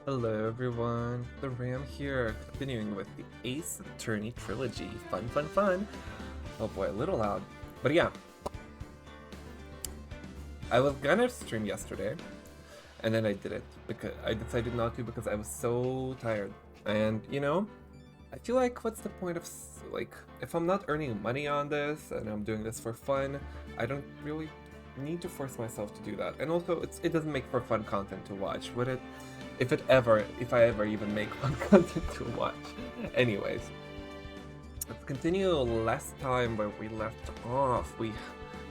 Hello everyone, the Ram here, continuing with the Ace Attorney Trilogy. Fun, fun, fun. Oh boy, a little loud. But yeah, I was gonna stream yesterday, and then I did it because I decided not to because I was so tired. And you know, I feel like what's the point of like if I'm not earning money on this and I'm doing this for fun, I don't really need to force myself to do that. And also, it doesn't make for fun content to watch, would it? If I ever even make fun content to watch. Anyways, let's continue last time where we left off. We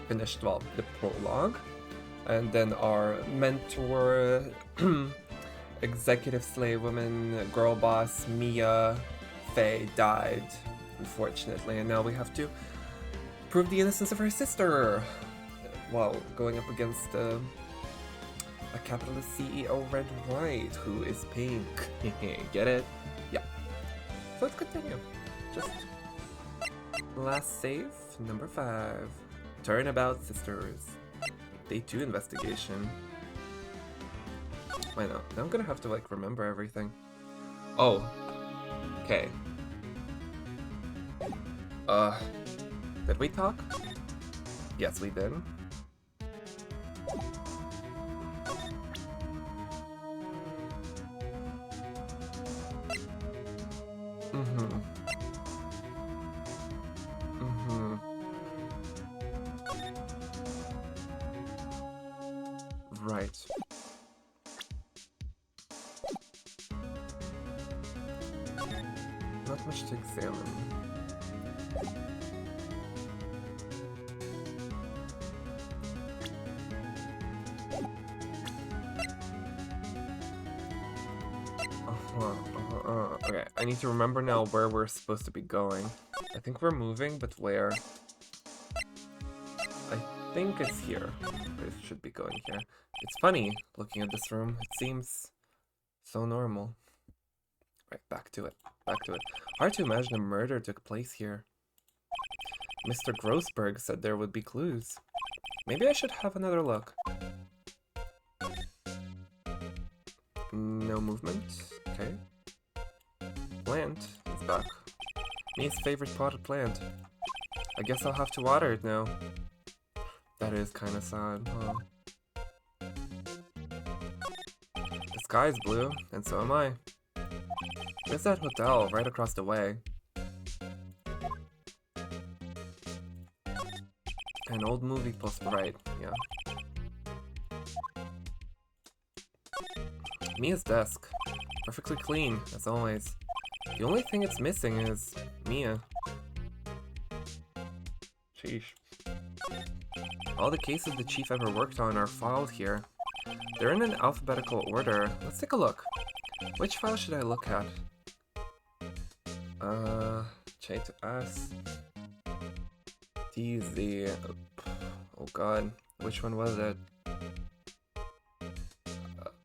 finished, well, the prologue, and then our mentor, executive slave woman, girl boss, Mia, Faye died, unfortunately, and now we have to prove the innocence of her sister while going up against a capitalist CEO, Red White, who is pink. Get it? Yeah. So let's continue. Just last save, number 5. Turnabout Sisters. Day 2 investigation. Why not? Now I'm gonna have to like remember everything. Oh. Okay. Did we talk? Yes, we did. Right. Not much to examine. Okay, I need to remember now where we're supposed to be going. I think we're moving, but where? I think it's here. It should be going here. It's funny, looking at this room. It seems so normal. Right, back to it. Back to it. Hard to imagine a murder took place here. Mr. Grossberg said there would be clues. Maybe I should have another look. No movement. Okay. Plant is back. Mia's favorite potted plant. I guess I'll have to water it now. That is kind of sad, huh? The sky's blue, and so am I. There's that hotel right across the way. An old movie poster, right, yeah. Mia's desk. Perfectly clean, as always. The only thing it's missing is Mia. Sheesh. All the cases the chief ever worked on are filed here. They're in an alphabetical order. Let's take a look. Which file should I look at? J to S. D, Z. Oh god. Which one was it?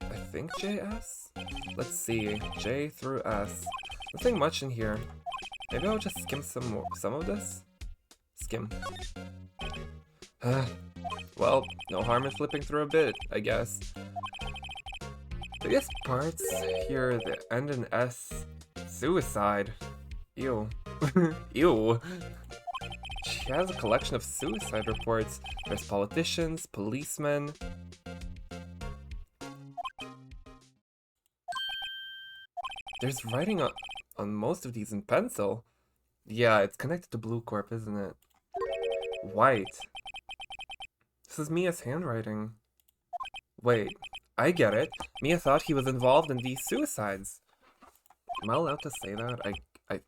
I think JS? Let's see. J through S. Nothing much in here. Maybe I'll just skim some of this? Skim. Well, no harm in flipping through a bit, I guess. Biggest parts here, the end in S. Suicide. Ew. Ew. She has a collection of suicide reports. There's politicians, policemen. There's writing on most of these in pencil. Yeah, it's connected to Blue Corp, isn't it? White. This is Mia's handwriting. Wait, I get it. Mia thought he was involved in these suicides. Am I allowed to say that? I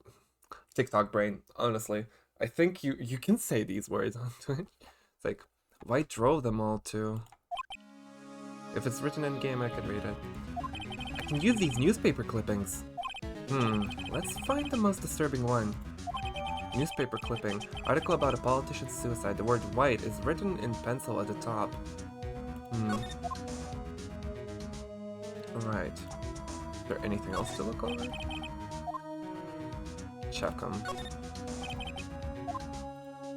TikTok brain, honestly. I think you can say these words on Twitch. It's like, White drove them all to... If it's written in game, I could read it. I can use these newspaper clippings. Let's find the most disturbing one. Newspaper clipping. Article about a politician's suicide. The word white is written in pencil at the top. Alright. Is there anything else to look over? Check them.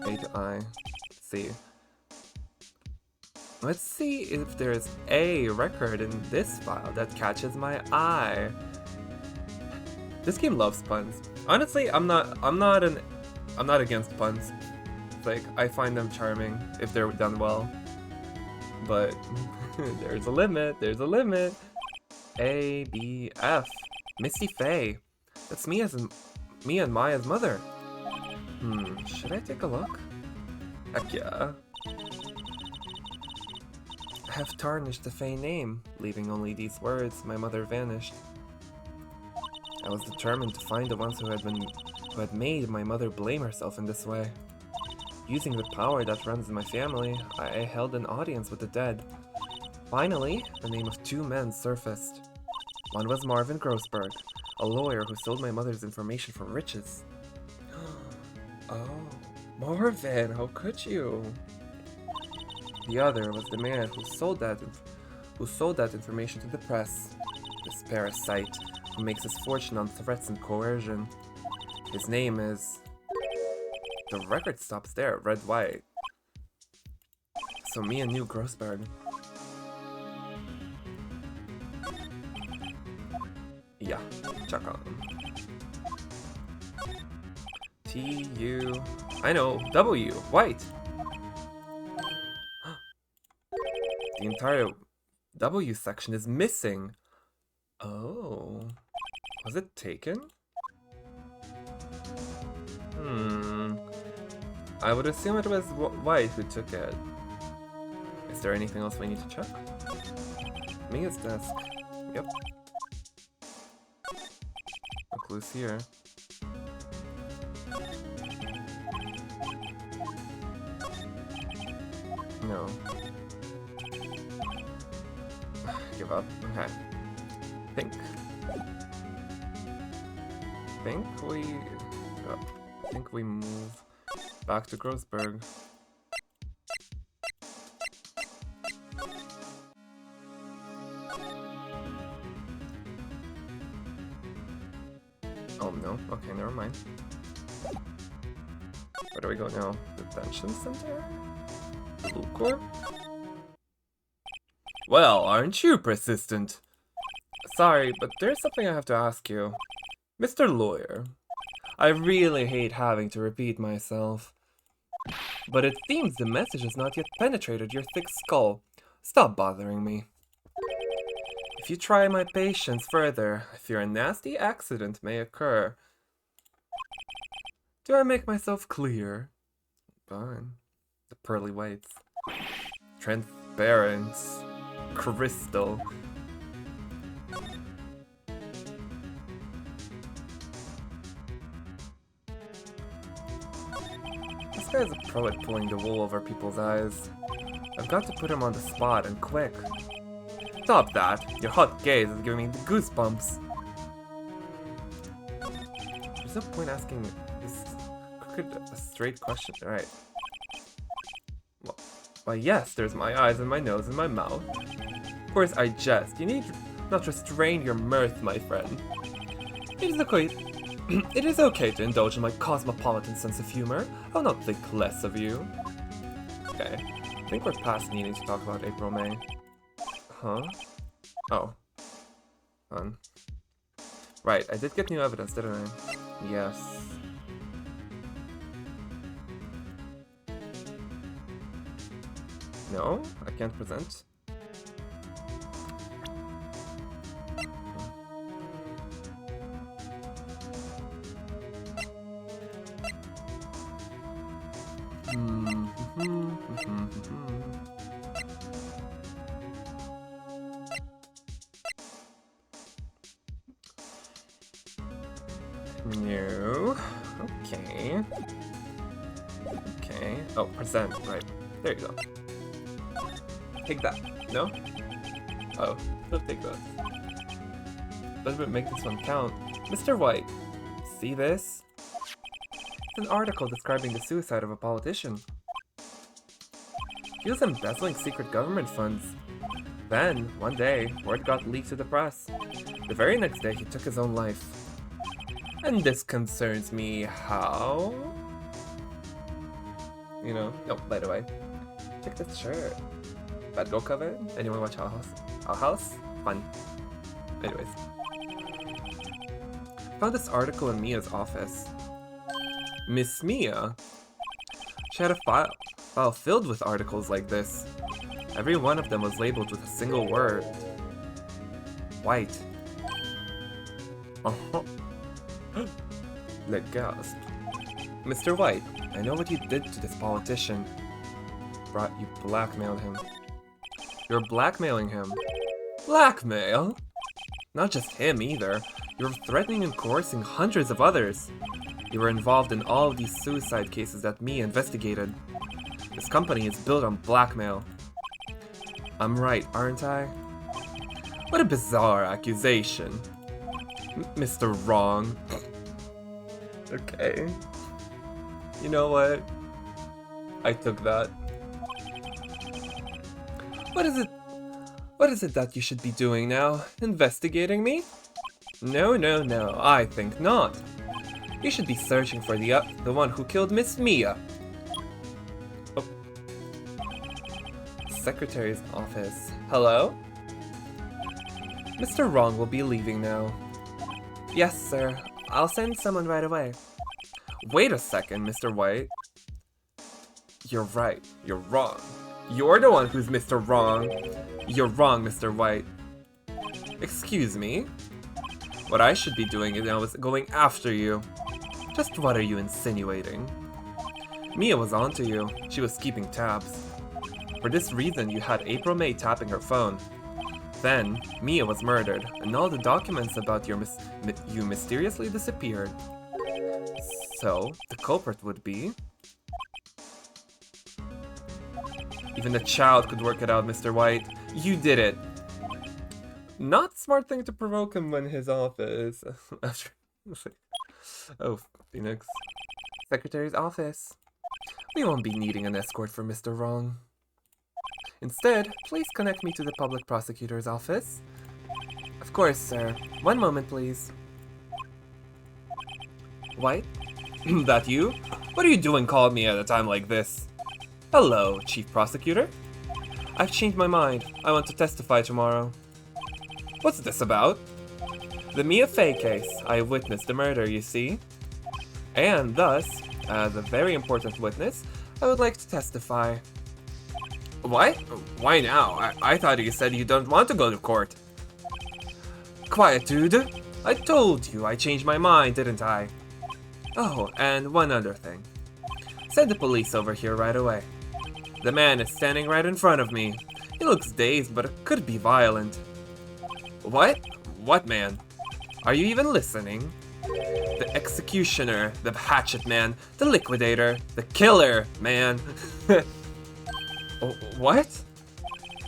A to I. C. Let's see if there's a record in this file that catches my eye. This game loves puns. Honestly, I'm not against puns. Like, I find them charming if they're done well. But there's a limit. There's a limit. A, B, F. Misty Faye. That's me and Maya's mother. Should I take a look? Heck yeah. I have tarnished the Faye name, leaving only these words. My mother vanished. I was determined to find the ones who had made my mother blame herself in this way. Using the power that runs in my family, I held an audience with the dead. Finally, the name of two men surfaced. One was Marvin Grossberg, a lawyer who sold my mother's information for riches. Oh, Marvin, how could you? The other was the man who sold that information to the press. This parasite who makes his fortune on threats and coercion. His name is... The record stops there, red white. So me and you, Grossberg. Yeah, check on him. T-U... I know, W, white! The entire W section is missing. Oh. Was it taken? I would assume it was White who took it. Is there anything else we need to check? Mia's desk. Yep. No clues here. No. Give up. Okay. Think we move back to Grossberg. Oh no, okay, never mind. Where do we go now? Detention center? Blue Corp? Well, aren't you persistent? Sorry, but there's something I have to ask you. Mr. Lawyer, I really hate having to repeat myself. But it seems the message has not yet penetrated your thick skull. Stop bothering me. If you try my patience further, I fear a nasty accident may occur. Do I make myself clear? Fine. The pearly whites. Transparent. Crystal. This guy's a pro at pulling the wool over people's eyes. I've got to put him on the spot, and quick. Stop that! Your hot gaze is giving me the goosebumps. There's no point asking this crooked, a straight question. Alright. Well, why yes, there's my eyes and my nose and my mouth. Of course I jest. You need not restrain your mirth, my friend. It is okay to indulge in my cosmopolitan sense of humor. I'll not think less of you. Okay. I think we're past needing to talk about April May. Huh? Oh. Fun. Right, I did get new evidence, didn't I? Yes. No? I can't present? No. Okay. Okay. Oh, present. Right. There you go. Take that. No? Oh, let's take that. Doesn't make this one count. Mr. White, see this? It's an article describing the suicide of a politician. He was embezzling secret government funds. Then, one day, word got leaked to the press. The very next day, he took his own life. And this concerns me how? You know, oh, by the way, check this shirt. Bad Girl cover? Anyone watch Our House? Our House? Fun. Anyways. Found this article in Mia's office. Miss Mia? She had a file filled with articles like this. Every one of them was labeled with a single word. White. Uh-huh. Let gasp. Mr. White, I know what you did to this politician. You blackmailed him. You're blackmailing him. Blackmail? Not just him either. You're threatening and coercing hundreds of others. You were involved in all of these suicide cases that Mia investigated. This company is built on blackmail. I'm right, aren't I? What a bizarre accusation. Mr. Wrong. Okay. You know what? I took that. What is it that you should be doing now? Investigating me? No, I think not. You should be searching for the one who killed Miss Mia. Oh. Secretary's office. Hello? Mr. Wrong will be leaving now. Yes, sir. I'll send someone right away. Wait a second, Mr. White. You're right. You're wrong. You're the one who's Mr. Wrong. You're wrong, Mr. White. Excuse me? What I should be doing is going after you. Just what are you insinuating? Mia was onto you. She was keeping tabs. For this reason, you had April May tapping her phone. Then, Mia was murdered, and all the documents about you mysteriously disappeared. So, the culprit would be... Even a child could work it out, Mr. White. You did it! Not smart thing to provoke him in his office. After... Oh, Phoenix. Secretary's office. We won't be needing an escort for Mr. Wrong. Instead, please connect me to the public prosecutor's office. Of course, sir. One moment, please. White? That you? What are you doing calling me at a time like this? Hello, Chief Prosecutor. I've changed my mind. I want to testify tomorrow. What's this about? The Mia Fey case. I witnessed the murder, you see. And thus, as a very important witness, I would like to testify. What? Why now? I thought you said you don't want to go to court. Quiet, dude. I told you I changed my mind, didn't I? Oh, and one other thing. Send the police over here right away. The man is standing right in front of me. He looks dazed, but it could be violent. What? What man? Are you even listening? The executioner, the hatchet man, the liquidator, the killer, man. Oh, what?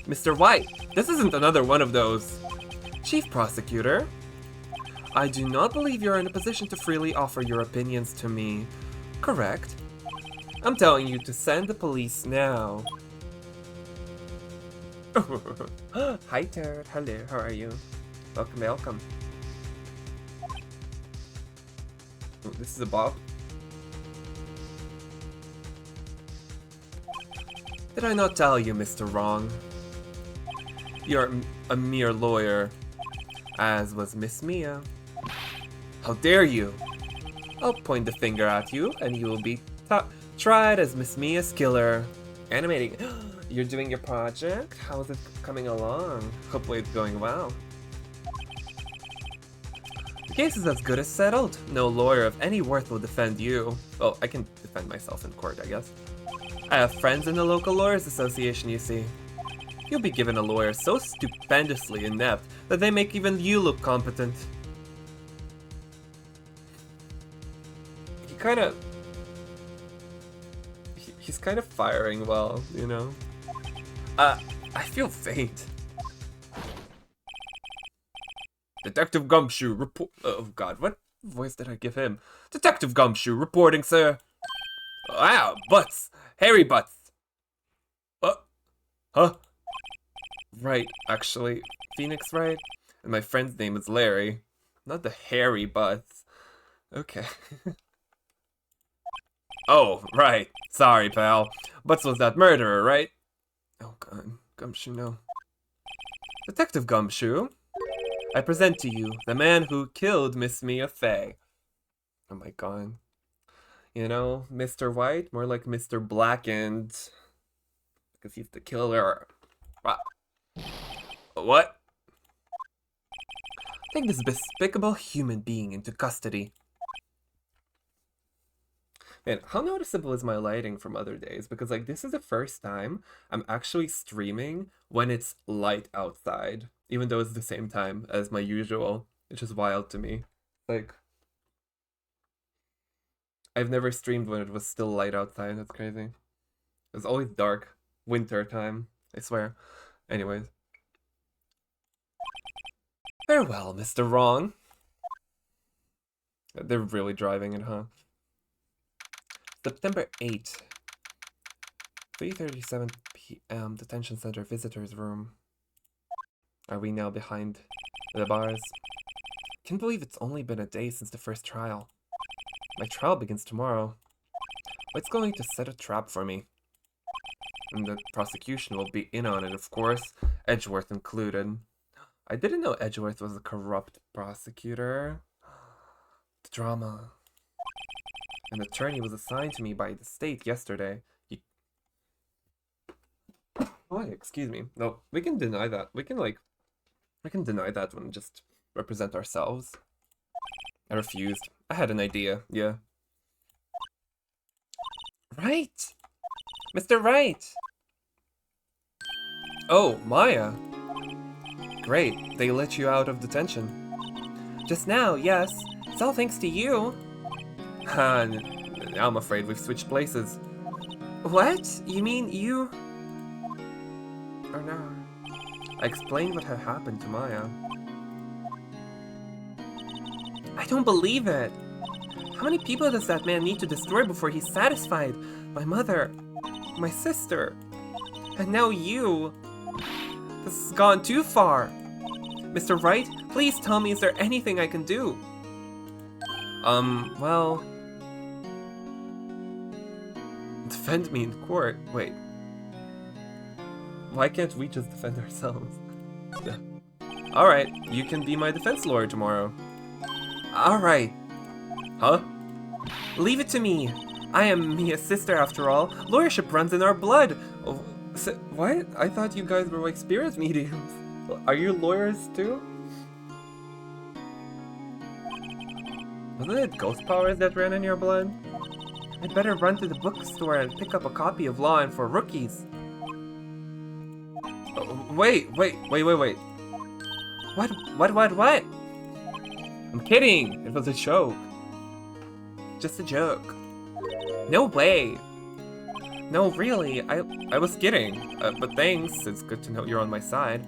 Mr. White, this isn't another one of those. Chief Prosecutor, I do not believe you're in a position to freely offer your opinions to me. Correct? I'm telling you to send the police now. Hi, Turd. Hello, how are you? Welcome, welcome. Oh, this is a Bob. Did I not tell you, Mr. Wrong? You're a mere lawyer, as was Miss Mia. How dare you? I'll point the finger at you, and you will be tried as Miss Mia's killer. Animating. You're doing your project? How's it coming along? Hopefully it's going well. The case is as good as settled. No lawyer of any worth will defend you. Well, I can defend myself in court, I guess. I have friends in the local lawyers association, you see. You'll be given a lawyer so stupendously inept that they make even you look competent. He kind of... He's kind of firing well, you know? I feel faint. Detective Gumshoe report... Oh god, what voice did I give him? Detective Gumshoe reporting, sir. Wow, butts! Hairy butts! Huh? Right, actually. Phoenix, right? And my friend's name is Larry. Not the hairy butts. Okay. Oh, right. Sorry, pal. Butts was that murderer, right? Oh god. Gumshoe, no. Detective Gumshoe, I present to you the man who killed Miss Mia Fey. Oh my god. You know, Mr. White, more like Mr. Blackened. Because he's the killer. What? Take this despicable human being into custody. Man, how noticeable is my lighting from other days? Because, like, this is the first time I'm actually streaming when it's light outside. Even though it's the same time as my usual. Which is wild to me. Like, I've never streamed when it was still light outside. That's crazy. It was always dark. Winter time. I swear. Anyways. Farewell, Mr. Wrong. They're really driving it, huh? September 8th. 3:37 p.m. Detention Center Visitors Room. Are we now behind the bars? Can't believe it's only been a day since the first trial. My trial begins tomorrow. What's going to set a trap for me? And the prosecution will be in on it, of course, Edgeworth included. I didn't know Edgeworth was a corrupt prosecutor. The drama. An attorney was assigned to me by the state yesterday. Oh, excuse me. No, we can deny that. We can deny that one and just represent ourselves. I refused. I had an idea, yeah. Right! Mr. Wright! Oh, Maya! Great, they let you out of detention. Just now, yes. It's all thanks to you. I'm afraid we've switched places. What? You mean you? Oh no. I explained what had happened to Maya. I don't believe it. How many people does that man need to destroy before he's satisfied? My mother, my sister, and now you. This has gone too far. Mr. Wright, please tell me, is there anything I can do? Well... Defend me in court? Wait. Why can't we just defend ourselves? Yeah. Alright, you can be my defense lawyer tomorrow. Alright. Huh? Leave it to me. I am Mia's sister after all. Lawyership runs in our blood. Oh, so, what? I thought you guys were like spirit mediums. Are you lawyers too? Wasn't it ghost powers that ran in your blood? I'd better run to the bookstore and pick up a copy of Law and for Rookies. Oh, wait. What? I'm kidding! It was a joke. Just a joke. No way! No, really, I was kidding. But thanks, it's good to know you're on my side.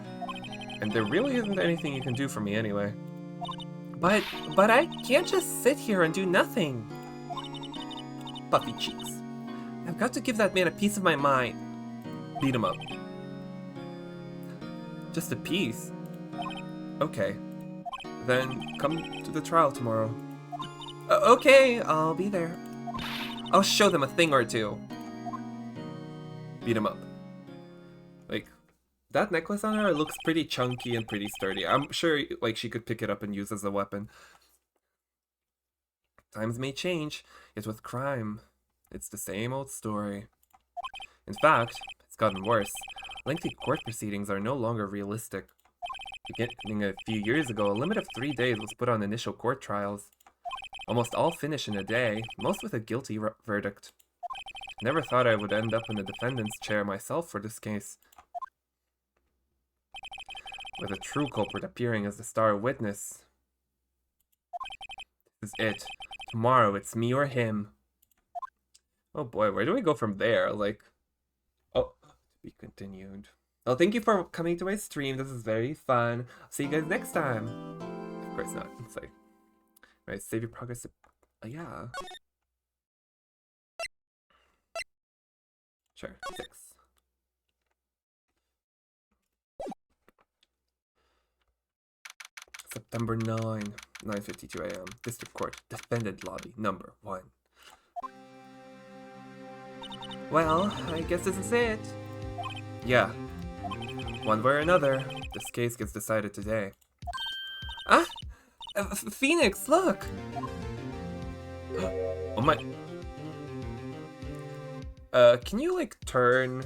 And there really isn't anything you can do for me anyway. But I can't just sit here and do nothing. Puffy cheeks. I've got to give that man a piece of my mind. Beat him up. Just a piece? Okay. Then come to the trial tomorrow. Okay, I'll be there. I'll show them a thing or two. Beat him up. Like, that necklace on her looks pretty chunky and pretty sturdy. I'm sure, like, she could pick it up and use as a weapon. Times may change, yet with crime, it's the same old story. In fact, it's gotten worse. Lengthy court proceedings are no longer realistic. Beginning a few years ago, a limit of 3 days was put on initial court trials. Almost all finish in a day, most with a guilty verdict. Never thought I would end up in the defendant's chair myself for this case. With a true culprit appearing as the star witness. This is it. Tomorrow it's me or him. Oh boy, where do we go from there? Like, oh, to be continued. Well, thank you for coming to my stream. This is very fun. See you guys next time. Of course not. It's like, right, save your progress. Yeah. Sure, 6. September 9, 9:52 a.m. District Court, Defendant Lobby, number 1. Well, I guess this is it. Yeah. One way or another, this case gets decided today. Ah! Phoenix, look! Oh my... can you, like, turn,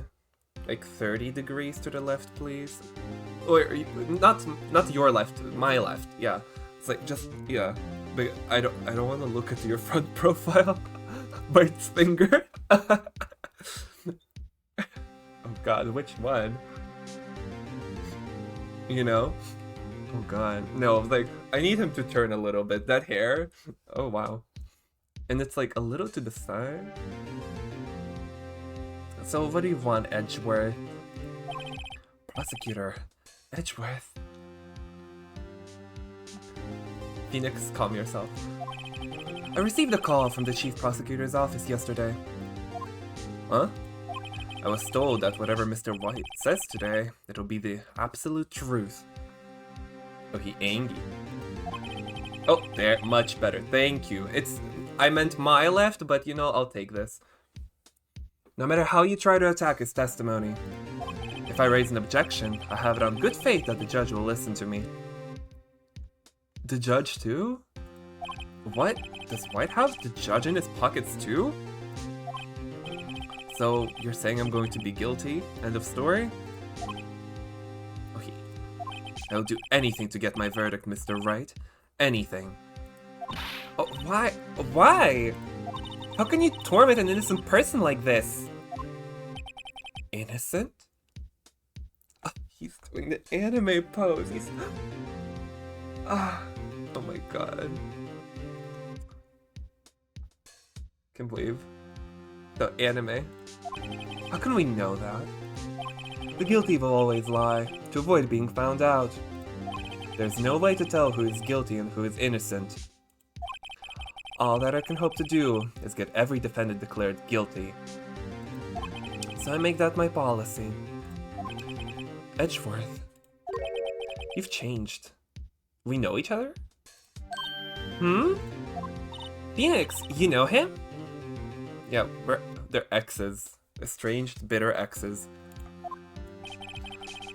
like, 30 degrees to the left, please? Or, not your left, my left, yeah. It's like, just, yeah. But I don't want to look at your front profile. Bart's finger. Oh god, which one? You know? Oh god. No, like, I need him to turn a little bit. That hair? Oh wow. And it's like a little to the side. So what do you want, Edgeworth? Prosecutor. Edgeworth. Phoenix, calm yourself. I received a call from the Chief Prosecutor's office yesterday. Huh? I was told that whatever Mr. White says today, it'll be the absolute truth. Oh, he angry. Oh, there, much better. Thank you. I meant my left, but you know, I'll take this. No matter how you try to attack his testimony, if I raise an objection, I have it on good faith that the judge will listen to me. The judge too? What? Does White have the judge in his pockets too? So, you're saying I'm going to be guilty? End of story? Okay. I'll do anything to get my verdict, Mr. Wright. Anything. Oh, why? Why? How can you torment an innocent person like this? Innocent? Oh, he's doing the anime pose. He's... oh my god. Can't believe. The anime. How can we know that? The guilty will always lie, to avoid being found out. There's no way to tell who is guilty and who is innocent. All that I can hope to do is get every defendant declared guilty. So I make that my policy. Edgeworth. You've changed. We know each other? Hmm? Phoenix, you know him? Yeah, they're exes. Estranged, bitter exes.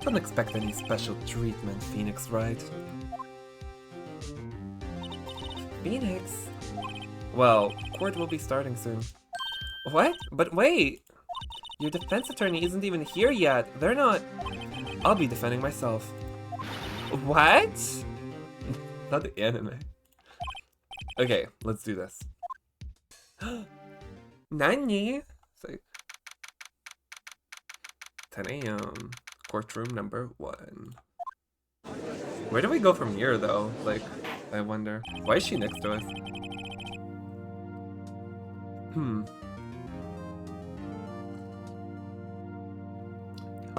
Don't expect any special treatment, Phoenix, right? Phoenix? Well, court will be starting soon. What? But wait! Your defense attorney isn't even here yet. They're not... I'll be defending myself. What? Not the anime. Okay, let's do this. Nani? It's like 10 a.m. Courtroom number 1. Where do we go from here, though? Like, I wonder. Why is she next to us?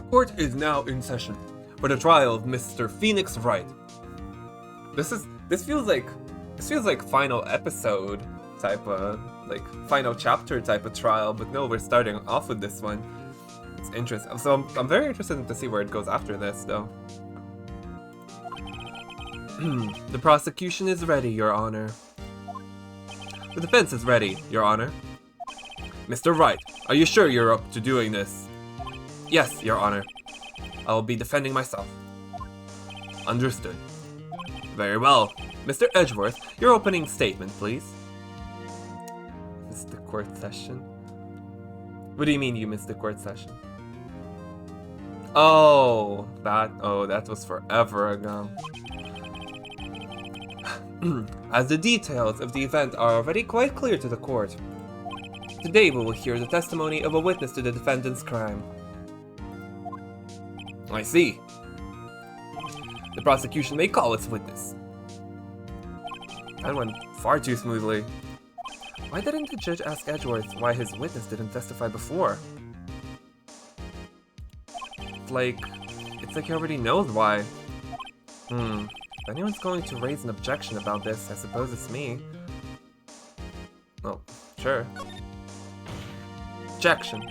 Court is now in session for the trial of Mr. Phoenix Wright. This feels like final episode type of, like, final chapter type of trial, but no, we're starting off with this one. It's interesting. So I'm very interested to see where it goes after this, though. The prosecution is ready, Your Honor. The defense is ready, Your Honor. Mr. Wright, are you sure you're up to doing this? Yes, Your Honor. I will be defending myself. Understood. Very well. Mr. Edgeworth, your opening statement, please. This is the court session. What do you mean you missed the court session? Oh, that was forever ago. As the details of the event are already quite clear to the court, today we will hear the testimony of a witness to the defendant's crime. I see. The prosecution may call its witness. That went far too smoothly. Why didn't the judge ask Edgeworth why his witness didn't testify before? It's like he already knows why. If anyone's going to raise an objection about this, I suppose it's me. Oh, sure. Objection.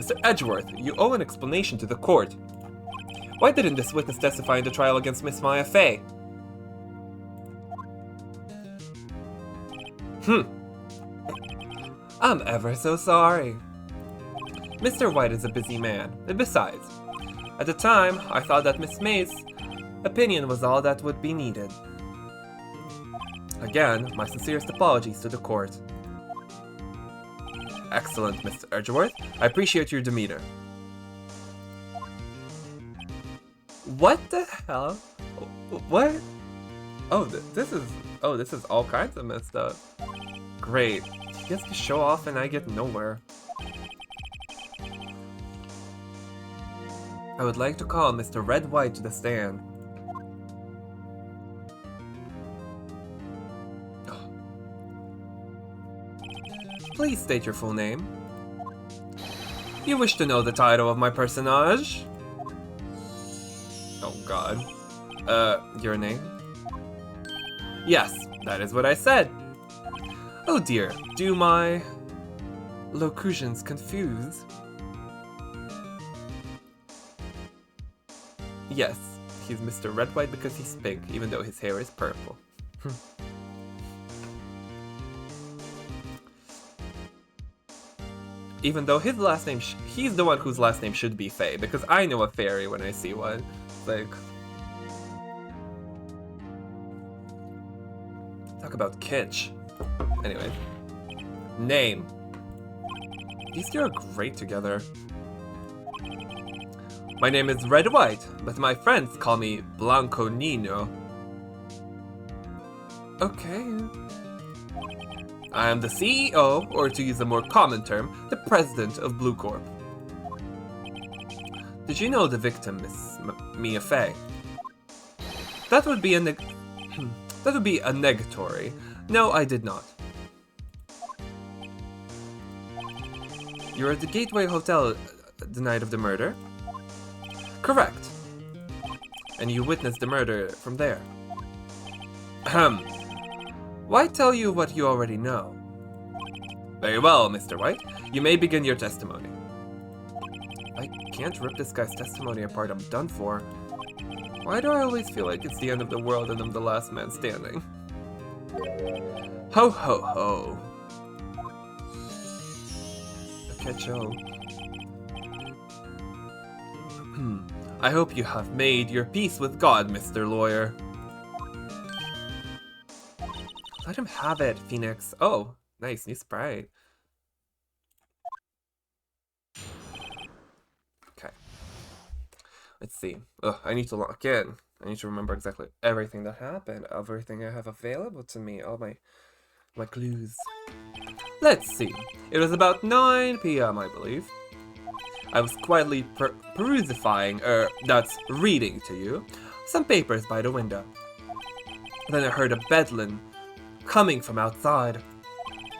Mr. Edgeworth, you owe an explanation to the court. Why didn't this witness testify in the trial against Miss Maya Fey? I'm ever so sorry. Mr. White is a busy man, and besides, At the time, I thought that Miss May's opinion was all that would be needed. Again, my sincerest apologies to the court. Excellent, Mr. Edgeworth. I appreciate your demeanor. What the hell? What? Oh, this is all kinds of messed up. Great. He gets to show off and I get nowhere. I would like to call Mr. Red White to the stand. Please state your full name. You wish to know the title of my personage? Oh god. Your name? Yes, that is what I said. Oh dear, do my locutions confuse? Yes, he's Mr. Red White because he's pink, even though his hair is purple. Even though his last name, he's the one whose last name should be Faye, because I know a fairy when I see one. It's like... Talk about kitsch. Anyway. Name. These two are great together. My name is Red White, but my friends call me Blanco Nino. Okay. I am the CEO, or to use a more common term, the president of Blue Corp. Did you know the victim, Miss Mia Fey? That would be a negatory. No, I did not. You were at the Gateway Hotel the night of the murder? Correct. And you witnessed the murder from there? Ahem. Why tell you what you already know? Very well, Mr. White. You may begin your testimony. I can't rip this guy's testimony apart. I'm done for. Why do I always feel like it's the end of the world and I'm the last man standing? Ho ho ho. Okay, Joe. I hope you have made your peace with God, Mr. Lawyer. Let him have it, Phoenix. Oh, nice, new sprite. Okay. Let's see. Ugh, I need to lock in. I need to remember exactly everything that happened, everything I have available to me, all my clues. Let's see. It was about 9 p.m., I believe. I was quietly that's reading to you, some papers by the window. Then I heard a bedlam coming from outside.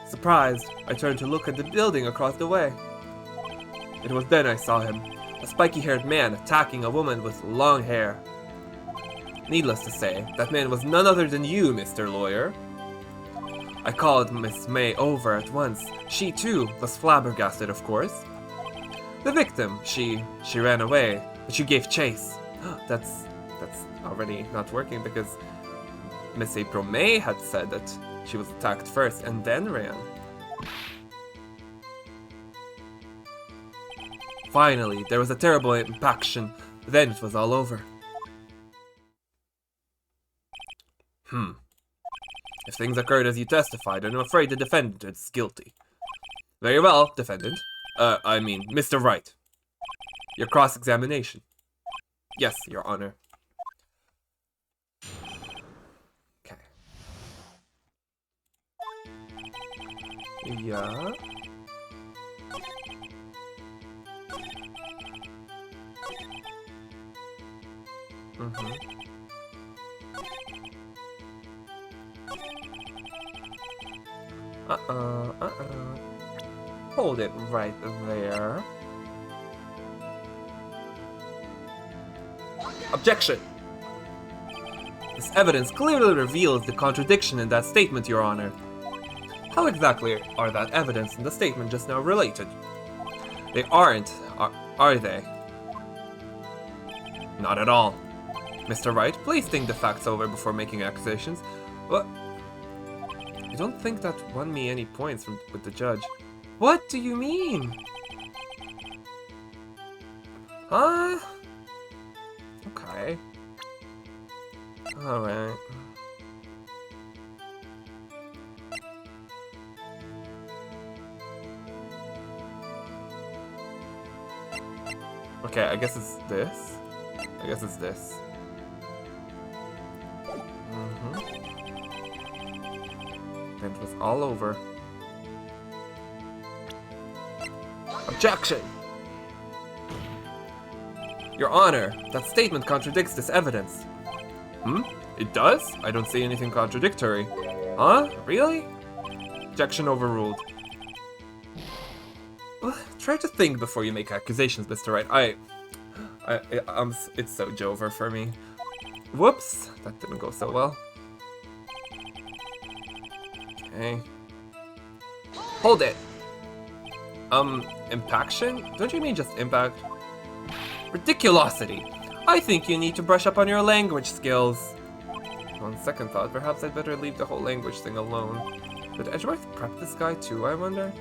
Surprised, I turned to look at the building across the way. It was then I saw him, a spiky-haired man attacking a woman with long hair. Needless to say, that man was none other than you, Mr. Lawyer. I called Miss May over at once. She, too, was flabbergasted, of course. The victim, she ran away, but you gave chase. That's already not working because Miss April May had said that she was attacked first and then ran. Finally, there was a terrible impaction. Then it was all over. If things occurred as you testified, I'm afraid the defendant is guilty. Very well, defendant. I mean, Mr. Wright. Your cross-examination. Yes, Your Honor. Okay. Yeah. Hold it right there. Objection! This evidence clearly reveals the contradiction in that statement, Your Honor. How exactly are that evidence and the statement just now related? They aren't, are they? Not at all. Mr. Wright, please think the facts over before making accusations. What? I don't think that won me any points with the judge. What do you mean? Huh? Okay. Alright. Okay, I guess it's this. I guess it's this. And it was all over. Objection! Your Honor, that statement contradicts this evidence. It does? I don't see anything contradictory. Huh? Really? Objection overruled. Well, try to think before you make accusations, Mr. Wright. It's so Jover for me. Whoops, that didn't go so well. Okay. Hold it! Impaction? Don't you mean just impact? Ridiculosity! I think you need to brush up on your language skills. On second thought, perhaps I'd better leave the whole language thing alone. Did Edgeworth prep this guy too, I wonder?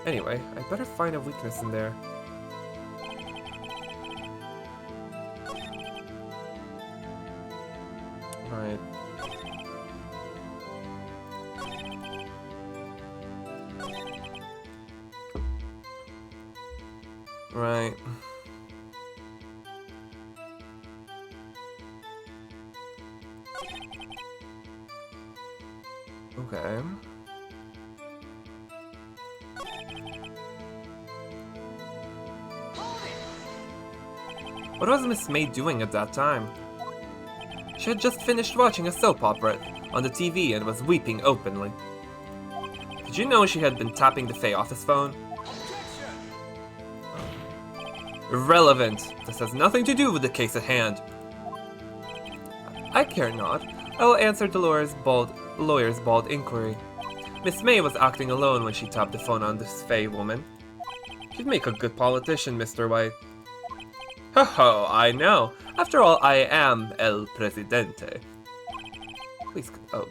Anyway, I'd better find a weakness in there. Right. Right. Okay. What was Miss May doing at that time? She had just finished watching a soap opera on the TV and was weeping openly. Did you know she had been tapping the Fae office phone? Irrelevant. This has nothing to do with the case at hand. I care not. I will answer the lawyer's bald inquiry. Miss May was acting alone when she tapped the phone on this Fae woman. She'd make a good politician, Mr. White. Ho ho, I know. After all, I am El Presidente. Please, oh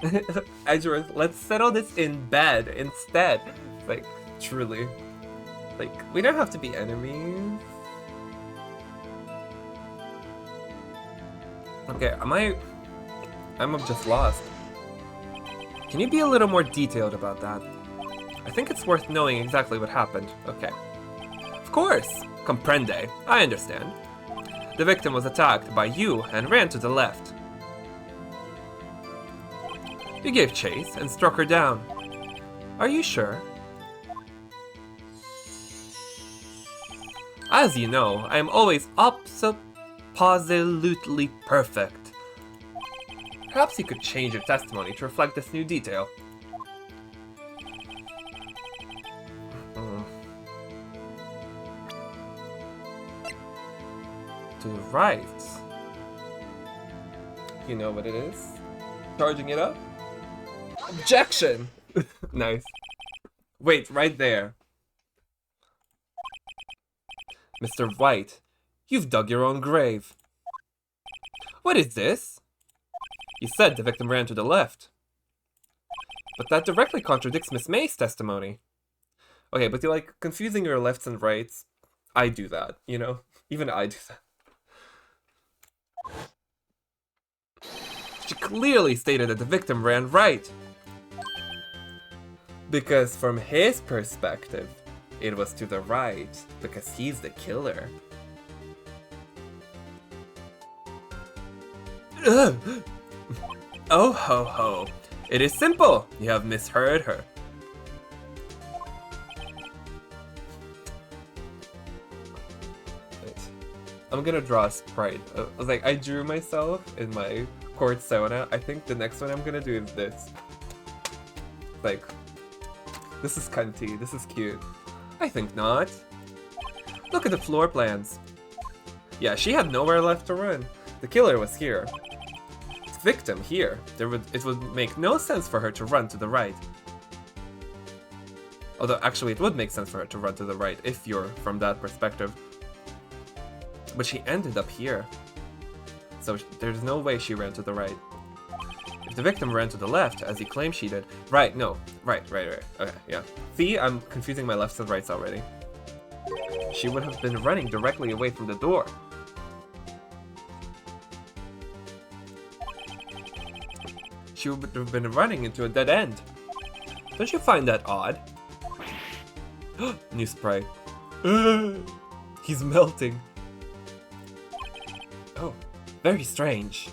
god. Edgeworth, let's settle this in bed instead. Like, truly. Like, we don't have to be enemies. Okay, I'm just lost. Can you be a little more detailed about that? I think it's worth knowing exactly what happened. Okay. Of course! Comprende. I understand. The victim was attacked by you and ran to the left. You gave chase and struck her down. Are you sure? As you know, I am always absolutely perfect. Perhaps you could change your testimony to reflect this new detail. To the right. You know what it is? Charging it up? Objection! Nice. Wait, right there. Mr. White, you've dug your own grave. What is this? You said the victim ran to the left. But that directly contradicts Miss May's testimony. Okay, but you're like confusing your lefts and rights. I do that, you know? Even I do that. She clearly stated that the victim ran right. Because from his perspective, it was to the right, because he's the killer. Ugh. Oh ho ho. It is simple. You have misheard her. Wait. I'm gonna draw a sprite. I drew myself in my quartz sauna. I think the next one I'm gonna do is this. Like, this is cunty. This is cute. I think not. Look at the floor plans. Yeah, she had nowhere left to run. The killer was here. The victim here. It would make no sense for her to run to the right. Although, actually, it would make sense for her to run to the right if you're from that perspective. But she ended up here. So there's no way she ran to the right. If the victim ran to the left, as he claimed she did... Right, no. Right. Okay, yeah. See, I'm confusing my lefts and rights already. She would have been running directly away from the door. she would have been running into a dead end. Don't you find that odd? New spray. He's melting. Oh, very strange.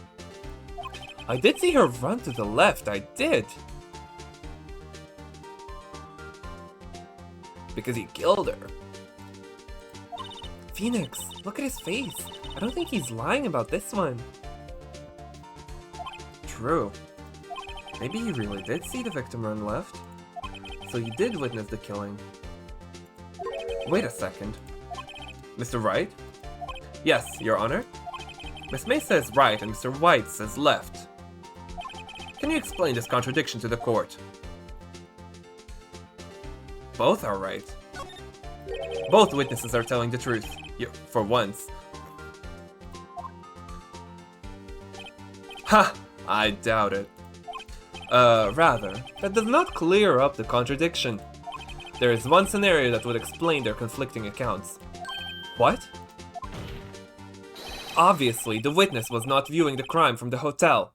I did see her run to the left, I did. Because he killed her. Phoenix, look at his face. I don't think he's lying about this one. True. Maybe he really did see the victim run left. So you did witness the killing. Wait a second. Mr. Wright? Yes, Your Honor. Miss May says right and Mr. White says left. Can you explain this contradiction to the court? Both are right. Both witnesses are telling the truth. For once. Ha! I doubt it. Rather, that does not clear up the contradiction. There is one scenario that would explain their conflicting accounts. What? Obviously, the witness was not viewing the crime from the hotel.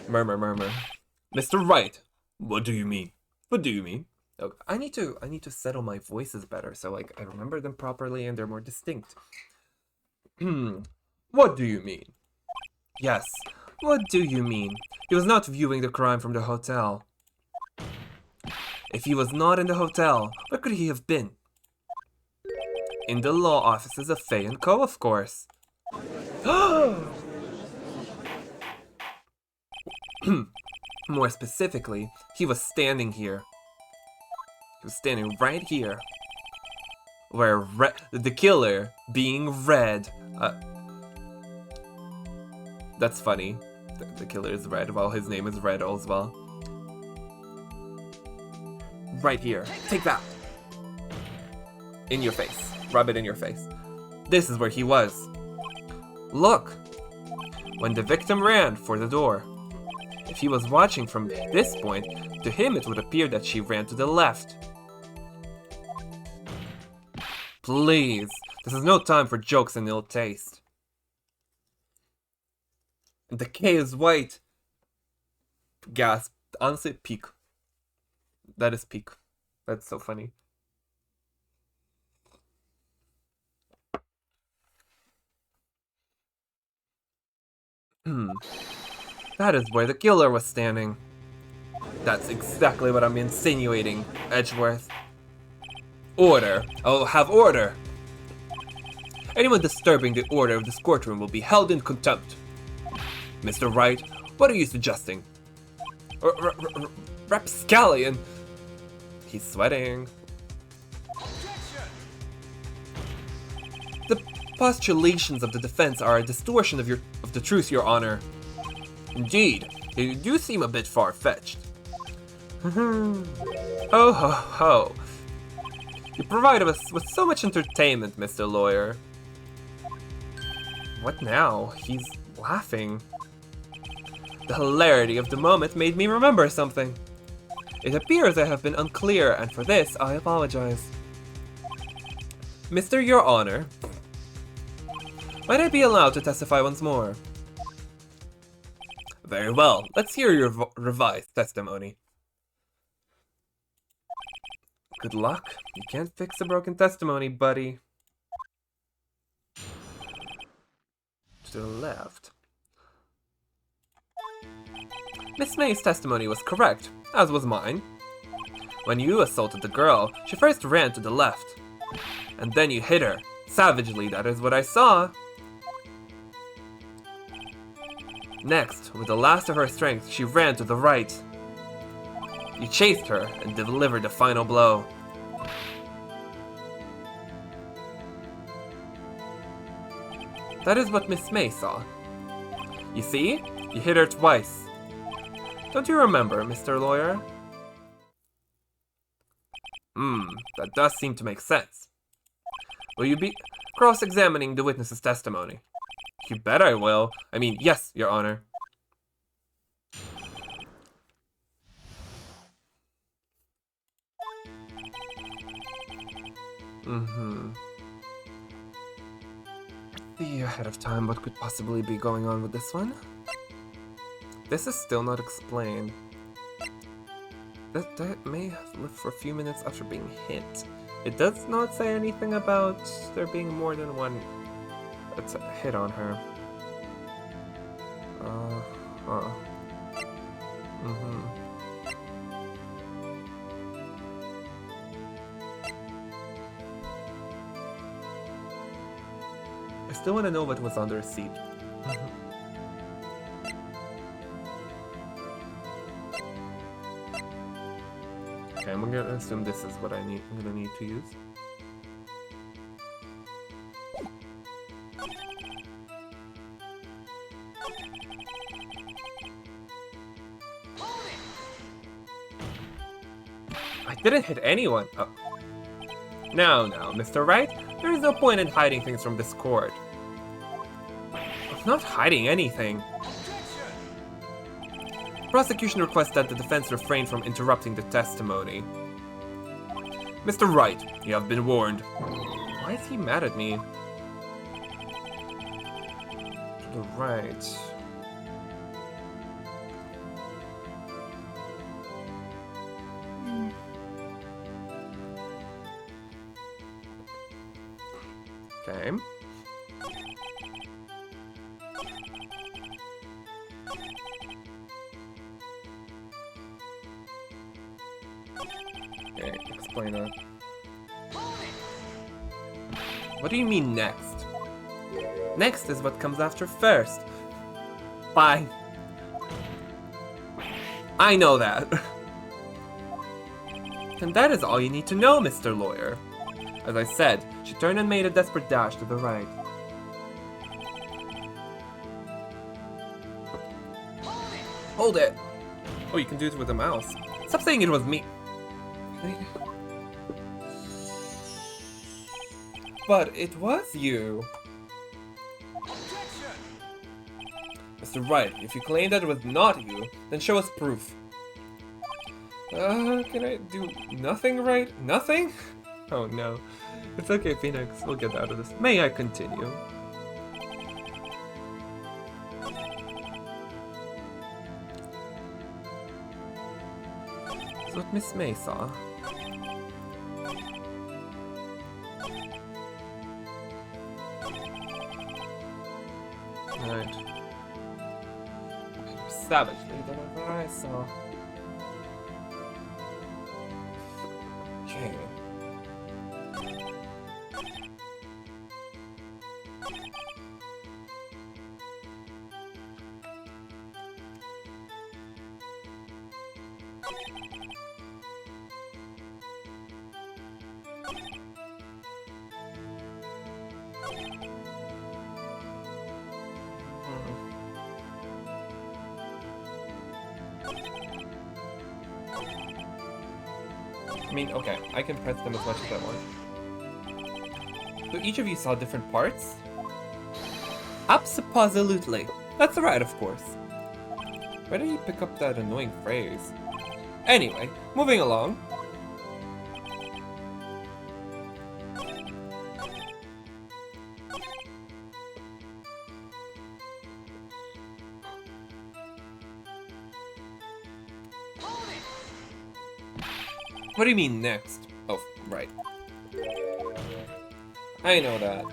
Murmur, murmur. Mr. Wright, what do you mean? What do you mean? Okay, I need to settle my voices better so like I remember them properly and they're more distinct. What do you mean? Yes, what do you mean? He was not viewing the crime from the hotel. If he was not in the hotel, where could he have been? In the law offices of Faye & Co., of course. More specifically, he was standing here. He was standing right here. Where the killer being red. That's funny. The killer is red while his name is red as well. Right here. Take that. In your face. Rub it in your face. This is where he was. Look. When the victim ran for the door. If he was watching from this point, to him it would appear that she ran to the left. Please. This is no time for jokes and ill taste. The K is white. Gasp. Honestly, peak. That is peak. That's so funny. That is where the killer was standing. That's exactly what I'm insinuating, Edgeworth. Order. I'll have order. Anyone disturbing the order of this courtroom will be held in contempt. Mr. Wright, what are you suggesting? Rapscallion. He's sweating. The postulations of the defense are a distortion of the truth, Your Honor. Indeed, you do seem a bit far-fetched. Ho ho ho. You provided us with so much entertainment, Mr. Lawyer. What now? He's laughing. The hilarity of the moment made me remember something. It appears I have been unclear, and for this, I apologize. Mr. Your Honor, might I be allowed to testify once more? Very well, let's hear your revised testimony. Good luck. You can't fix a broken testimony, buddy. To the left. Miss May's testimony was correct, as was mine. When you assaulted the girl, she first ran to the left. And then you hit her. Savagely, that is what I saw. Next, with the last of her strength, she ran to the right. You chased her and delivered the final blow. That is what Miss May saw. You see? You hit her twice. Don't you remember, Mr. Lawyer? That does seem to make sense. Will you be cross-examining the witness's testimony? You bet I will. I mean, yes, Your Honor. the ahead of time what could possibly be going on with this one. This is still not explained. That may have lived for a few minutes after being hit. It does not say anything about there being more than one hit on her. Huh. I still want to know what was under the seat. Okay, I'm gonna assume this is what I'm gonna need to use. I didn't hit anyone. Oh. Now, Mr. Wright, there is no point in hiding things from this court. I'm not hiding anything. Prosecution requests that the defense refrain from interrupting the testimony. Mr. Wright, you have been warned. Why is he mad at me? To the right. Okay. Okay, explain that. What do you mean next? Next is what comes after first. Fine. I know that. And that is all you need to know, Mr. Lawyer. As I said, she turned and made a desperate dash to the right. Hold it! Oh, you can do it with a mouse. Stop saying it was me. But it was you. Mr. Wright, if you claim that it was not you, then show us proof. Can I do nothing right? Nothing? Oh no. It's okay, Phoenix. We'll get out of this. May I continue? That's what Miss May saw. Right. Savagely than what I saw. Okay. I mean, okay, I can press them as much as I want. So each of you saw different parts? Absolutely. That's right, of course. Where did you pick up that annoying phrase? Anyway, moving along. What do you mean next? Oh, right. I know that.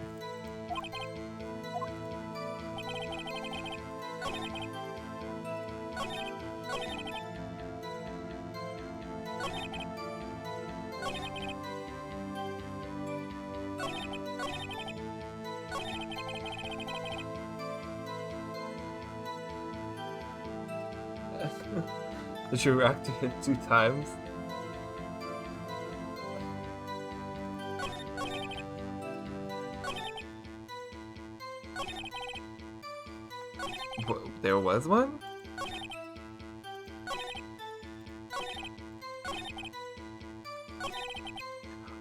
Did you react to it 2 times? There was one?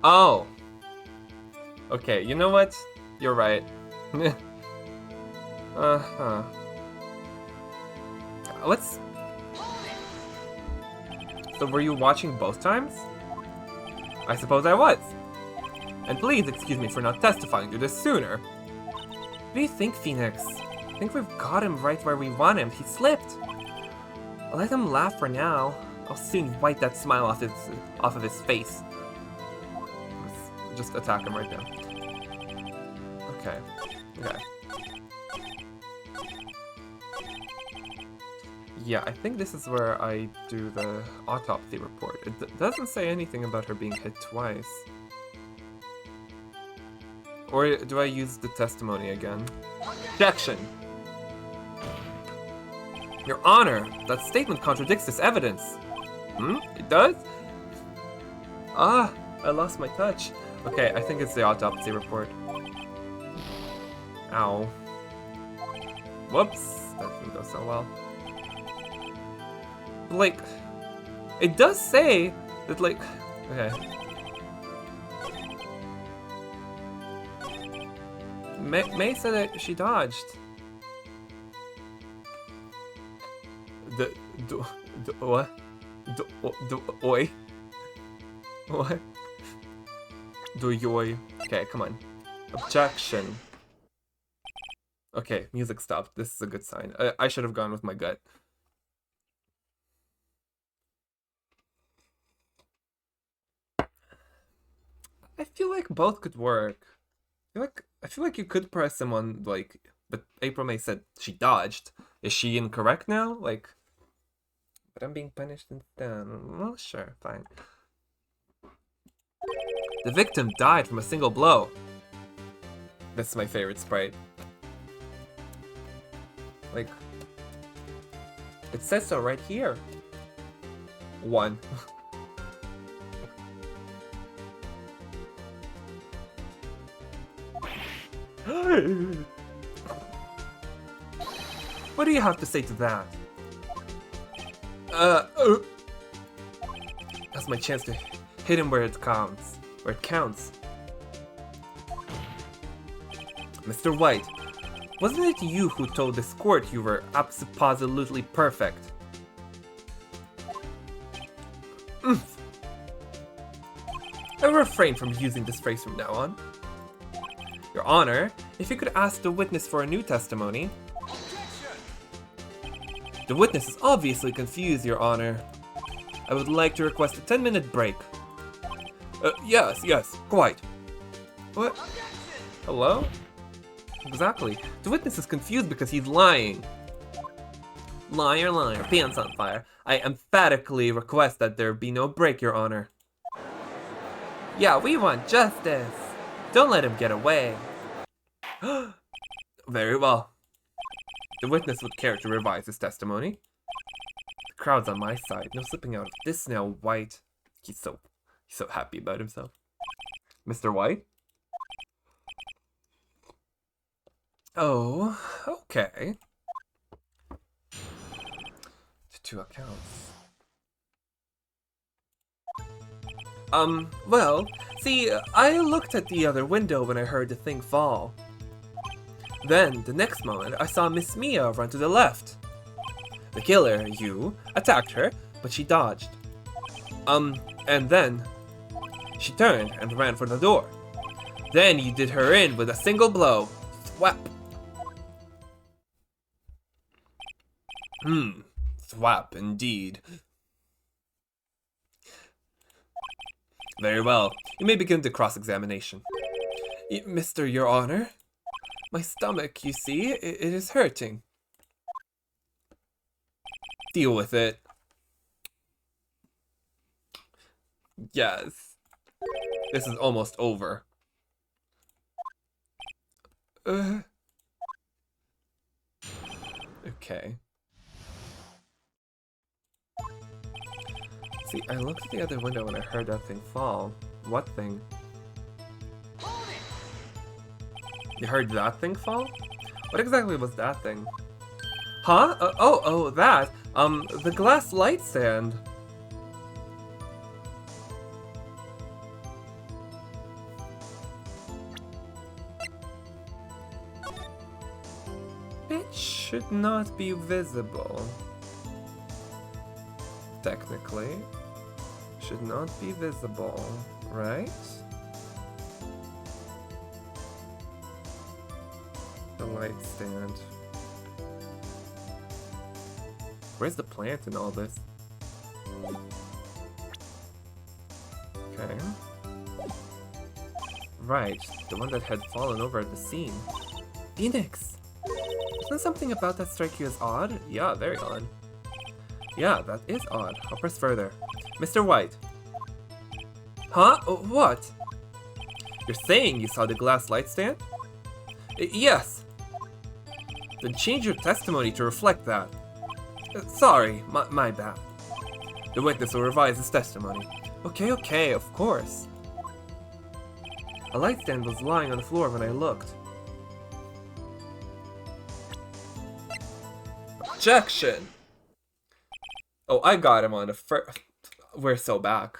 Oh! Okay, you know what? You're right. Uh-huh. Let's... So were you watching both times? I suppose I was. And please excuse me for not testifying to this sooner. do you think, Phoenix? I think we've got him right where we want him. He slipped. I'll let him laugh for now. I'll soon wipe that smile off of his face. Let's just attack him right now. Okay. Okay. Yeah, I think this is where I do the autopsy report. It doesn't say anything about her being hit twice. Or do I use the testimony again? Objection! Your Honor, that statement contradicts this evidence. It does? Ah, I lost my touch. Okay, I think it's the autopsy report. Ow. Whoops, that didn't go so well. Like, it does say that, like, okay. May said that she dodged. What? Oi? What? Yoy. Okay, come on. Objection. Okay, music stopped. This is a good sign. I should have gone with my gut. I feel like both could work. I feel like you could press someone, like, but April May said she dodged. Is she incorrect now? Like, but I'm being punished instead. Well, sure, fine. The victim died from a single blow. That's my favorite sprite. Like, it says so right here. 1. What do you have to say to that? That's my chance to hit him where it counts. Mr. White, wasn't it you who told this court you were absolutely perfect? I refrain from using this phrase from now on. Your Honor, if you could ask the witness for a new testimony. The witness is obviously confused, Your Honor. I would like to request a 10-minute break. Yes, quite. What? Hello? Exactly. The witness is confused because he's lying. Liar, pants on fire. I emphatically request that there be no break, Your Honor. Yeah, we want justice. Don't let him get away. Very well. The witness would care to revise his testimony. The crowd's on my side. No slipping out of this now, White. He's so happy about himself. Mr. White? Oh, okay. The 2 accounts. Well, see, I looked at the other window when I heard the thing fall. Then, the next moment, I saw Miss Mia run to the left. The killer, you, attacked her, but she dodged. And then, she turned and ran for the door. Then you did her in with a single blow. Thwap. Thwap indeed. Very well. You may begin the cross-examination. Mr. Your Honor, my stomach, you see, it is hurting. Deal with it. Yes. This is almost over. Okay. See, I looked at the other window when I heard that thing fall. What thing? You heard that thing fall? What exactly was that thing? Huh? Oh, that. The glass light stand. It should not be visible. Technically. Should not be visible, right? The light stand. Where's the plant in all this? Okay. Right, the one that had fallen over at the scene. Phoenix! Isn't something about that strike you as odd? Yeah, very odd. Yeah, that is odd. I'll press further. Mr. White. Huh? What? You're saying you saw the glass light stand? Yes. Then change your testimony to reflect that. Sorry, my bad. The witness will revise his testimony. Okay, of course. A light stand was lying on the floor when I looked. Objection! Oh, I got him on the first. We're so back.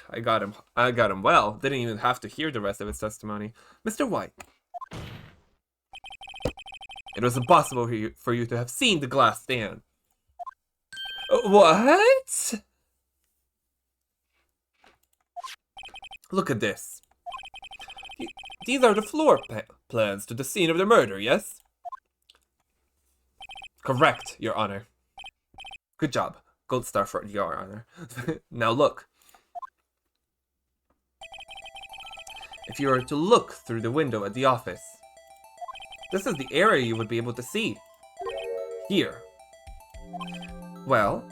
I got him well. Didn't even have to hear the rest of his testimony. Mr. White. It was impossible for you to have seen the glass stand. What? Look at this. These are the floor plans to the scene of the murder, yes? Correct, Your Honor. Good job. Gold star for Your Honor. Now look. If you were to look through the window at the office, this is the area you would be able to see. Here. Well,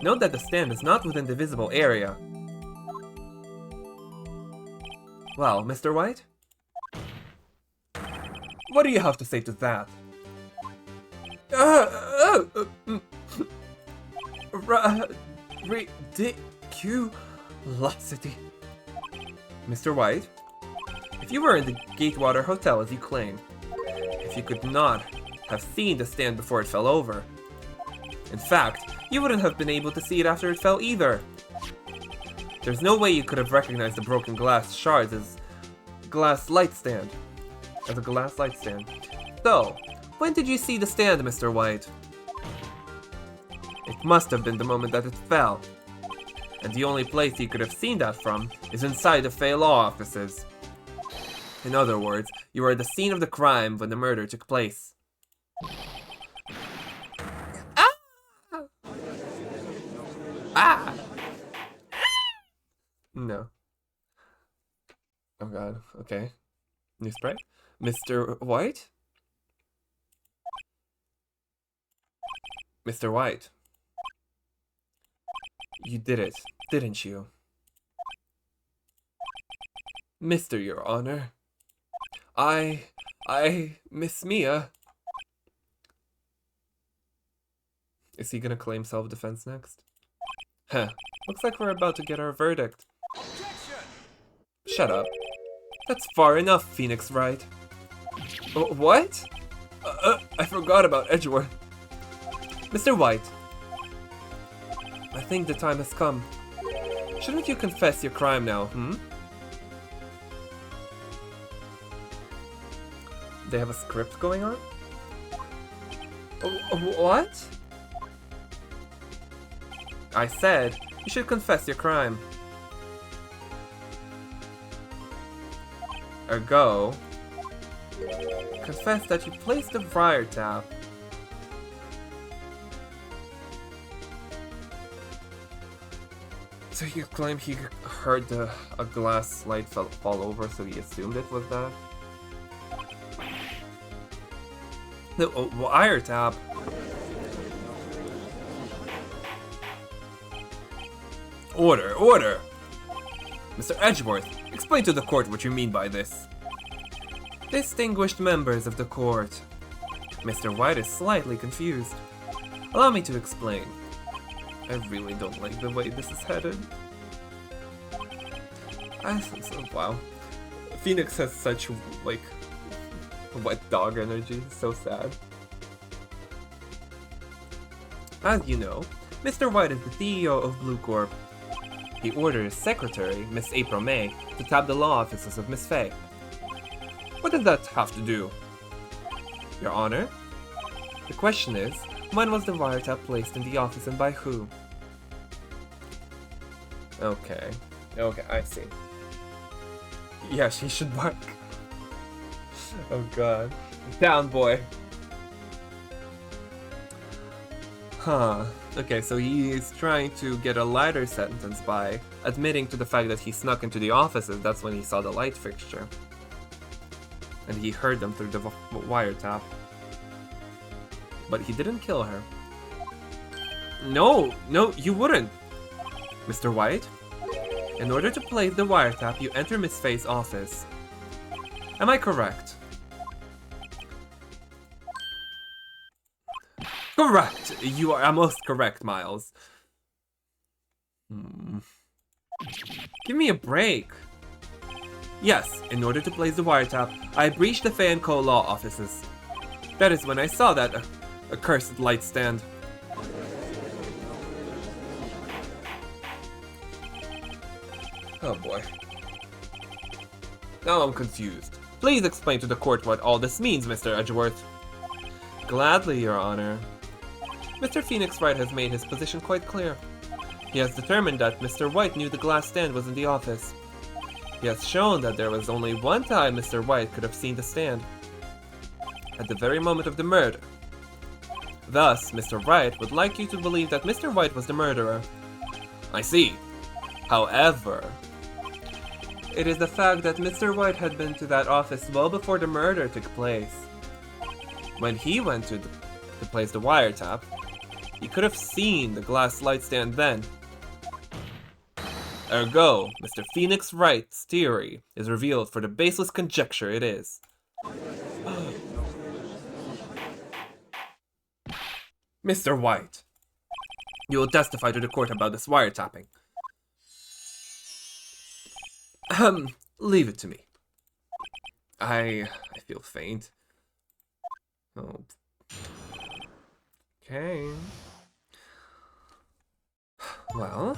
note that the stand is not within the visible area. Well, Mr. White? What do you have to say to that? Ridiculosity. Mr. White, if you were in the Gatewater Hotel as you claim, if you could not have seen the stand before it fell over. In fact, you wouldn't have been able to see it after it fell either. There's no way you could have recognized the broken glass shards as a glass light stand. So, when did you see the stand, Mr. White? It must have been the moment that it fell. And the only place you could have seen that from is inside the Fey Law offices. In other words, you were at the scene of the crime when the murder took place. Ah! No. Oh god, okay. New sprite? Mr. White? Mr. White. You did it, didn't you? Mr. Your Honor. Miss Mia. Is he gonna claim self-defense next? Huh. Looks like we're about to get our verdict. Objection! Shut up. That's far enough, Phoenix Wright. What? I forgot about Edgeworth. Mr. White. I think the time has come. Shouldn't you confess your crime now, They have a script going on? What? I said, you should confess your crime. Ergo, confess that you placed the wiretap. So you claim he heard a glass light fall over, so he assumed it was that? The wiretap. Order! Mr. Edgeworth, explain to the court what you mean by this. Distinguished members of the court. Mr. White is slightly confused. Allow me to explain. I really don't like the way this is headed. Wow. Phoenix has such, like, wet dog energy. So sad. As you know, Mr. White is the CEO of Blue Corp. He ordered his secretary, Miss April May, to tab the law offices of Miss Faye. What does that have to do? Your Honor? The question is, when was the wiretap placed in the office and by who? Okay, I see. Yeah, she should bark. Oh god. Down, boy. Huh. Okay, so he's trying to get a lighter sentence by admitting to the fact that he snuck into the offices. That's when he saw the light fixture. And he heard them through the wiretap. But he didn't kill her. No, you wouldn't. Mr. White? In order to play the wiretap, you enter Miss Faye's office. Am I correct? Correct! You are most correct, Miles. Give me a break. Yes, in order to place the wiretap, I breached the Faye & Co. law offices. That is when I saw that accursed light stand. Oh boy. Now I'm confused. Please explain to the court what all this means, Mr. Edgeworth. Gladly, Your Honor. Mr. Phoenix Wright has made his position quite clear. He has determined that Mr. White knew the glass stand was in the office. He has shown that there was only one time Mr. White could have seen the stand. At the very moment of the murder. Thus, Mr. Wright would like you to believe that Mr. White was the murderer. I see. However, it is the fact that Mr. White had been to that office well before the murder took place. When he went to place the wiretap, he could have seen the glass light stand then. Ergo, Mr. Phoenix Wright's theory is revealed for the baseless conjecture it is. Mr. White, you will testify to the court about this wiretapping. Leave it to me. I feel faint. Oh. Okay. Well,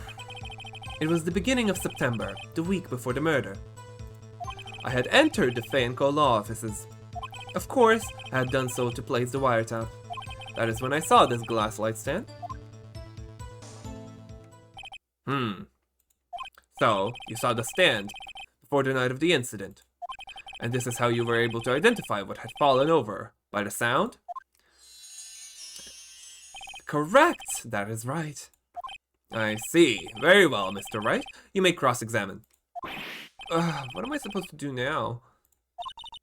it was the beginning of September, the week before the murder. I had entered the Faye & Co. law offices. Of course, I had done so to place the wiretap. That is when I saw this glass light stand. So, you saw the stand before the night of the incident. And this is how you were able to identify what had fallen over. By the sound? Correct! That is right. I see. Very well, Mr. Wright. You may cross-examine. What am I supposed to do now?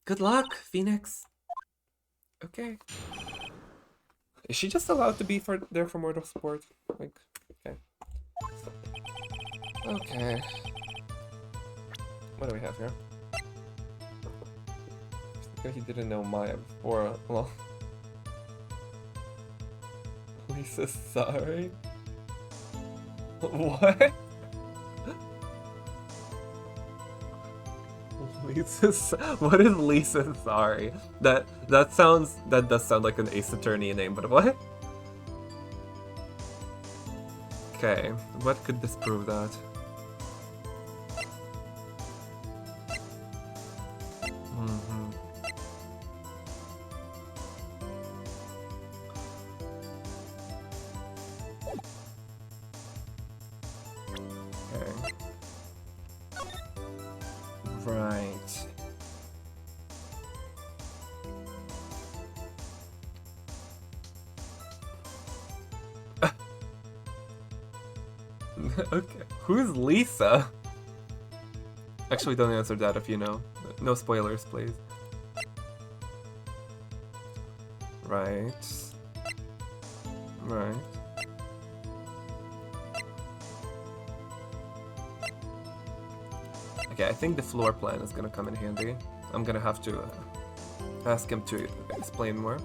Good luck, Phoenix. Okay. Is she just allowed to be there for mortal support? Like, okay. Okay. What do we have here? He didn't know Maya before. Well, Lisa's sorry. What? What is Lisa sorry? That does sound like an Ace Attorney name, but what? Okay, what could disprove that? Right. Okay. Who's Lisa? Actually, don't answer that if you know. No spoilers, please. Right. Right. Okay, I think the floor plan is gonna come in handy. I'm gonna have to ask him to explain more.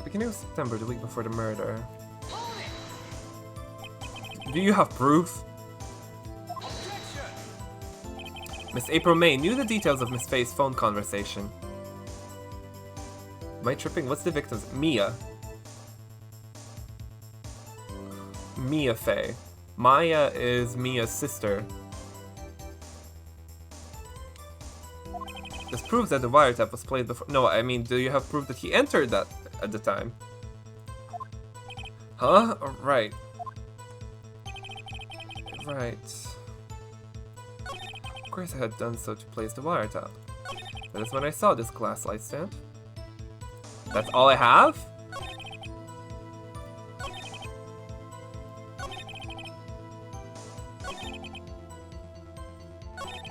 Beginning of September, the week before the murder. Do you have proof? Miss April May knew the details of Miss Faye's phone conversation. Am I tripping? What's the victim's? Mia. Mia Faye. Maya is Mia's sister. This proves that the wiretap was played before. No, I mean, do you have proof that he entered that at the time? Huh? Right. Right. Of course I had done so to place the wiretap. That is when I saw this glass light stand. That's all I have?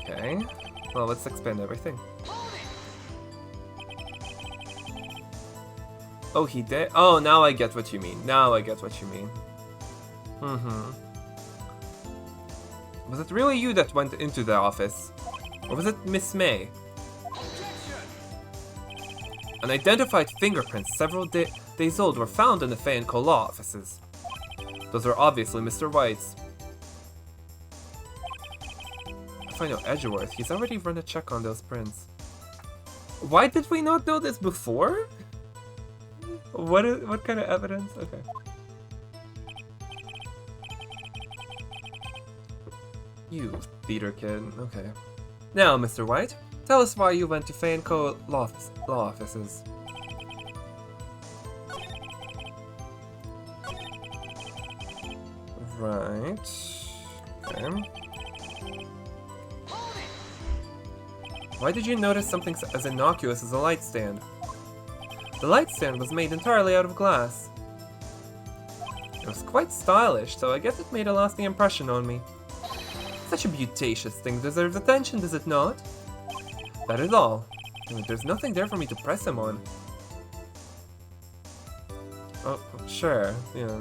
Okay. Well, let's expand everything. Oh, he did? Oh, now I get what you mean. Now I get what you mean. Was it really you that went into the office? Or was it Miss May? Unidentified fingerprints several days old were found in the Fay & Co. law offices. Those are obviously Mr. White's. If I know Edgeworth, he's already run a check on those prints. Why did we not know this before? What kind of evidence? Okay. You theater kid. Okay. Now, Mr. White, tell us why you went to Fay & Co. law offices. Right. Okay. Why did you notice something as innocuous as a light stand? The light stand was made entirely out of glass. It was quite stylish, so I guess it made a lasting impression on me. Such a beautacious thing deserves attention, does it not? That is all. There's nothing there for me to press him on. Oh, sure, yeah.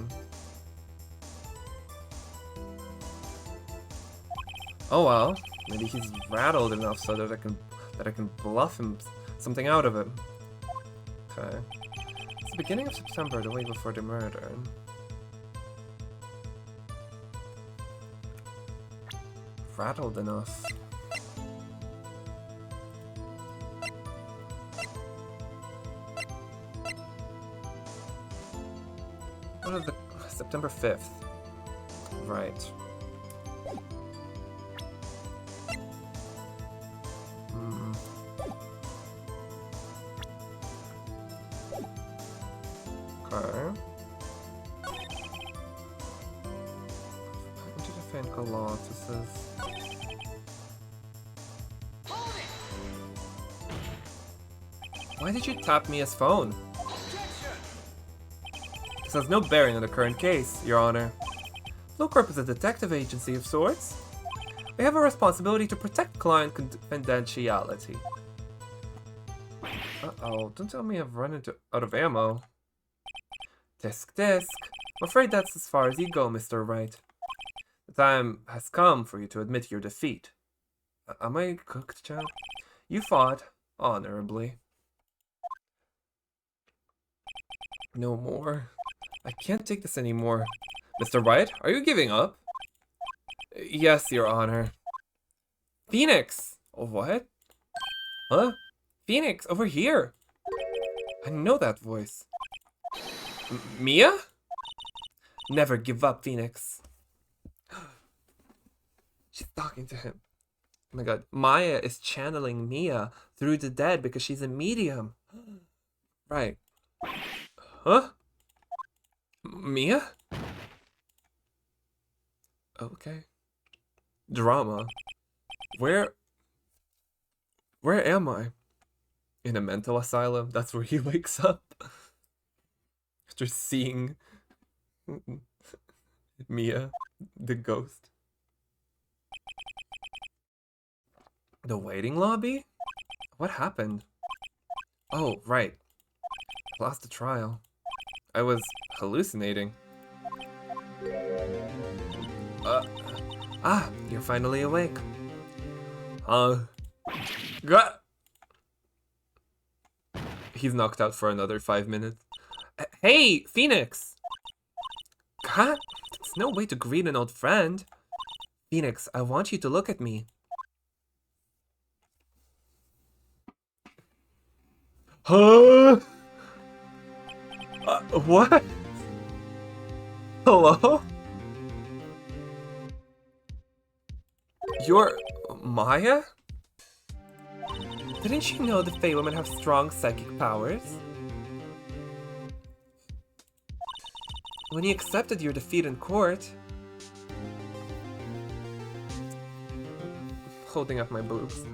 Oh well, maybe he's rattled enough so that I can bluff him something out of him. Okay. It's the beginning of September, the week before the murder. Rattled enough. What are the September 5th? Right. Okay. Into the Fay & Co. law offices. Why did you tap Mia's phone? This has no bearing on the current case, Your Honor. Flowcorp is a detective agency of sorts. We have a responsibility to protect client confidentiality. Uh-oh, don't tell me I've run out of ammo. Disc. I'm afraid that's as far as you go, Mr. Wright. The time has come for you to admit your defeat. Am I cooked, champ? You fought honorably. No more. I can't take this anymore. Mr. Wright, are you giving up? Yes, Your Honor. Phoenix! What? Huh? Phoenix, over here! I know that voice. Mia? Never give up, Phoenix. She's talking to him. Oh my god. Maya is channeling Mia through the dead because she's a medium. Right. Huh? Mia? Okay. Drama. Where am I? In a mental asylum? That's where he wakes up. After seeing Mia, the ghost. The waiting lobby? What happened? Oh, right. I lost the trial. I was hallucinating. You're finally awake. He's knocked out for another 5 minutes. Hey, Phoenix! God, that's no way to greet an old friend. Phoenix, I want you to look at me. Huh? What? Hello? You're Maya? Didn't you know the Fey women have strong psychic powers? When you accepted your defeat in court... Holding up my boobs.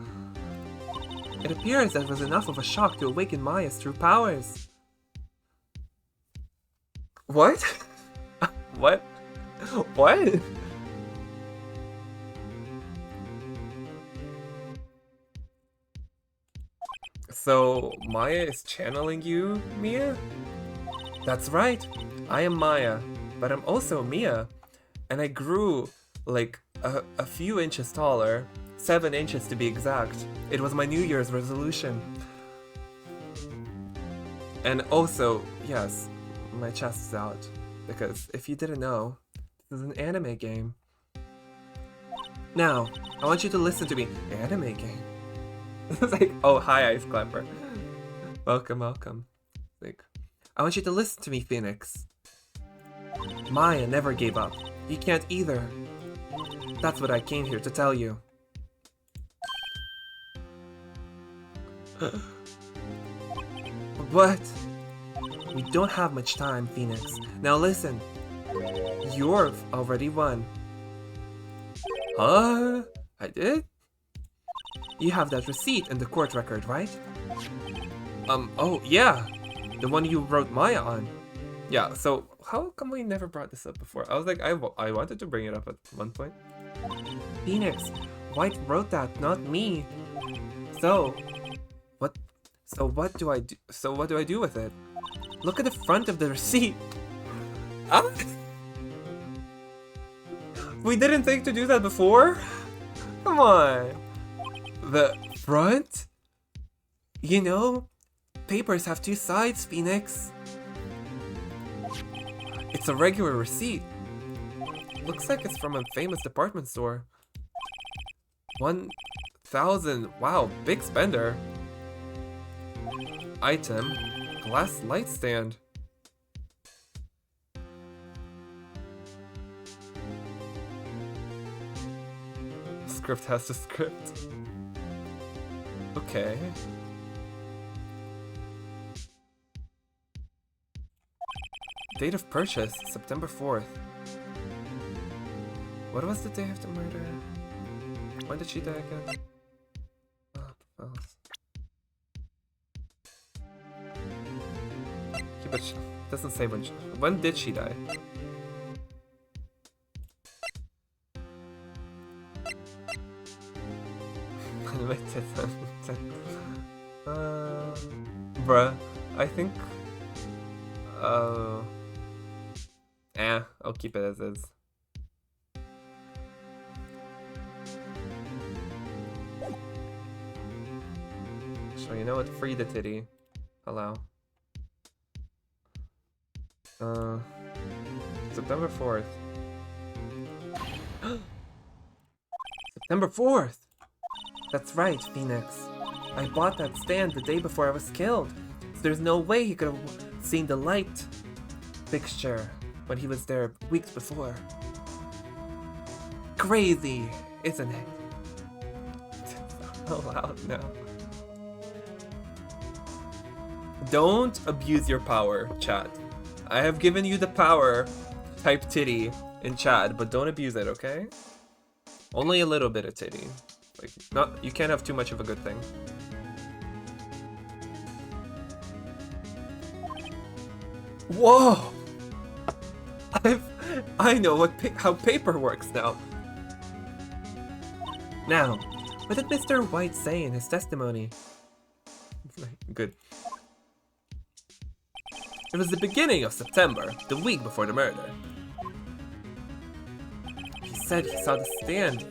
It appears that was enough of a shock to awaken Maya's true powers. What? What? What? So, Maya is channeling you, Mia? That's right. I am Maya, but I'm also Mia. And I grew like a few inches taller, 7 inches to be exact. It was my New Year's resolution. And also, yes, my chest is out. Because if you didn't know, this is an anime game. Now, I want you to listen to me. Anime game? It's like, oh, hi, Ice Clapper. Welcome, welcome. Like, I want you to listen to me, Phoenix. Maya never gave up. You can't either. That's what I came here to tell you. But we don't have much time, Phoenix. Now listen. You've already won. Huh? I did? You have that receipt in the court record, right? Oh, yeah. The one you wrote Maya on. Yeah, so how come we never brought this up before? I was like, I wanted to bring it up at one point. Phoenix, White wrote that, not me. So what do I do? So what do I do with it? Look at the front of the receipt. Ah! We didn't think to do that before? Come on. The front? You know, papers have two sides, Phoenix. It's a regular receipt. Looks like it's from a famous department store. 1,000. Wow, big spender. Item, glass light stand. Script has to script. Okay. Date of purchase, September 4th. What was the day of the murder? When did she die again? Oh, yeah, but she doesn't say when did she die? Bruh, I think I'll keep it as is. So you know what? Free the titty. Allow. September 4th. September 4th! That's right, Phoenix. I bought that stand the day before I was killed. So there's no way he could have seen the light fixture when he was there weeks before. Crazy, isn't it? So loud now. Don't abuse your power, chat. I have given you the power. Type titty in chat, but don't abuse it, okay? Only a little bit of titty. Like, you can't have too much of a good thing. Whoa! I know how paper works now. Now, what did Mr. White say in his testimony? Good. It was the beginning of September, the week before the murder. He said he saw the stand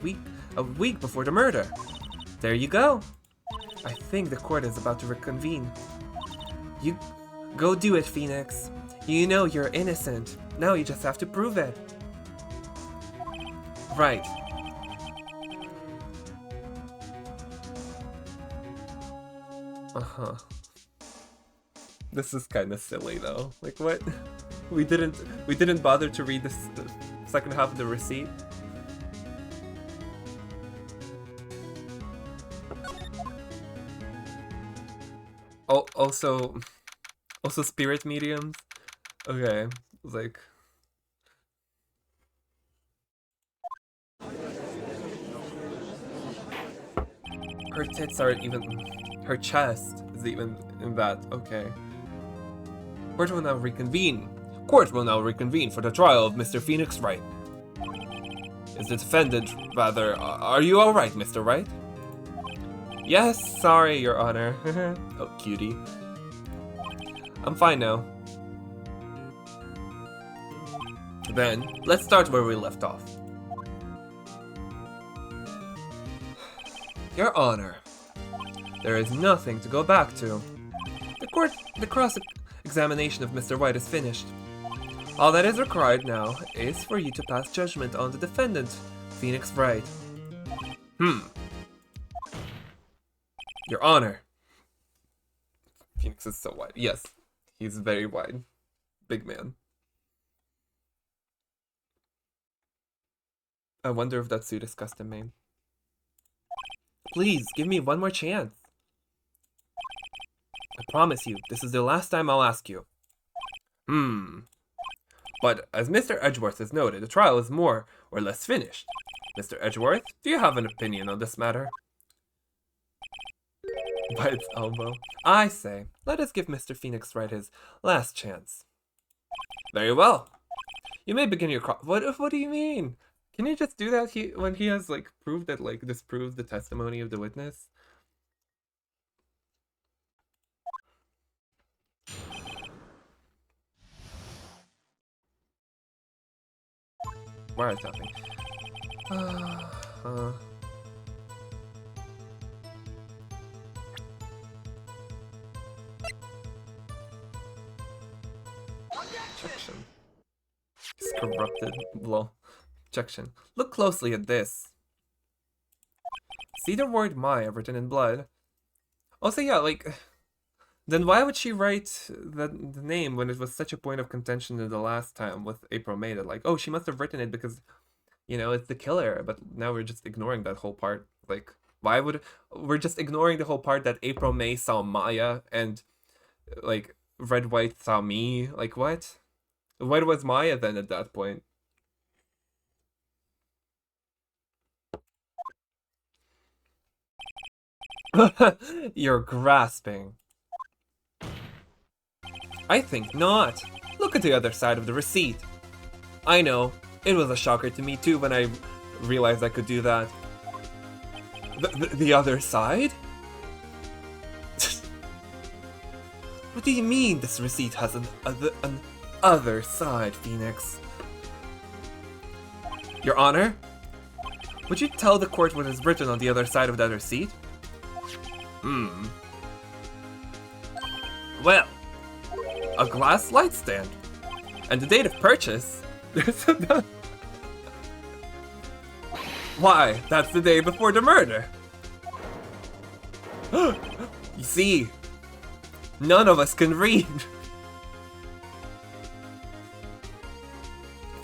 a week before the murder. There you go. I think the court is about to reconvene. You go do it, Phoenix. You know you're innocent. Now you just have to prove it. Right. Uh-huh. This is kind of silly though. Like what? We didn't bother to read the second half of the receipt. Oh, also spirit mediums. Okay, like her tits aren't even. Her chest is even in that. Okay. Court will now reconvene. Court will now reconvene for the trial of Mr. Phoenix Wright. Is the defendant rather... Are you alright, Mr. Wright? Yes, sorry, Your Honor. Oh, cutie. I'm fine now. Then, let's start where we left off. Your Honor, there is nothing to go back to. The cross-examination of Mr. White is finished. All that is required now is for you to pass judgment on the defendant, Phoenix Wright. Your Honor. Phoenix is so wide. Yes, he's very wide. Big man. I wonder if that suit is custom made. Please, give me one more chance. I promise you, this is the last time I'll ask you. But as Mr. Edgeworth has noted, the trial is more or less finished. Mr. Edgeworth, do you have an opinion on this matter? By its elbow. I say, let us give Mr. Phoenix Wright his last chance. Very well. You may begin your What do you mean? Can you just do that when he has, like, proved that, like, disproves the testimony of the witness? Wiretapping. Objection. It's corrupted. Lol. Objection. Look closely at this. See the word "my" written in blood? Also, yeah, like, then why would she write the name when it was such a point of contention in the last time with April May? That, like, oh, she must have written it because, you know, it's the killer. But now we're just ignoring that whole part. Like, why would we're just ignoring the whole part that April May saw Maya and, like, Red White saw me? Like, what? What was Maya then at that point? You're grasping. I think not. Look at the other side of the receipt. I know, it was a shocker to me too when I realized I could do that. The other side? What do you mean this receipt has an other side, Phoenix? Your Honor? Would you tell the court what is written on the other side of that receipt? Well, a glass light stand. And the date of purchase. Why, that's the day before the murder. You see, none of us can read.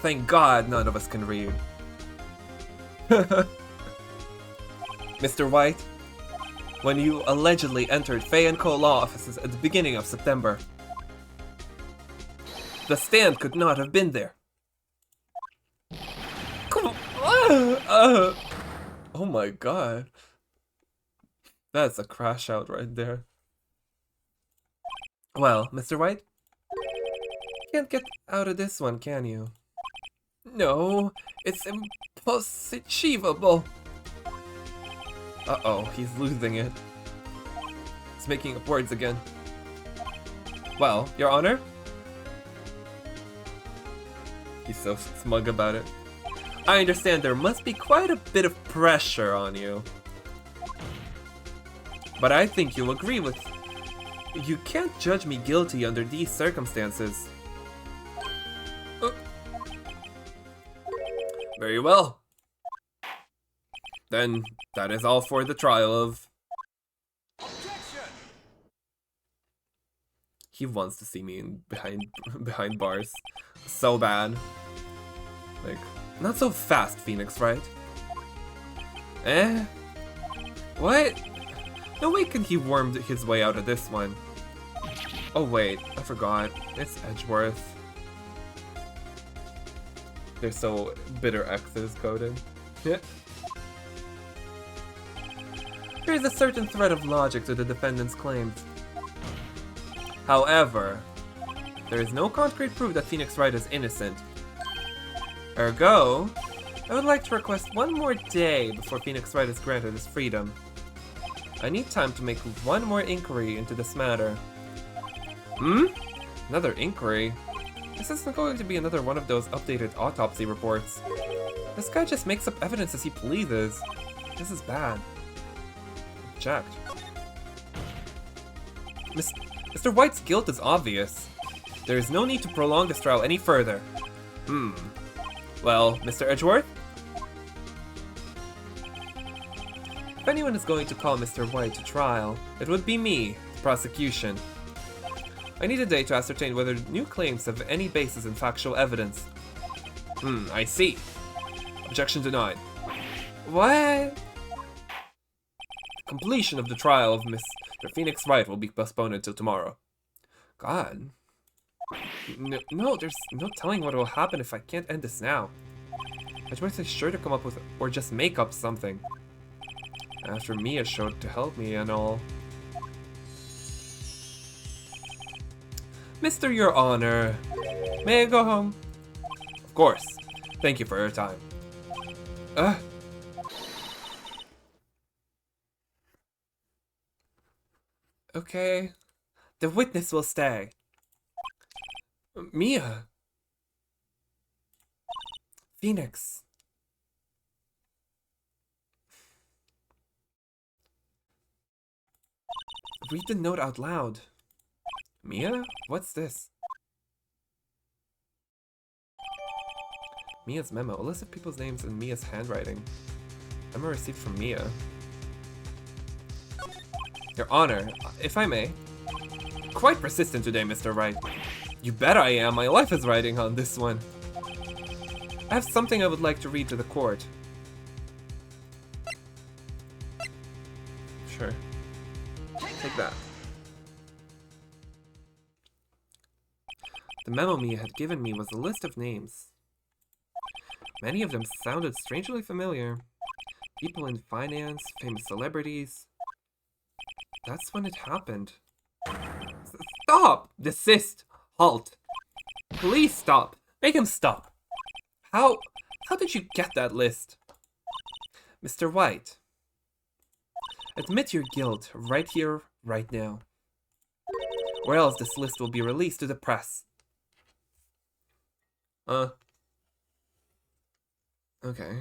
Thank God none of us can read. Mr. White, when you allegedly entered Fay & Co. law offices at the beginning of September, the stand could not have been there. Come on. Oh my God. That's a crash out right there. Well, Mr. White, can't get out of this one, can you? No, it's impossible. Uh-oh, he's losing it. He's making up words again. Well, Your Honor? He's so smug about it. I understand there must be quite a bit of pressure on you. But I think you'll agree with... You can't judge me guilty under these circumstances. Very well. Then, that is all for the trial of... Objection! He wants to see me behind bars. So bad. Like, not so fast, Phoenix, right? Eh? What? No way can he worm his way out of this one. Oh wait, I forgot. It's Edgeworth. They're so bitter X's coded. Yeah. There is a certain thread of logic to the defendant's claims. However, There is no concrete proof that Phoenix Wright is innocent. Ergo, I would like to request one more day before Phoenix Wright is granted his freedom. I need time to make one more inquiry into this matter. Another inquiry? This isn't going to be another one of those updated autopsy reports. This guy just makes up evidence as he pleases. This is bad. Object. Mr. White's guilt is obvious. There is no need to prolong this trial any further. Well, Mr. Edgeworth? If anyone is going to call Mr. White to trial, it would be me, the prosecution. I need a day to ascertain whether new claims have any basis in factual evidence. I see. Objection denied. What? Completion of the trial of Mr. Phoenix Wright will be postponed until tomorrow. God. No, there's no telling what will happen if I can't end this now. Edgeworth is sure to come up with, or just make up something. After Mia showed to help me and all. Mr. Your Honor, may I go home? Of course. Thank you for your time. Okay. The witness will stay. Mia. Phoenix. Read the note out loud. Mia? What's this? Mia's memo. A list of people's names in Mia's handwriting. Memo received from Mia. Your Honor, if I may. Quite persistent today, Mr. Wright. You bet I am. My life is riding on this one. I have something I would like to read to the court. Sure. Take that. The memo Mia had given me was a list of names. Many of them sounded strangely familiar. People in finance, famous celebrities. That's when it happened. Stop! Desist! Halt! Please stop! Make him stop! How did you get that list? Mr. White, admit your guilt right here, right now. Or else this list will be released to the press. Okay.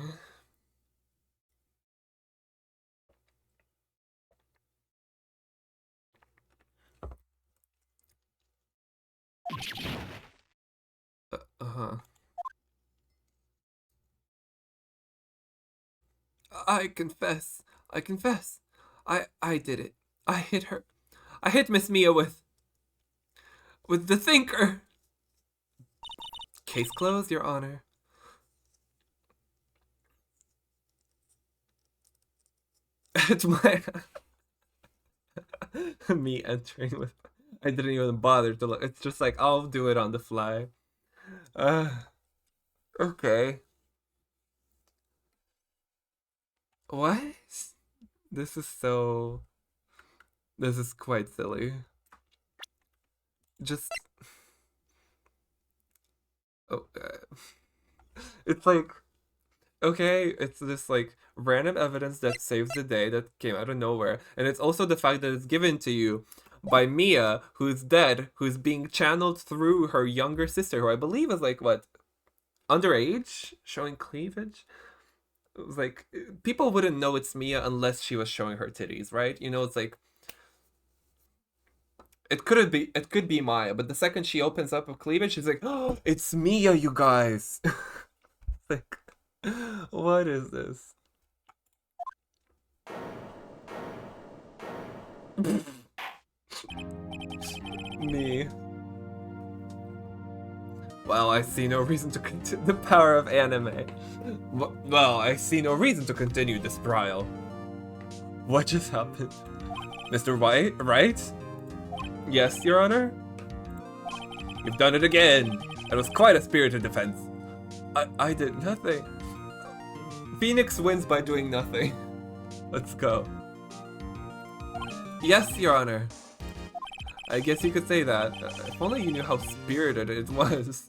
I confess. I did it. I hit her. I hit Miss Mia with the thinker. Case closed, Your Honor. It's my me entering with. I didn't even bother to look. It's just like I'll do it on the fly. Okay. What? This is so. This is quite silly. Just. Oh, it's like. Okay, it's this like random evidence that saves the day that came out of nowhere, and it's also the fact that it's given to you by Mia, who's dead, who's being channeled through her younger sister, who I believe is like what, underage, showing cleavage. It was like people wouldn't know it's Mia unless she was showing her titties, right? You know, it's like it could be Maya, but the second she opens up with cleavage, she's like, "Oh, it's Mia, you guys!" Like, what is this? Me. Well, I see no reason to continue the power of anime. Well, I see no reason to continue this trial. What just happened? Mr. White, right? Yes, Your Honor? You've done it again. That was quite a spirited defense. I did nothing. Phoenix wins by doing nothing. Let's go. Yes, Your Honor. I guess you could say that. If only you knew how spirited it was.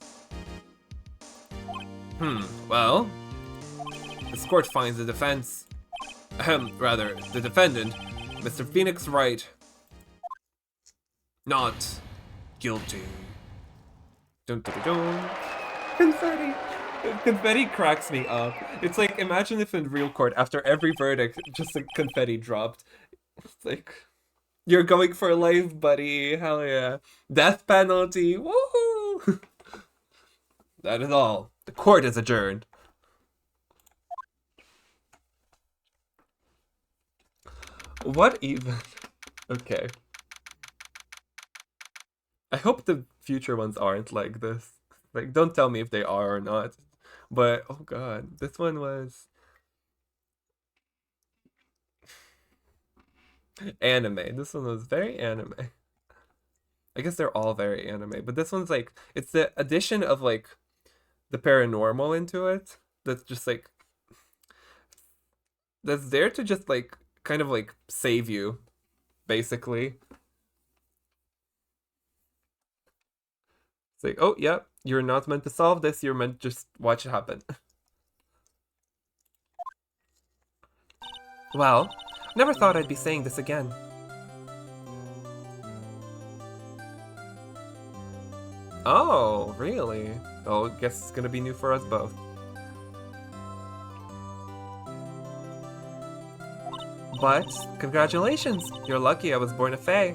Well... This court finds the defense... rather, the defendant, Mr. Phoenix Wright, not guilty. Dun dun dun dun. Confetti! Confetti cracks me up. It's like, imagine if in real court, after every verdict, just like confetti dropped. It's like, you're going for life, buddy. Hell yeah. Death penalty. Woohoo! That is all. The court is adjourned. What even? Okay. I hope the future ones aren't like this. Like, don't tell me if they are or not. But, oh god, this one was... anime. This one was very anime. I guess they're all very anime, but this one's like, it's the addition of like the paranormal into it that's just like, that's there to just like kind of like save you, basically. It's like, oh yeah, you're not meant to solve this, you're meant to just watch it happen. Well, never thought I'd be saying this again. Oh, really? Oh, I guess it's gonna be new for us both. But, congratulations! You're lucky I was born a fae.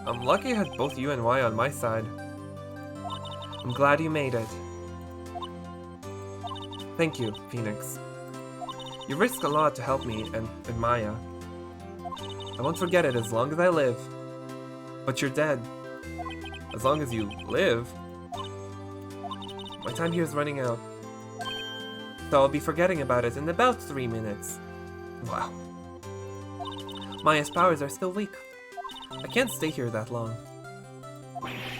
I'm lucky I had both you and Y on my side. I'm glad you made it. Thank you, Phoenix. You risk a lot to help me and Maya. I won't forget it as long as I live. But you're dead. As long as you live. My time here is running out. So I'll be forgetting about it in about 3 minutes. Wow. Maya's powers are still weak. I can't stay here that long.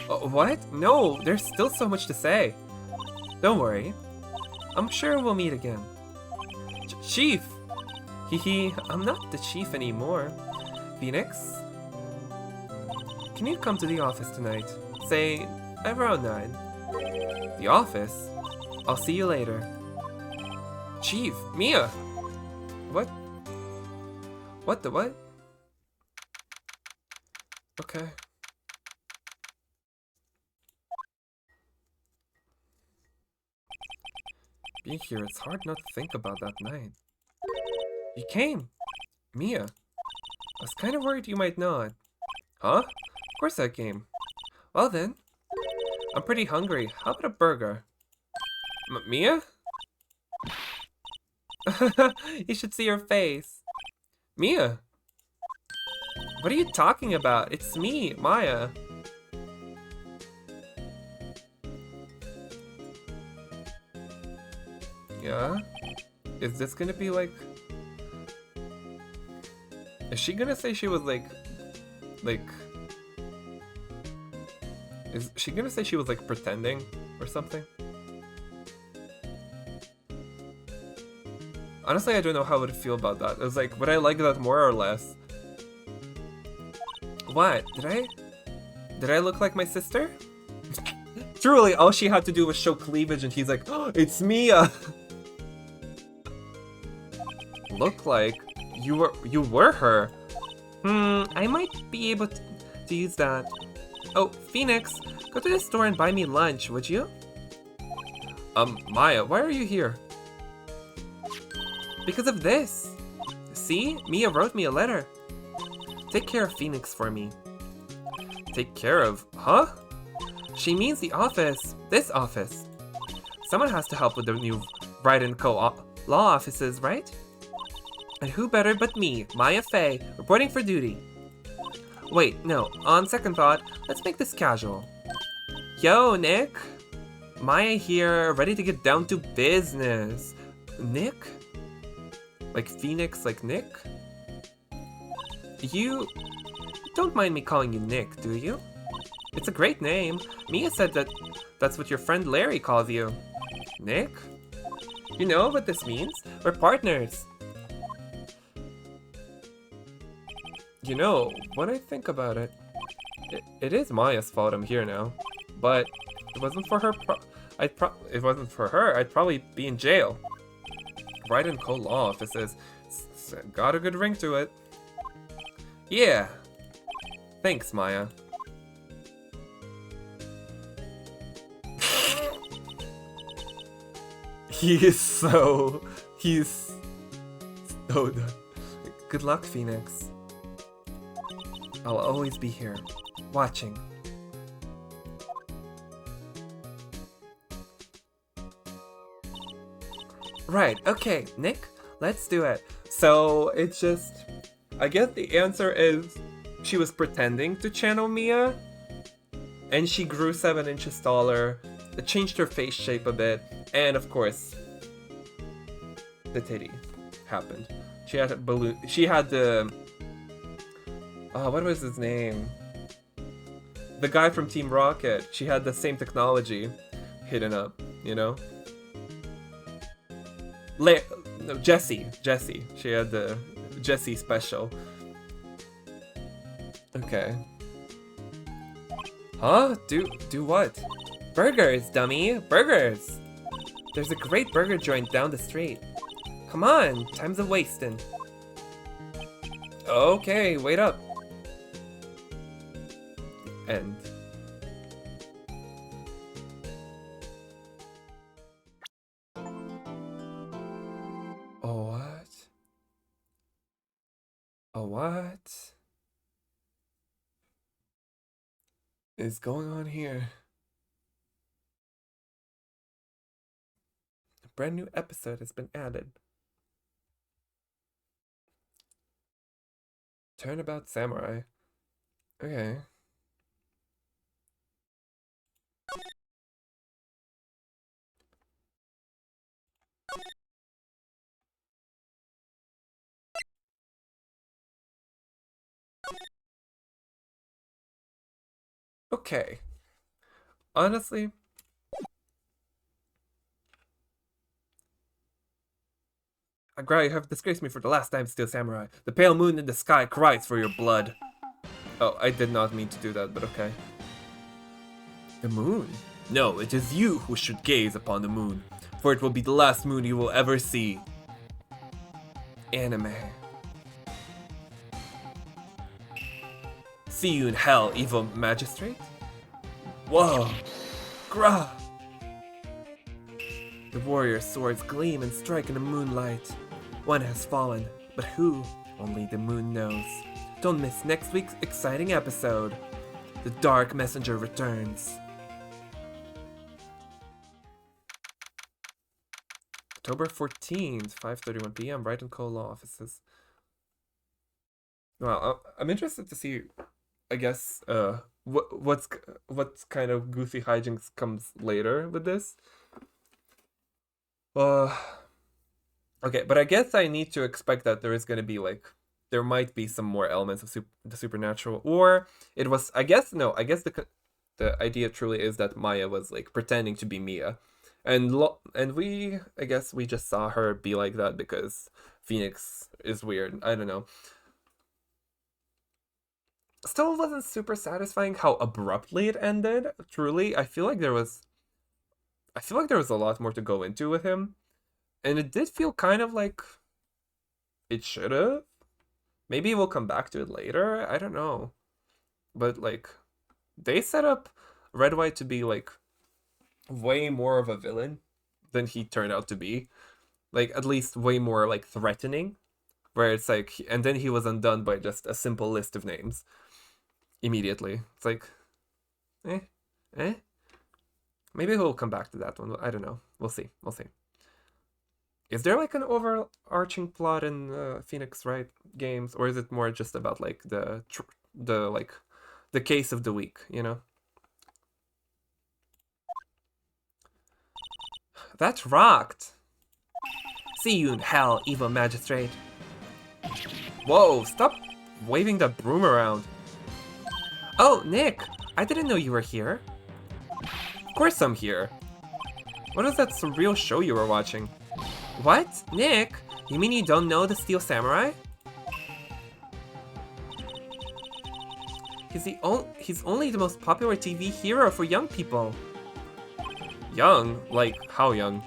What? No, there's still so much to say. Don't worry. I'm sure we'll meet again. Chief! Hehe, I'm not the chief anymore. Phoenix? Can you come to the office tonight? Say, around 9. The office? I'll see you later. Chief, Mia! What? What the what? Okay. Being here, it's hard not to think about that night. You came! Mia! I was kind of worried you might not. Huh? Of course I came. Well then. I'm pretty hungry. How about a burger? Mia? You should see her face. Mia! What are you talking about? It's me, Maya. Yeah? Is this gonna be like... Is she gonna say she was like... Is she gonna say she was like pretending or something? Honestly, I don't know how I would feel about that. It was like, would I like that more or less? What? Did I look like my sister? Truly, all she had to do was show cleavage and he's like, oh, it's Mia! Look like you were her. I might be able to use that. Oh, Phoenix, go to the store and buy me lunch, would you? Maya, why are you here? Because of this. See? Mia wrote me a letter. Take care of Phoenix for me. Take care of... Huh? She means the office. This office. Someone has to help with the new Wright & Co. law offices, right? And who better but me, Maya Faye, reporting for duty. Wait, no. On second thought, let's make this casual. Yo, Nick. Maya here, ready to get down to business. Nick? Like Phoenix, like Nick? You don't mind me calling you Nick, do you? It's a great name. Mia said that's what your friend Larry calls you. Nick? You know what this means? We're partners. You know, when I think about it, it is Maya's fault I'm here now. But if it wasn't for her, if it wasn't for her, I'd probably be in jail. Right in co-law offices. Got a good ring to it. Yeah. Thanks, Maya. He's so good luck, Phoenix. I'll always be here, watching. Right, okay, Nick, let's do it. So, it's just... I guess the answer is... She was pretending to channel Mia. And she grew 7 inches taller. It changed her face shape a bit. And of course... the titty happened. She had a balloon... She had the... what was his name? The guy from Team Rocket. She had the same technology hidden up, you know? No, Jessie. She had the Jessie special. Okay. Huh? Do what? Burgers, dummy! Burgers! There's a great burger joint down the street. Come on, time's a wasting. Okay, wait up. End. Oh, what? Oh, what is going on here? A brand new episode has been added. Turnabout Samurai. Okay. Okay. Honestly, Agrai, you have disgraced me for the last time, Steel Samurai. The pale moon in the sky cries for your blood. Oh, I did not mean to do that, but okay. The moon? No, it is you who should gaze upon the moon, for it will be the last moon you will ever see. Anime. See you in hell, evil magistrate? Whoa! Grah! The warrior's swords gleam and strike in the moonlight. One has fallen, but who? Only the moon knows. Don't miss next week's exciting episode. The Dark Messenger returns. October 14th, 5:31 p.m. Right in co-law offices. Well, I'm interested to see, I guess, what's kind of goofy hijinks comes later with this. Okay, but I guess I need to expect that there is going to be there might be some more elements of the supernatural, or it was, I guess the idea truly is that Maya was pretending to be Mia, and I guess we just saw her be like that because Phoenix is weird. I don't know. Still wasn't super satisfying how abruptly it ended. Truly, I feel like there was a lot more to go into with him. And it did feel kind of like it should have. Maybe we'll come back to it later. I don't know. But they set up Red White to be way more of a villain than he turned out to be. At least way more threatening. Where it's and then he was undone by just a simple list of names. Immediately. It's Maybe he'll come back to that one. I don't know. We'll see. Is there an overarching plot in Phoenix Wright games, or is it more just about the case of the week, you know? That rocked. See you in hell, evil magistrate. Whoa, stop waving that broom around. Oh, Nick, I didn't know you were here. Of course I'm here. What was that surreal show you were watching? What? Nick? You mean you don't know the Steel Samurai? He's only the most popular TV hero for young people. Young? Like, how young?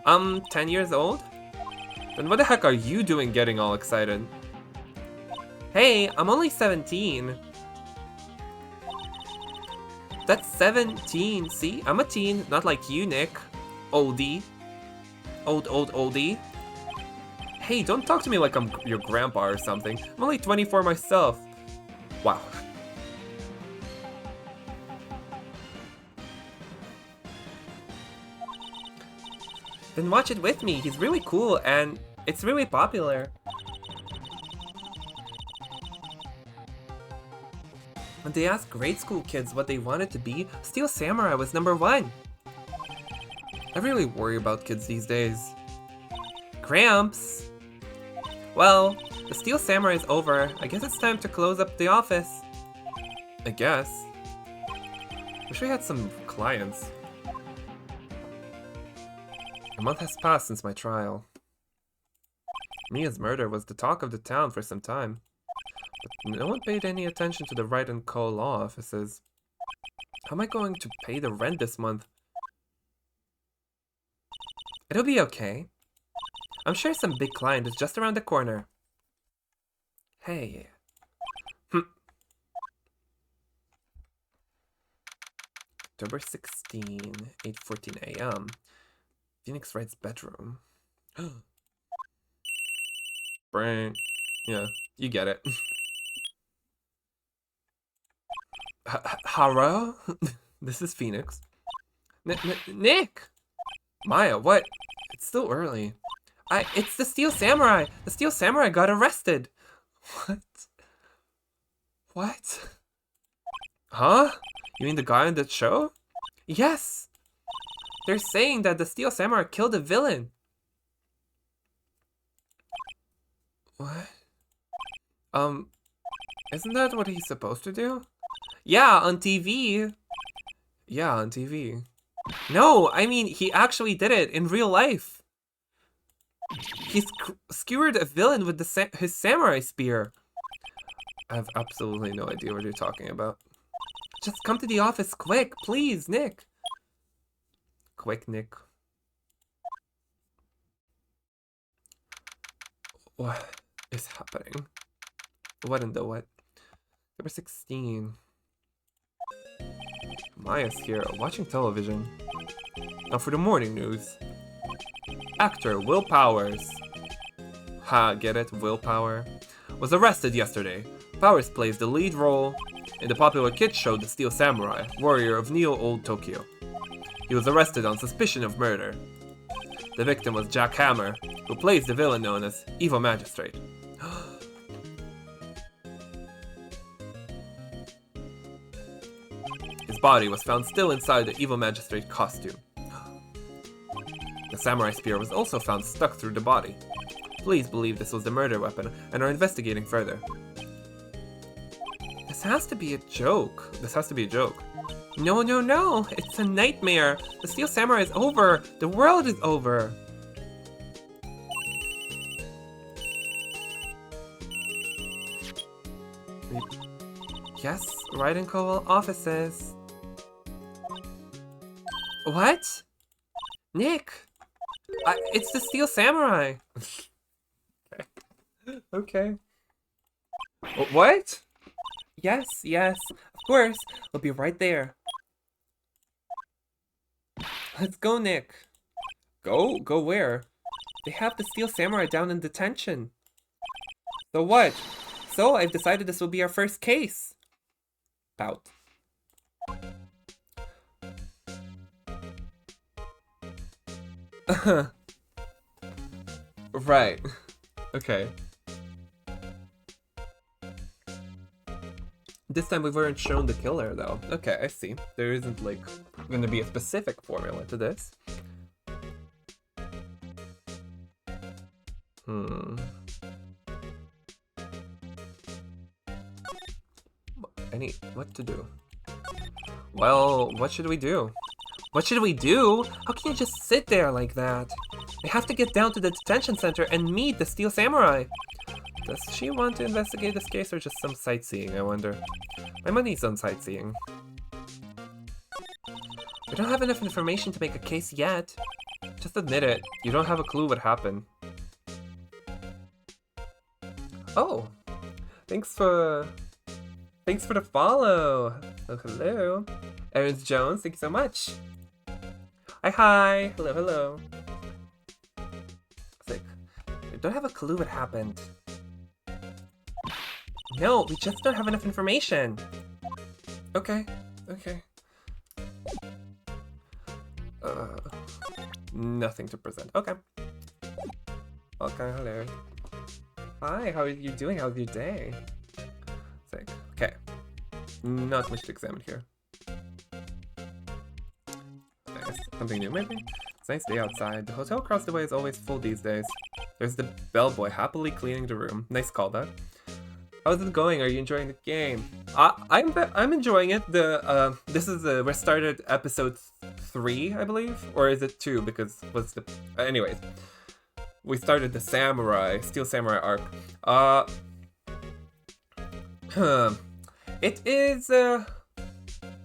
10 years old? Then what the heck are you doing getting all excited? Hey, I'm only 17. That's 17, see? I'm a teen, not like you, Nick. Oldie. Old oldie. Hey, don't talk to me like I'm your grandpa or something. I'm only 24 myself. Wow. Then watch it with me. He's really cool and it's really popular. When they asked grade school kids what they wanted to be, Steel Samurai was #1. I really worry about kids these days. Gramps! Well, the Steel Samurai is over. I guess it's time to close up the office. I guess. Wish we had some clients. A month has passed since my trial. Mia's murder was the talk of the town for some time. But no one paid any attention to the Right and Co. law offices. How am I going to pay the rent this month? It'll be okay. I'm sure some big client is just around the corner. Hey. October 16, 8:14 a.m. Phoenix Wright's bedroom. Brain. Yeah, you get it. Hello? This is Phoenix. Nick! Maya, what? It's still early. It's the Steel Samurai! The Steel Samurai got arrested! What? What? Huh? You mean the guy on that show? Yes! They're saying that the Steel Samurai killed a villain. What? Isn't that what he's supposed to do? Yeah, on TV. Yeah, on TV. No, I mean, he actually did it in real life. He skewered a villain with his samurai spear. I have absolutely no idea what you're talking about. Just come to the office quick, please, Nick. Quick, Nick. What is happening? What in the what? Number 16. Maya's here, watching television. Now for the morning news. Actor Will Powers. Ha, get it? Will Power. Was arrested yesterday. Powers plays the lead role in the popular kids show The Steel Samurai, Warrior of Neo-Old Tokyo. He was arrested on suspicion of murder. The victim was Jack Hammer, who plays the villain known as Evil Magistrate. His body was found still inside the Evil Magistrate costume. The samurai spear was also found stuck through the body. Police believe this was the murder weapon and are investigating further. This has to be a joke. This has to be a joke. No, no, no! It's a nightmare! The Steel Samurai is over! The world is over! Yes, Right and Co. offices. What? Nick! It's the Steel Samurai! Okay. What? Yes, yes, of course. We'll be right there. Let's go, Nick. Go? Go where? They have the Steel Samurai down in detention. So what? So I've decided this will be our first case. Pout. Right. Okay. This time we weren't shown the killer, though. Okay, I see. There isn't, like, gonna be a specific formula to this. What to do? Well, what should we do? What should we do? How can you just sit there like that? We have to get down to the detention center and meet the Steel Samurai. Does she want to investigate this case or just some sightseeing, I wonder? My money's on sightseeing. We don't have enough information to make a case yet. Just admit it. You don't have a clue what happened. Oh, thanks for the follow. Oh, hello. Aaron Jones, thank you so much. Hi. Hello. It's like, we don't have a clue what happened. No, we just don't have enough information. Okay. Nothing to present. Okay. Hello. Hi, how are you doing? How's your day? It's like, okay. Not much to examine here. Nice. Something new, maybe? It's a nice day outside. The hotel across the way is always full these days. There's the bellboy happily cleaning the room. Nice callback. How's it going? Are you enjoying the game? I'm enjoying it. This is we started episode 3, I believe, or is it 2? Because what's the anyways? We started the Steel Samurai arc. It is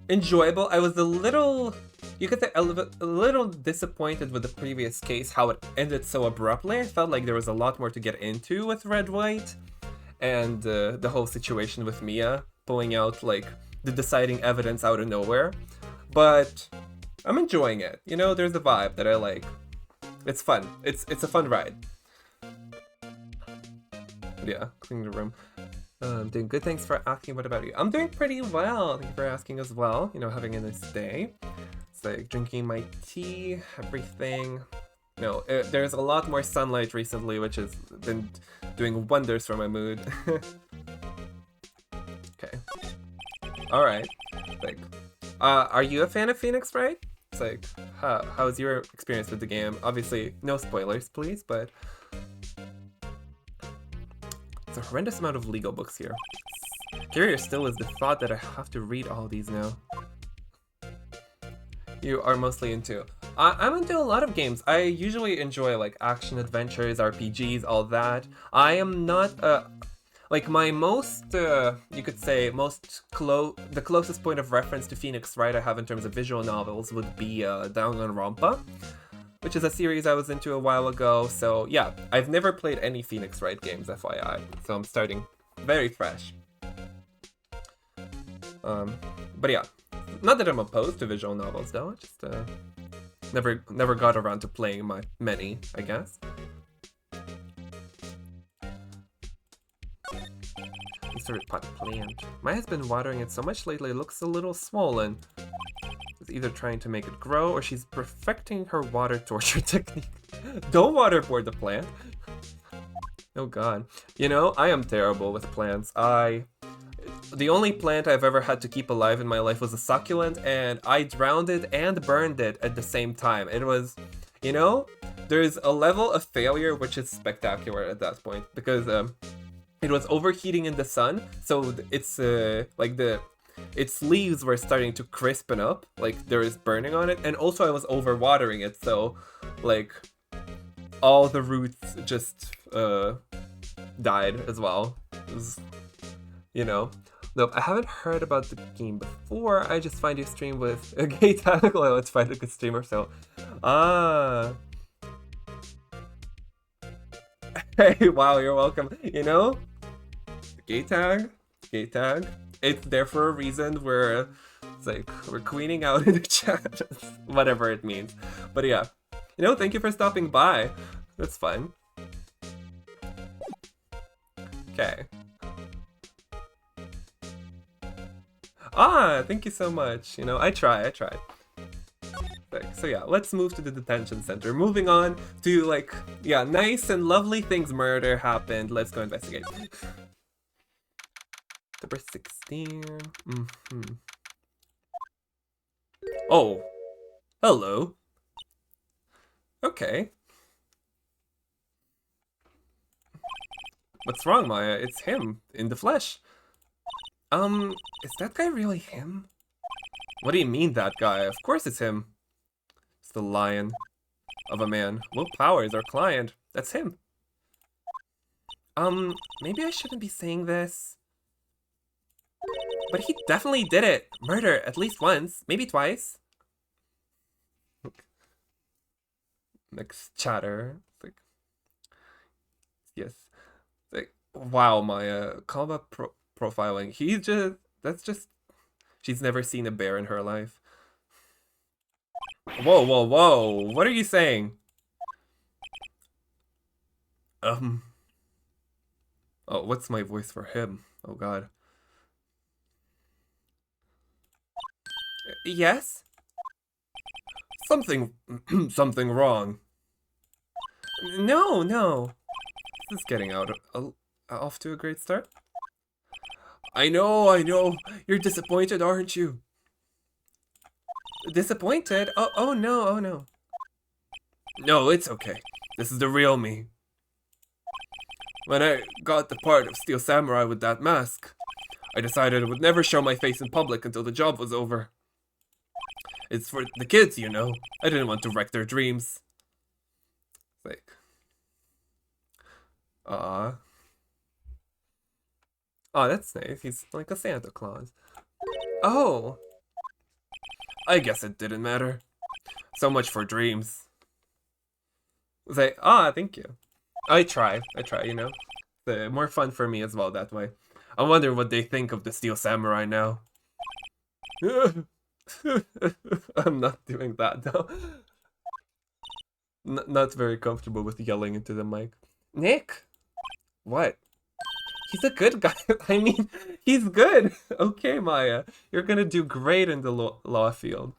enjoyable. I was a little, you could say, a little disappointed with the previous case, how it ended so abruptly. I felt like there was a lot more to get into with Red White, and the whole situation with Mia pulling out like the deciding evidence out of nowhere. But I'm enjoying it. You know, there's a vibe that I like. It's fun. It's a fun ride. Yeah, cleaning the room. I'm doing good. Thanks for asking. What about you? I'm doing pretty well. Thank you for asking as well. You know, having a nice day. It's like drinking my tea, everything. No, there's a lot more sunlight recently, which has been doing wonders for my mood. Okay. Alright. Like, are you a fan of Phoenix Wright? It's like, how's your experience with the game? Obviously, no spoilers, please, but it's a horrendous amount of legal books here. Scarier still is the thought that I have to read all these now. You are mostly into? I'm into a lot of games. I usually enjoy like action adventures, RPGs, all that. I am not like my most, you could say, the closest point of reference to Phoenix Wright I have in terms of visual novels would be Danganronpa, which is a series I was into a while ago. So yeah, I've never played any Phoenix Wright games, FYI. So I'm starting very fresh. But yeah, not that I'm opposed to visual novels though. Just never got around to playing many, I guess. Started pot plant. Maya has been watering it so much lately, it looks a little swollen. She's either trying to make it grow or she's perfecting her water torture technique. Don't waterboard the plant. Oh god. You know, I am terrible with plants. The only plant I've ever had to keep alive in my life was a succulent, and I drowned it and burned it at the same time. It was, you know, there's a level of failure which is spectacular at that point, because it was overheating in the sun, so it's like its leaves were starting to crispen up, like there is burning on it, and also I was overwatering it, so like all the roots just died as well. It was, you know. Nope, I haven't heard about the game before. I just find you stream with a gay tag. Well, let's find a good streamer, so. Hey, wow, you're welcome. You know, gay tag. It's there for a reason. It's like we're queening out in the chat, whatever it means. But yeah, you know, thank you for stopping by. That's fun. Okay. Thank you so much. You know, I tried. So yeah, let's move to the detention center. Moving on to like, yeah, nice and lovely things. Murder happened. Let's go investigate. Number 16. Oh, hello. Okay. What's wrong, Maya? It's him in the flesh. Is that guy really him? What do you mean, that guy? Of course it's him. It's the lion of a man. Will Powers, our client. That's him. Maybe I shouldn't be saying this. But he definitely did it. Murder, at least once, maybe twice. Next chatter. It's like, yes. It's like, wow, Maya. Combat profiling. That's just, she's never seen a bear in her life. Whoa, whoa, whoa. What are you saying? Oh, what's my voice for him? Oh, God. Yes? Something wrong. No, no. This is getting off to a great start. I know. You're disappointed, aren't you? Disappointed? Oh no. No, it's okay. This is the real me. When I got the part of Steel Samurai with that mask, I decided I would never show my face in public until the job was over. It's for the kids, you know. I didn't want to wreck their dreams. Like, ah. Oh, that's nice. He's like a Santa Claus. Oh. I guess it didn't matter. So much for dreams. It's like, thank you. I try, you know. It's more fun for me as well that way. I wonder what they think of the Steel Samurai now. I'm not doing that though. Not very comfortable with yelling into the mic. Nick? What? He's a good guy. I mean, he's good. Okay, Maya. You're gonna do great in the law field.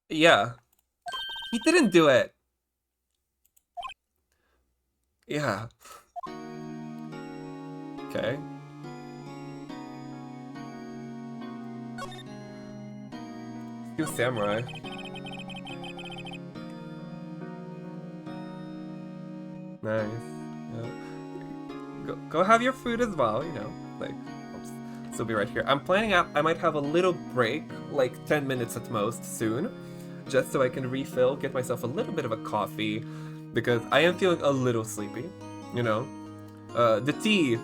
Yeah. He didn't do it. Yeah. Okay. Steel Samurai. Nice. Yeah. Go have your food as well, you know. Like, oops. Still be right here. I'm planning out, I might have a little break, like 10 minutes at most, soon. Just so I can refill, get myself a little bit of a coffee. Because I am feeling a little sleepy, you know. The tea.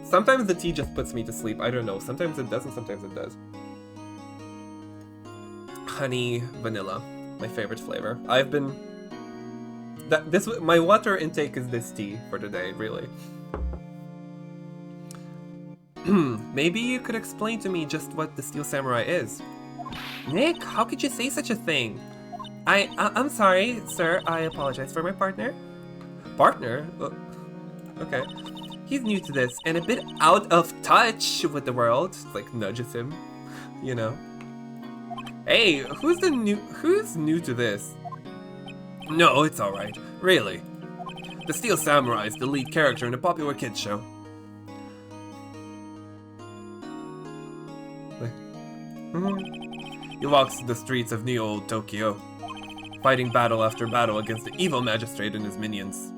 Sometimes the tea just puts me to sleep. I don't know. Sometimes it doesn't, sometimes it does. Honey vanilla. My favorite flavor. I've been... my water intake is this tea for today, really. Maybe you could explain to me just what the Steel Samurai is. Nick, how could you say such a thing? I'm sorry, sir. I apologize for my partner. Partner? Okay. He's new to this and a bit out of touch with the world. Like, nudges him, you know. Hey, who's new to this? No, it's alright. Really. The Steel Samurai is the lead character in a popular kids show. He walks the streets of Neo Tokyo, fighting battle after battle against the evil magistrate and his minions.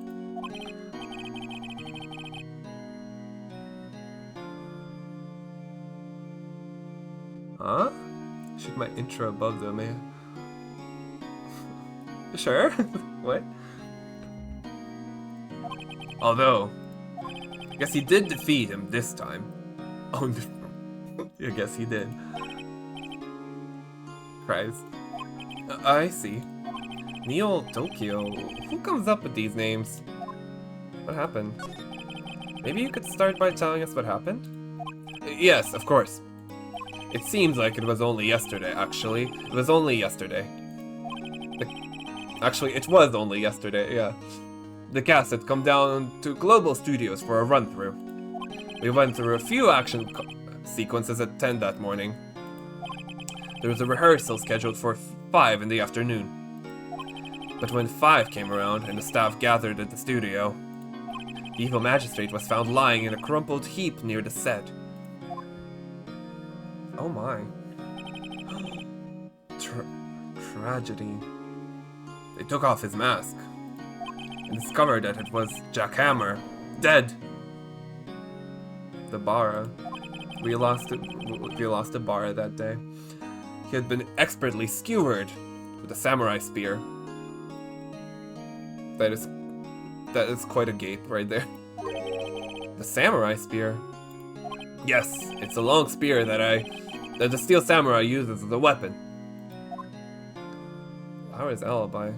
Huh? Shoot my intro above them, man. Sure? What? Although, I guess he did defeat him this time. Oh, I guess he did. Cries. I see. Neo Tokyo. Who comes up with these names? What happened? Maybe you could start by telling us what happened? Yes, of course. It seems like it was only yesterday, actually. It was only yesterday. Actually, it was only yesterday, yeah. The cast had come down to Global Studios for a run-through. We went through a few action sequences at 10 that morning. There was a rehearsal scheduled for 5 in the afternoon. But when 5 came around and the staff gathered at the studio, the evil magistrate was found lying in a crumpled heap near the set. Oh my. Tragedy. They took off his mask and discovered that it was Jack Hammer, dead. The Bara. We lost a Bara that day. He had been expertly skewered with a samurai spear. That is That is quite a gape right there. The samurai spear. Yes, it's a long spear that the steel samurai uses as a weapon. How is alibi?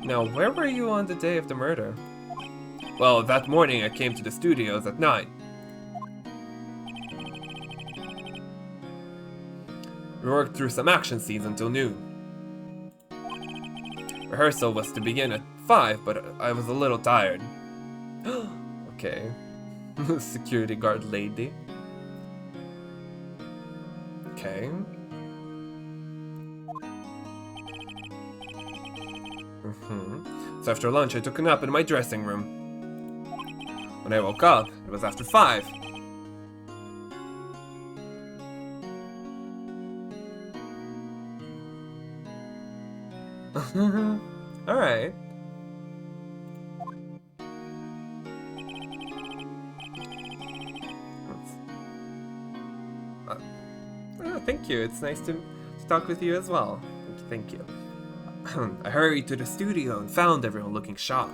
Now, where were you on the day of the murder? Well, that morning I came to the studios at 9. We worked through some action scenes until noon. Rehearsal was to begin at 5, but I was a little tired. Okay. Security guard lady. Okay. So after lunch I took a nap in my dressing room. When I woke up, it was after 5. Alright. Thank you. It's nice to talk with you as well. Thank you. I hurried to the studio and found everyone looking shocked.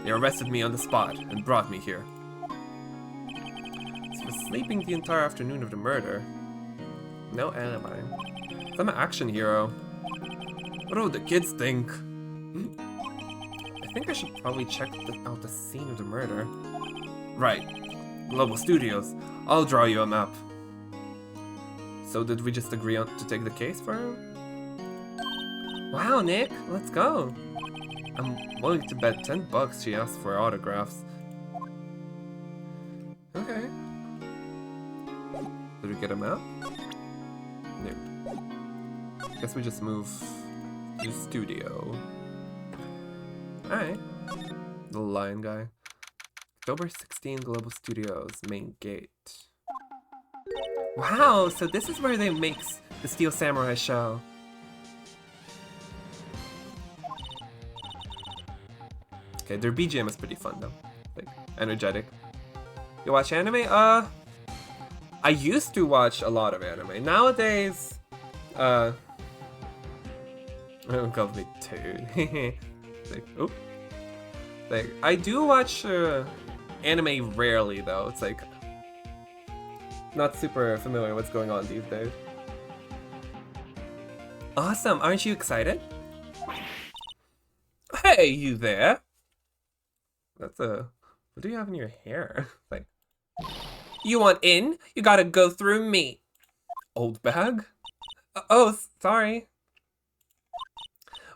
They arrested me on the spot and brought me here. I was sleeping the entire afternoon of the murder. No alibi. I'm an action hero. What do the kids think? I think I should probably check out the scene of the murder. Right. Global Studios. I'll draw you a map. So did we just agree on to take the case for him? Wow, Nick, let's go. I'm willing to bet $10 she asked for autographs. Okay. Did we get a map? No. Guess we just move to studio. Alright. The lion guy. October 16, Global Studios, main gate. Wow, so this is where they make the Steel Samurai show. Okay, their BGM is pretty fun though. Like, energetic. You watch anime? I used to watch a lot of anime. Nowadays, don't call me dude. Like, oop. Like, I do watch anime rarely though. It's like, not super familiar with what's going on these days. Awesome, aren't you excited? Hey, you there. That's a... What do you have in your hair? Like... You want in? You gotta go through me. Old bag? Oh, sorry.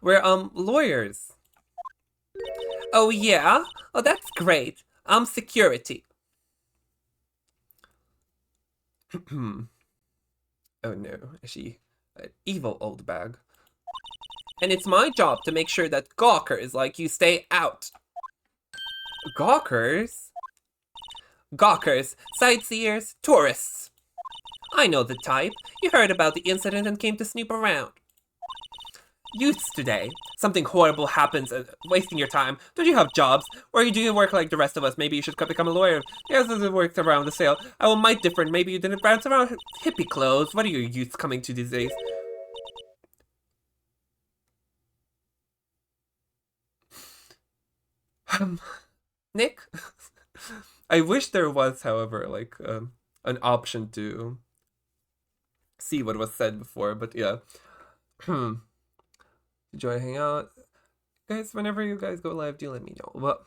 We're, lawyers. Oh, yeah? Oh, that's great. I'm security. Oh, no. Is she an evil old bag? And it's my job to make sure that gawkers like you stay out. Gawkers? Gawkers, sightseers, tourists. I know the type. You heard about the incident and came to snoop around. Youths today. Something horrible happens, wasting your time. Don't you have jobs? Or do you work like the rest of us? Maybe you should become a lawyer. Yes, it worked around the sale. I will might different. Maybe you didn't bounce around hippie clothes. What are your youths coming to these days? Nick? I wish there was, however, like, an option to see what was said before, but yeah. Did you want to hang out? Guys, whenever you guys go live, do let me know. But,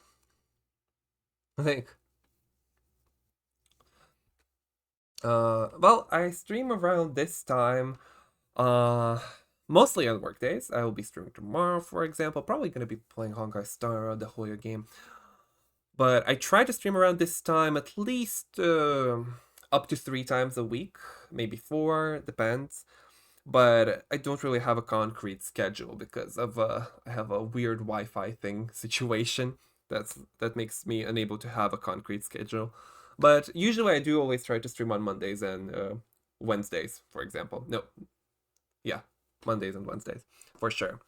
like, well, I stream around this time, mostly on work days. I will be streaming tomorrow, for example. Probably going to be playing Honkai Star, the Hoya game. But I try to stream around this time at least up to 3 times a week, maybe 4, depends. But I don't really have a concrete schedule because of I have a weird Wi-Fi thing situation that makes me unable to have a concrete schedule. But usually I do always try to stream on Mondays and Wednesdays, for example. No, yeah, Mondays and Wednesdays for sure.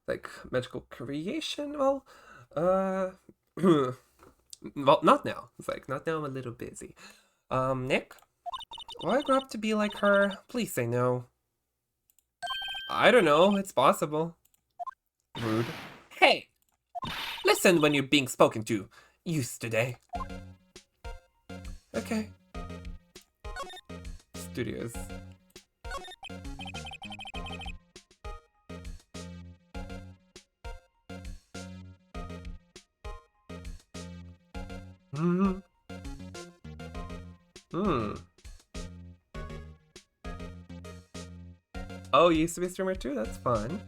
Like magical creation, well. Well, not now. It's like, not now, I'm a little busy. Nick? Will I grow up to be like her? Please say no. I don't know, it's possible. Rude. Hey! Listen when you're being spoken to. Yesterday. Okay. Studios. Hmm. Oh, you used to be a streamer too? That's fun.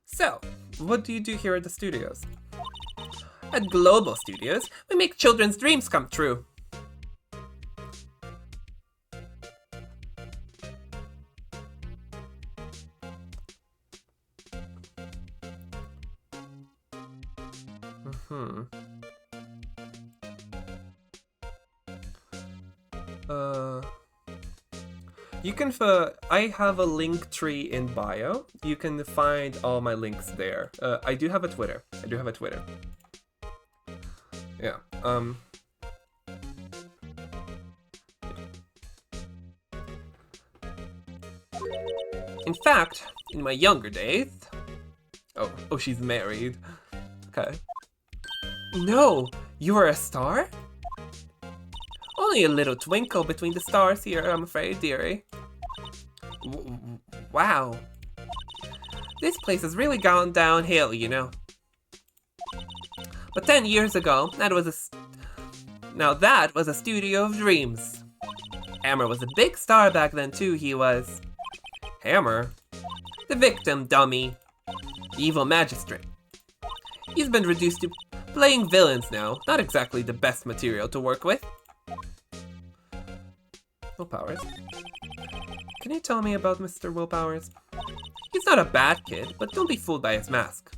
So, what do you do here at the studios? At Global Studios, we make children's dreams come true. You can, I have a link tree in bio. You can find all my links there. I do have a Twitter. Yeah, in fact, in my younger days... Oh, she's married. Okay. No, you are a star? Only a little twinkle between the stars here, I'm afraid, dearie. Wow. This place has really gone downhill, you know. But 10 years ago, that was a studio of dreams. Hammer was a big star back then too, he was. Hammer? The victim, dummy. The evil magistrate. He's been reduced to playing villains now. Not exactly the best material to work with. Willpowers. Can you tell me about Mr. Willpowers? He's not a bad kid, but don't be fooled by his mask.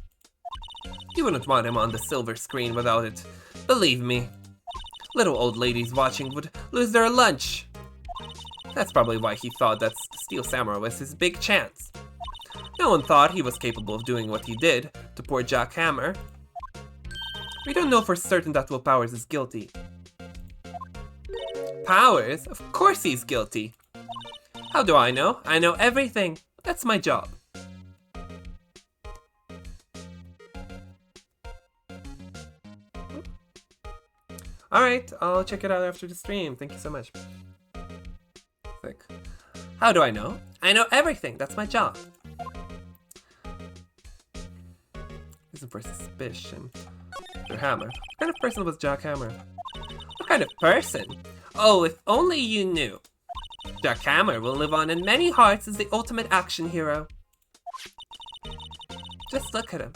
You wouldn't want him on the silver screen without it. Believe me. Little old ladies watching would lose their lunch. That's probably why he thought that Steel Samurai was his big chance. No one thought he was capable of doing what he did to poor Jack Hammer. We don't know for certain that Will Powers is guilty. Powers? Of course he's guilty. How do I know? I know everything. That's my job. Alright, I'll check it out after the stream. Thank you so much. Sick. How do I know? I know everything. That's my job. Reason for suspicion. Mr. Hammer. What kind of person was Jack Hammer? What kind of person? Oh, if only you knew. Jack Hammer will live on in many hearts as the ultimate action hero. Just look at him.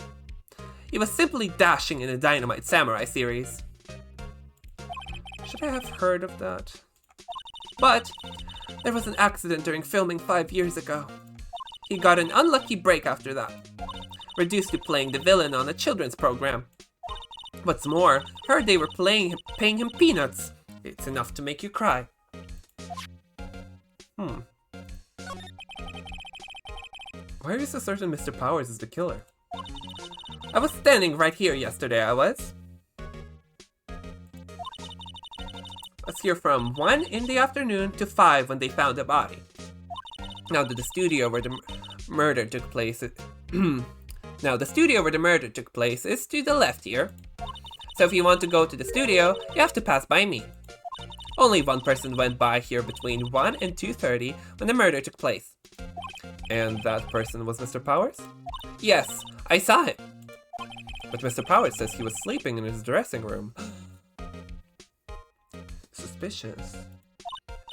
He was simply dashing in the Dynamite Samurai series. Should I have heard of that? But there was an accident during filming 5 years ago. He got an unlucky break after that. Reduced to playing the villain on a children's program. What's more, heard they were paying him peanuts. It's enough to make you cry. Why are you so certain Mr. Powers is the killer? I was standing right here yesterday, I was. I was here from 1 in the afternoon to 5 when they found the body. Now the studio where the murder took place is to the left here. So if you want to go to the studio, you have to pass by me. Only one person went by here between 1 and 2:30 when the murder took place. And that person was Mr. Powers? Yes, I saw him. But Mr. Powers says he was sleeping in his dressing room. Suspicious.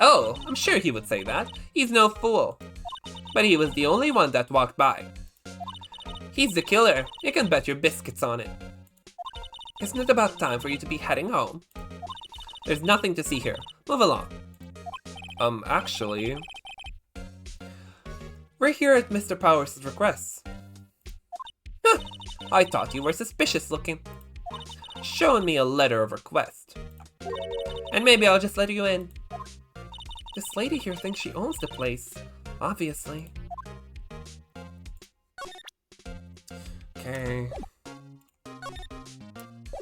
Oh, I'm sure he would say that. He's no fool. But he was the only one that walked by. He's the killer. You can bet your biscuits on it. Isn't it about time for you to be heading home? There's nothing to see here. Move along. Actually... We're here at Mr. Powers' request. Huh, I thought you were suspicious looking. Showing me a letter of request. And maybe I'll just let you in. This lady here thinks she owns the place. Obviously. Okay.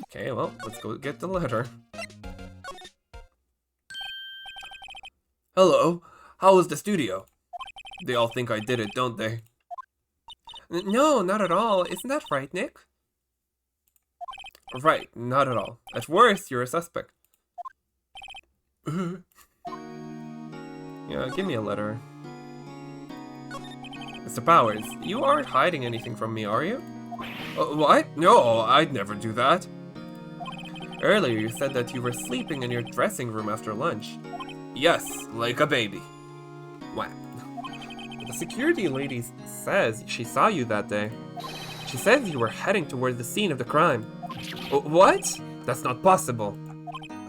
Okay, well, let's go get the letter. Hello, how was the studio? They all think I did it, don't they? No, not at all. Isn't that right, Nick? Right, not at all. At worst, you're a suspect. Yeah, give me a letter. Mr. Powers, you aren't hiding anything from me, are you? What? No, I'd never do that. Earlier you said that you were sleeping in your dressing room after lunch. Yes, like a baby. Wow. The security lady says she saw you that day. She says you were heading toward the scene of the crime. What? That's not possible.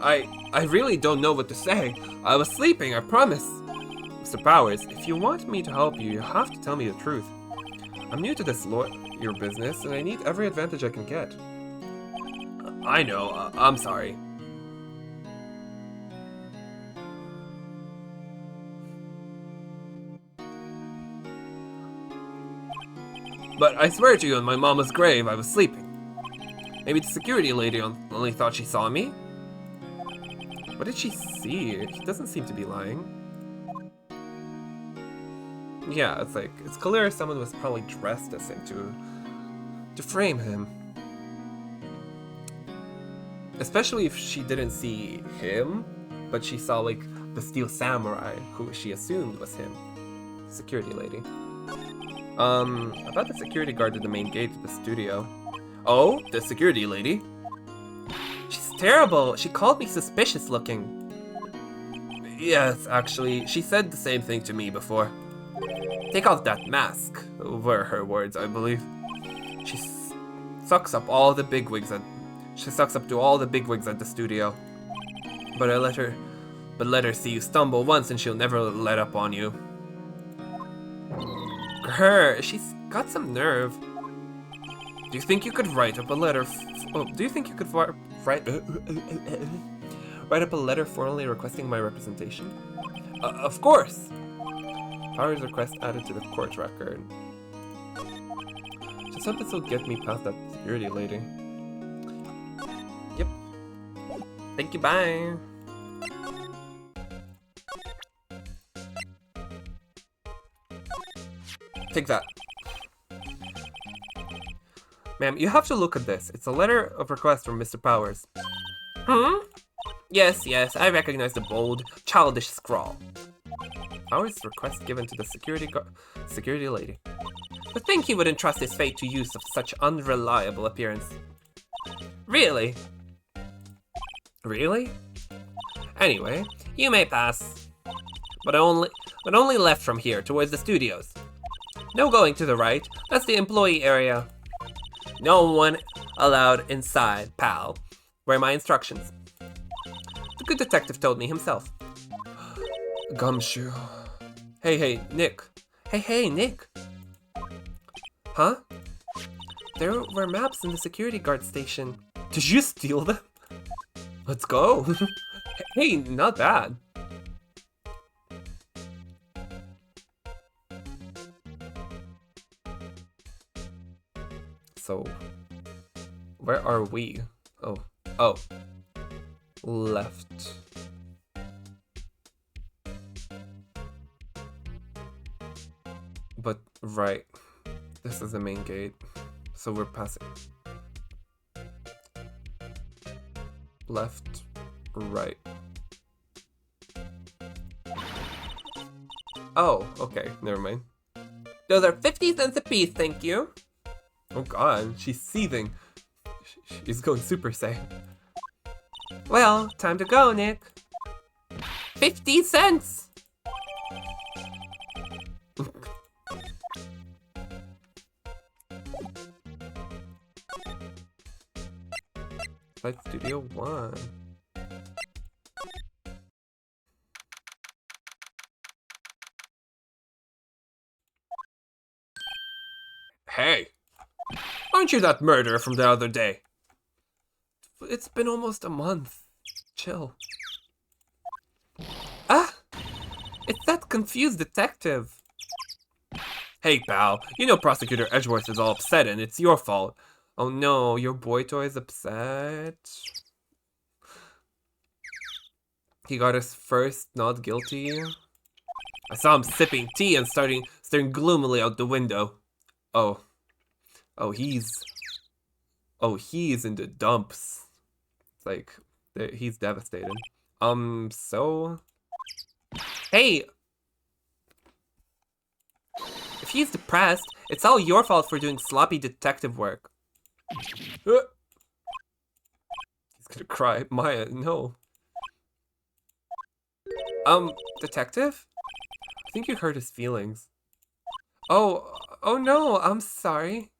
I really don't know what to say. I was sleeping, I promise. Mr. Powers, if you want me to help you, you have to tell me the truth. I'm new to this lawyer business, and I need every advantage I can get. I know, I'm sorry. But I swear to you, on my mama's grave, I was sleeping. Maybe the security lady only thought she saw me? What did she see? He doesn't seem to be lying. Yeah, it's clear someone was probably dressed as him to frame him. Especially if she didn't see him, but she saw like the steel samurai, who she assumed was him. Security lady. About the security guard at the main gate of the studio. Oh, the security lady? She's terrible. She called me suspicious looking. Yes, actually, she said the same thing to me before. Take off that mask, were her words, I believe. She sucks up all the bigwigs she sucks up to all the bigwigs at the studio. But let her see you stumble once and she'll never let up on you. She's got some nerve. Do you think you could write up a letter? Do you think you could write up a letter formally requesting my representation? Of course. Powers request added to the court record. Just hope this will get me past that security lady. Yep. Thank you, bye. Take that. Ma'am, you have to look at this. It's a letter of request from Mr. Powers. Yes, I recognize the bold, childish scrawl. Powers' request given to the security lady. To think he would entrust his fate to use of such unreliable appearance. Really? Really? Anyway, you may pass. But only left from here, towards the studios. No going to the right, that's the employee area. No one allowed inside, pal. Were my instructions. The good detective told me himself. Gumshoe. Hey, Nick. Hey, Nick. Huh? There were maps in the security guard station. Did you steal them? Let's go. Hey, not bad. So, where are we? Oh. Left. But right. This is the main gate. So we're passing. Left, right. Oh, okay, never mind. Those are 50 cents a piece, thank you. Oh god, she's seething. She's going Super Saiyan. Well, time to go, Nick. 50 cents! Light Studio 1. Hey! Aren't you that murderer from the other day? It's been almost a month. Chill. Ah! It's that confused detective. Hey, pal. You know Prosecutor Edgeworth is all upset and it's your fault. Oh no, your boy toy is upset. He got his first not guilty. I saw him sipping tea and staring gloomily out the window. Oh. Oh, he's in the dumps. It's like, he's devastated. So... Hey! If he's depressed, it's all your fault for doing sloppy detective work. He's gonna cry. Maya, no. Detective? I think you hurt his feelings. Oh no, I'm sorry.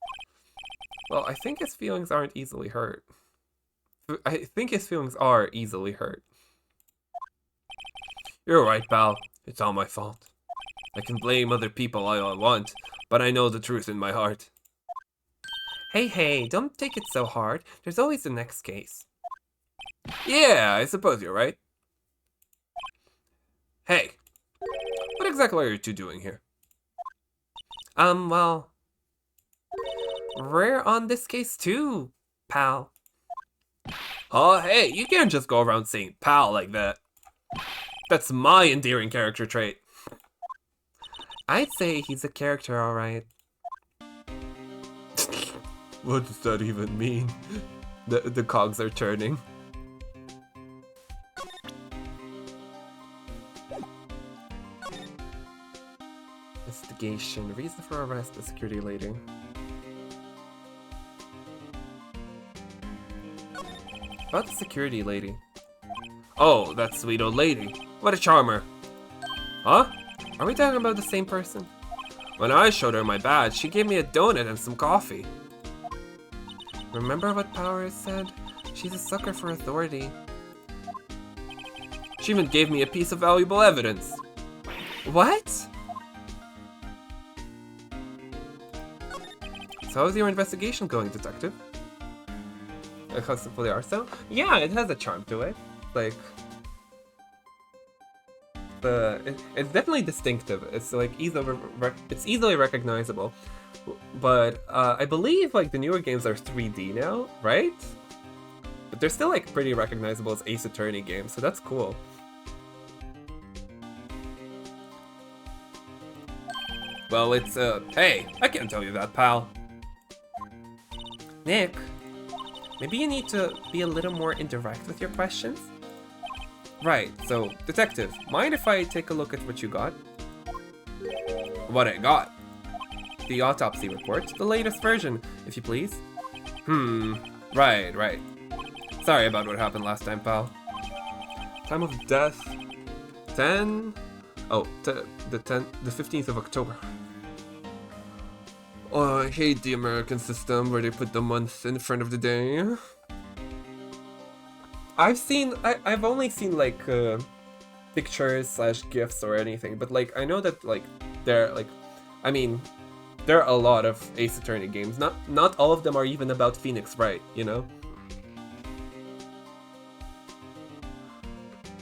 Well, I think his feelings aren't easily hurt. I think his feelings are easily hurt. You're right, pal. It's all my fault. I can blame other people all I want, but I know the truth in my heart. Hey, don't take it so hard. There's always the next case. Yeah, I suppose you're right. Hey, what exactly are you two doing here? Well, we're on this case too, pal. Oh, hey, you can't just go around saying pal like that. That's my endearing character trait. I'd say he's a character, alright. What does that even mean? The cogs are turning. Investigation. Reason for arrest, the security lady. About the security lady. Oh, that sweet old lady. What a charmer. Huh? Are we talking about the same person? When I showed her my badge, she gave me a donut and some coffee. Remember what Powers said? She's a sucker for authority. She even gave me a piece of valuable evidence. What? So how's your investigation going, detective? How simple they are, so? Yeah, it has a charm to it. Like... it's definitely distinctive. It's like it's easily recognizable. But I believe like the newer games are 3D now, right? But they're still like pretty recognizable as Ace Attorney games, so that's cool. Well, it's hey, I can't tell you that, pal. Nick, maybe you need to be a little more indirect with your questions? Right, so, detective, mind if I take a look at what you got? What I got? The autopsy report, the latest version, if you please. Right. Sorry about what happened last time, pal. Time of death, 10... Oh, the 15th of October. Oh, I hate the American system where they put the month in front of the day. I've only seen like pictures / gifs or anything, but like I know that like there are a lot of Ace Attorney games. Not all of them are even about Phoenix Wright, you know?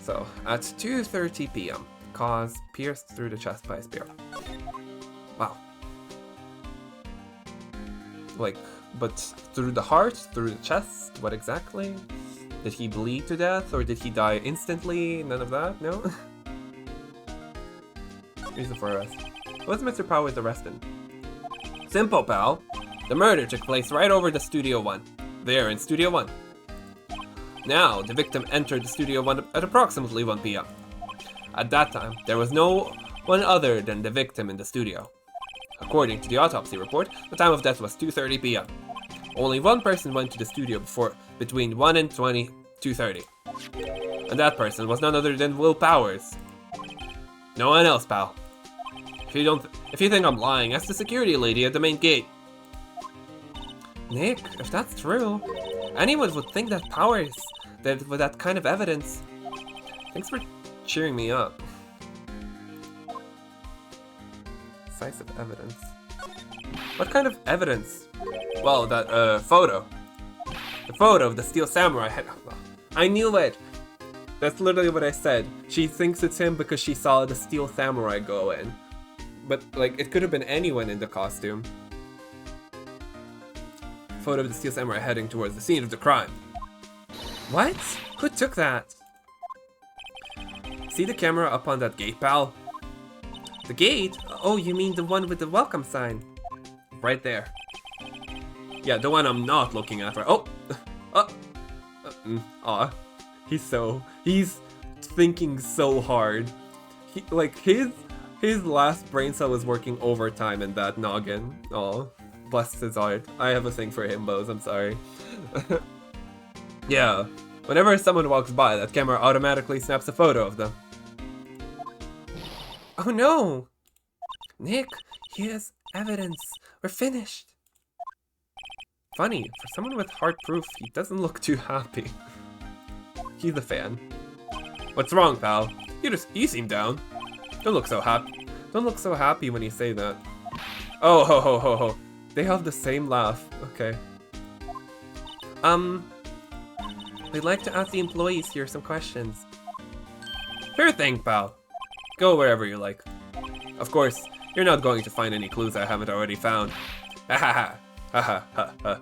So, at 2:30 p.m. Cause pierced through the chest by a spear. Wow. Like, but through the heart, through the chest, what exactly? Did he bleed to death, or did he die instantly? None of that, no? Reason for arrest. Was Mr. Powers arrested? Simple, pal. The murder took place right over the Studio 1. There, in Studio 1. Now, the victim entered the Studio 1 at approximately 1 p.m. At that time, there was no one other than the victim in the studio. According to the autopsy report, the time of death was 2:30 p.m. Only one person went to the studio between 1 and 2:30. And that person was none other than Will Powers. No one else, pal. If you think I'm lying, ask the security lady at the main gate. Nick, if that's true, anyone would think that Powers, with that kind of evidence. Thanks for cheering me up. Decisive evidence. What kind of evidence? Well, that photo. The photo of the Steel Samurai head. I knew it! That's literally what I said. She thinks it's him because she saw the Steel Samurai go in. But, like, it could have been anyone in the costume. Photo of the Steel Samurai heading towards the scene of the crime. What? Who took that? See the camera up on that gate, pal? The gate? Oh, you mean the one with the welcome sign? Right there. Yeah, the one I'm not looking at right. Oh! Aw. He's thinking so hard. His last brain cell was working overtime in that noggin. Aw. Bless his heart. I have a thing for himbos, I'm sorry. Yeah. Whenever someone walks by, that camera automatically snaps a photo of them. Oh no! Nick, here's evidence. We're finished. Funny, for someone with hard proof, he doesn't look too happy. He's a fan. What's wrong, pal? You seem down. Don't look so happy. Don't look so happy when you say that. Oh, ho, ho, ho, ho. They have the same laugh. Okay. We'd like to ask the employees here some questions. Sure thing, pal. Go wherever you like. Of course, you're not going to find any clues I haven't already found. Ha ha ha. Ha ha ha ha.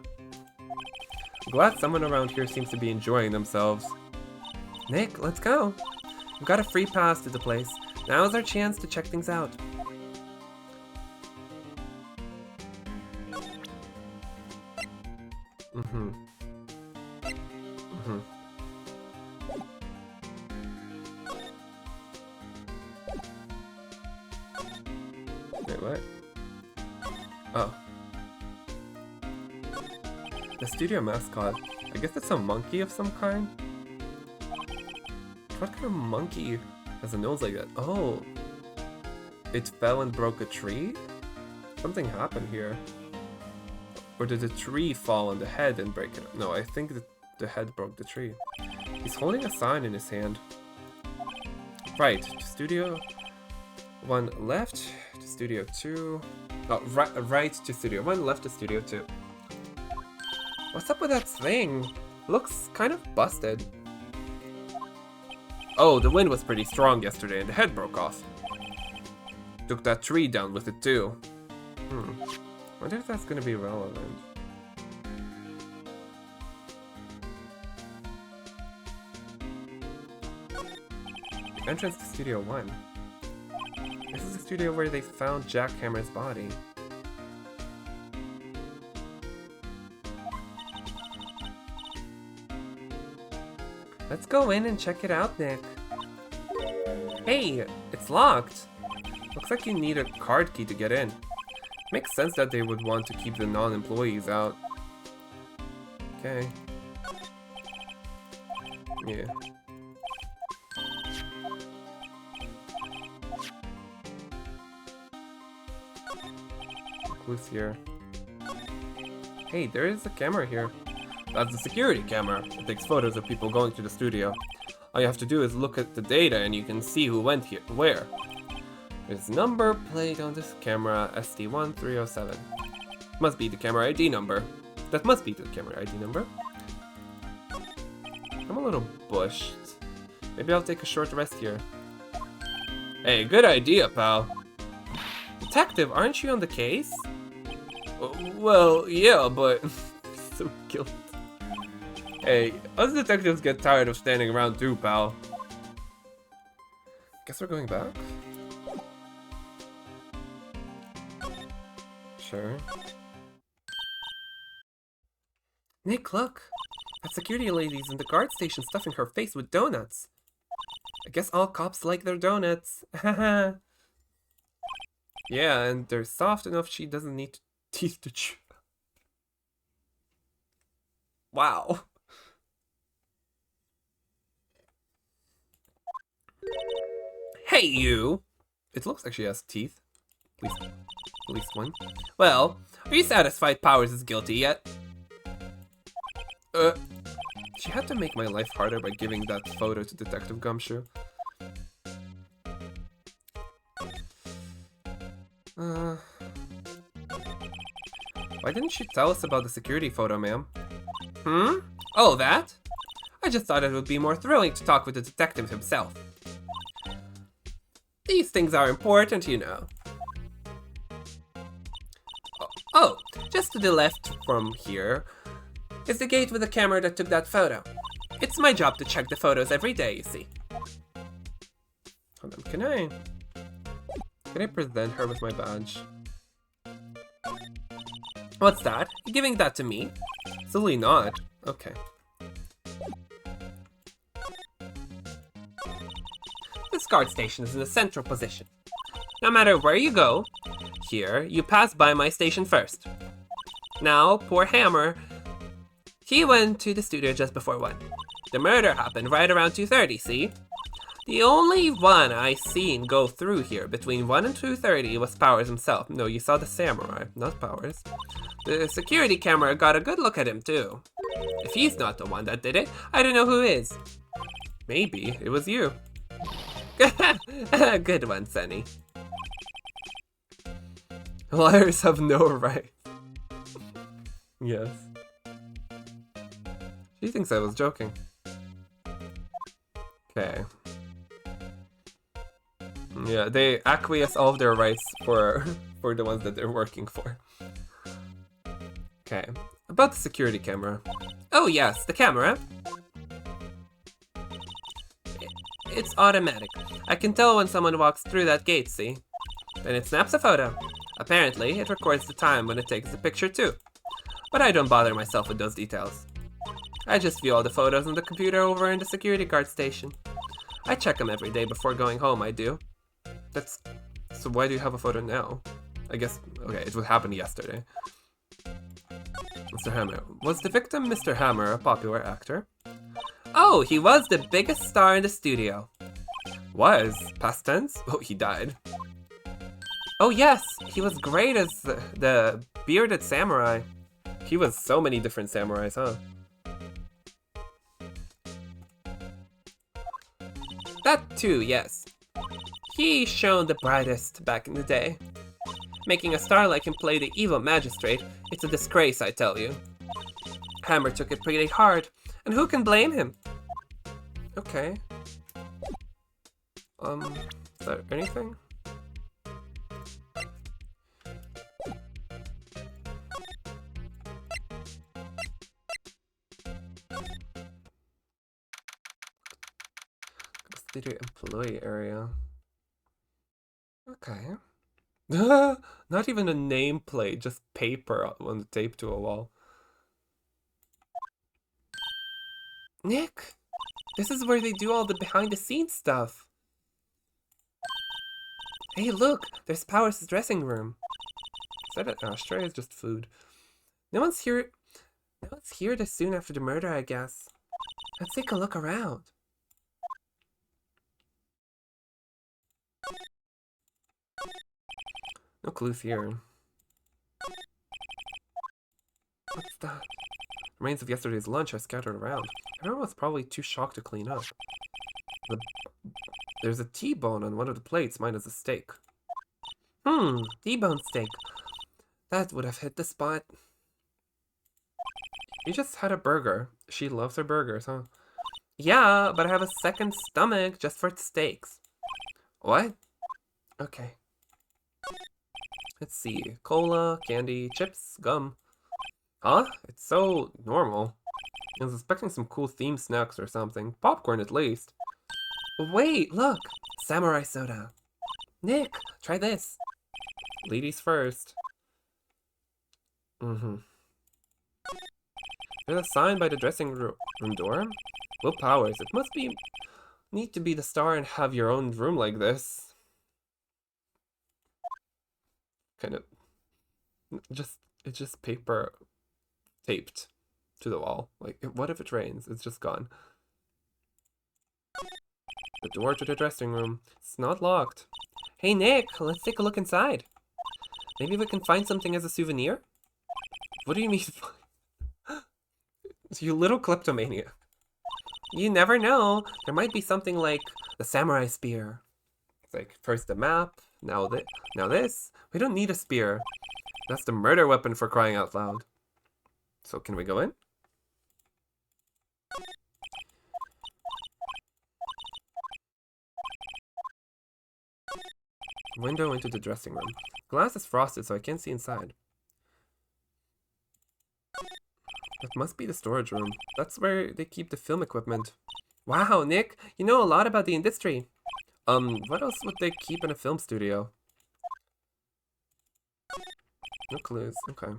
I'm glad someone around here seems to be enjoying themselves. Nick, let's go. We've got a free pass to the place. Now is our chance to check things out. Wait, what? Oh. The studio mascot. I guess it's a monkey of some kind? What kind of monkey has a nose like that? Oh. It fell and broke a tree? Something happened here. Or did the tree fall on the head and break it? No, I think that the head broke the tree. He's holding a sign in his hand. Right, to Studio 1 left, to Studio 2. Oh, right to Studio 1, left to Studio 2. What's up with that thing? Looks kind of busted. Oh, the wind was pretty strong yesterday and the head broke off. Took that tree down with it too. Wonder if that's gonna be relevant. Entrance to Studio 1. This is the studio where they found Jack Hammer's body. Let's go in and check it out, Nick. Hey, it's locked. Looks like you need a card key to get in. Makes sense that they would want to keep the non-employees out. Okay. Yeah. Clues here. Hey, there is a camera here. That's a security camera. It takes photos of people going to the studio. All you have to do is look at the data and you can see who went here, where. There's a number plate on this camera, ST1307. Must be the camera ID number. That must be the camera ID number. I'm a little bushed. Maybe I'll take a short rest here. Hey, good idea, pal. Detective, aren't you on the case? Well, yeah, but... so guilty. Hey, us detectives get tired of standing around too, pal. Guess we're going back? Sure. Nick, look! That security lady's in the guard station stuffing her face with donuts. I guess all cops like their donuts. Haha. Yeah, and they're soft enough she doesn't need teeth to chew. Wow. Hey, you! It looks like she has teeth. At least one. Well, are you satisfied Powers is guilty yet? She had to make my life harder by giving that photo to Detective Gumshoe. Why didn't she tell us about the security photo, ma'am? Oh, that? I just thought it would be more thrilling to talk with the detective himself. These things are important, you know. Oh, just to the left from here is the gate with the camera that took that photo. It's my job to check the photos every day, you see. Hold on, can I? Can I present her with my badge? What's that? You giving that to me? Absolutely not. Okay. This guard station is in a central position. No matter where you go, here, you pass by my station first. Now, poor Hammer, he went to the studio just before 1. The murder happened right around 2:30, see? The only one I seen go through here between 1 and 2:30 was Powers himself. No, you saw the samurai, not Powers. The security camera got a good look at him too. If he's not the one that did it, I don't know who is. Maybe it was you. Good one, Sunny. Liars have no right. Yes. She thinks I was joking. Okay. Yeah, they acquiesce all of their rights for the ones that they're working for. Okay. About the security camera. Oh yes, the camera. It's automatic. I can tell when someone walks through that gate, see? Then it snaps a photo. Apparently, it records the time when it takes the picture too. But I don't bother myself with those details. I just view all the photos on the computer over in the security guard station. I check them every day before going home, I do. So why do you have a photo now? I guess, okay, it would happen yesterday. Mr. Hammer. Was the victim Mr. Hammer a popular actor? Oh, he was the biggest star in the studio. Was? Past tense? Oh, he died. Oh yes, he was great as the bearded samurai. He was so many different samurais, huh? That too, yes. He shone the brightest back in the day. Making a star like him play the evil magistrate, it's a disgrace, I tell you. Hammer took it pretty hard, and who can blame him? Okay. Is there anything? Studio employee area. Okay. Not even a nameplate, just paper on the tape to a wall. Nick! This is where they do all the behind-the-scenes stuff. Hey, look! There's Powers' dressing room. Is that an ashtray? It's just food. No one's here. No one's here this soon after the murder, I guess. Let's take a look around. No clues here. What's that? Remains of yesterday's lunch are scattered around. Everyone was probably too shocked to clean up. There's a T-bone on one of the plates, mine is a steak. T-bone steak. That would have hit the spot. You just had a burger. She loves her burgers, huh? Yeah, but I have a second stomach just for steaks. What? Okay. Let's see. Cola, candy, chips, gum. Huh? It's so normal. I was expecting some cool themed snacks or something. Popcorn at least. Wait, look! Samurai soda. Nick, try this. Ladies first. There's a sign by the dressing room door. Will Powers, it must be neat to be the star and have your own room like this. Kind of it's just paper taped to the wall. Like, what if it rains? It's just gone. The door to the dressing room. It's not locked. Hey Nick, let's take a look inside. Maybe we can find something as a souvenir? What do you mean? You little kleptomaniac. You never know. There might be something like the samurai spear. It's like, first the map, now this. We don't need a spear. That's the murder weapon, for crying out loud. So can we go in? Window into the dressing room. Glass is frosted, so I can't see inside. That must be the storage room. That's where they keep the film equipment. Wow, Nick, you know a lot about the industry. What else would they keep in a film studio? No clues. Okay.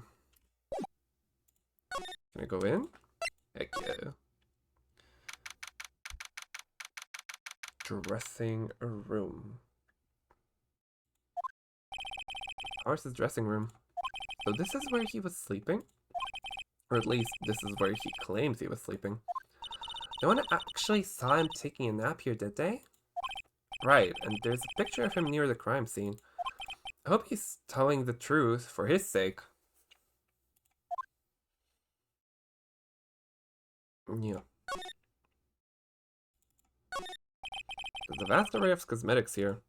Can I go in? Heck yeah. Dressing room. Horse's dressing room. So this is where he was sleeping? Or at least this is where he claims he was sleeping. No one actually saw him taking a nap here, did they? Right, and there's a picture of him near the crime scene. I hope he's telling the truth for his sake. Yeah. There's a vast array of cosmetics here.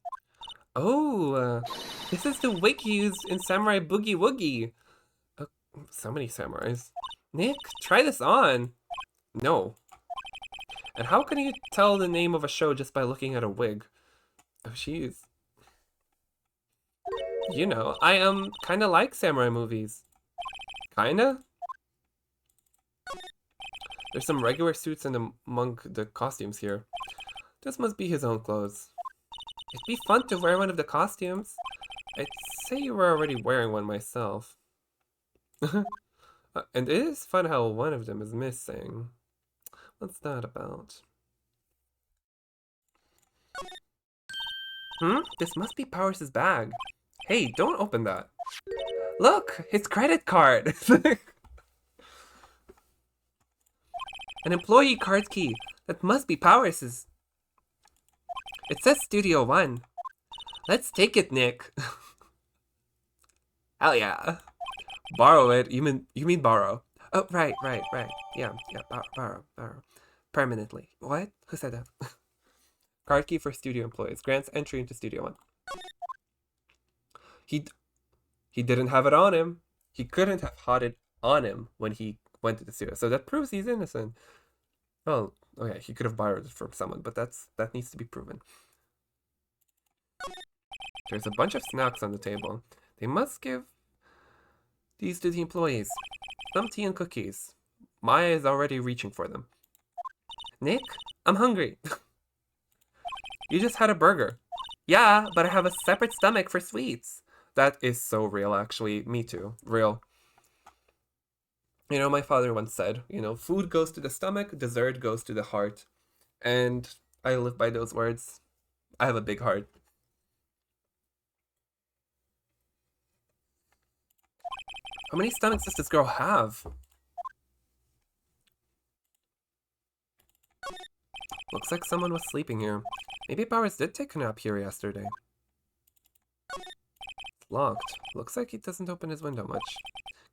Oh, this is the wig used in Samurai Boogie Woogie. So many samurais. Nick, try this on. No. And how can you tell the name of a show just by looking at a wig? Oh, jeez. You know, I kind of like samurai movies. Kinda? There's some regular suits and among the costumes here. This must be his own clothes. It'd be fun to wear one of the costumes. I'd say you were already wearing one myself. And it is fun how one of them is missing. What's that about? This must be Powers' bag. Hey, don't open that. Look, his credit card. An employee card key. That must be Powers'. It says Studio One. Let's take it, Nick. Hell yeah. Borrow it. You mean borrow? Oh, right. Yeah, borrow. Permanently. What? Who said that? Card key for studio employees. Grants entry into Studio One. He didn't have it on him. He couldn't have had it on him when he went to the studio. So that proves he's innocent. Oh, okay. He could have borrowed it from someone, but that needs to be proven. There's a bunch of snacks on the table. They must give these to the employees. Some tea and cookies. Maya is already reaching for them. Nick, I'm hungry. You just had a burger. Yeah, but I have a separate stomach for sweets. That is so real, actually. Me too. Real. You know, my father once said, food goes to the stomach, dessert goes to the heart. And I live by those words. I have a big heart. How many stomachs does this girl have? Looks like someone was sleeping here. Maybe Powers did take a nap here yesterday. It's locked. Looks like he doesn't open his window much.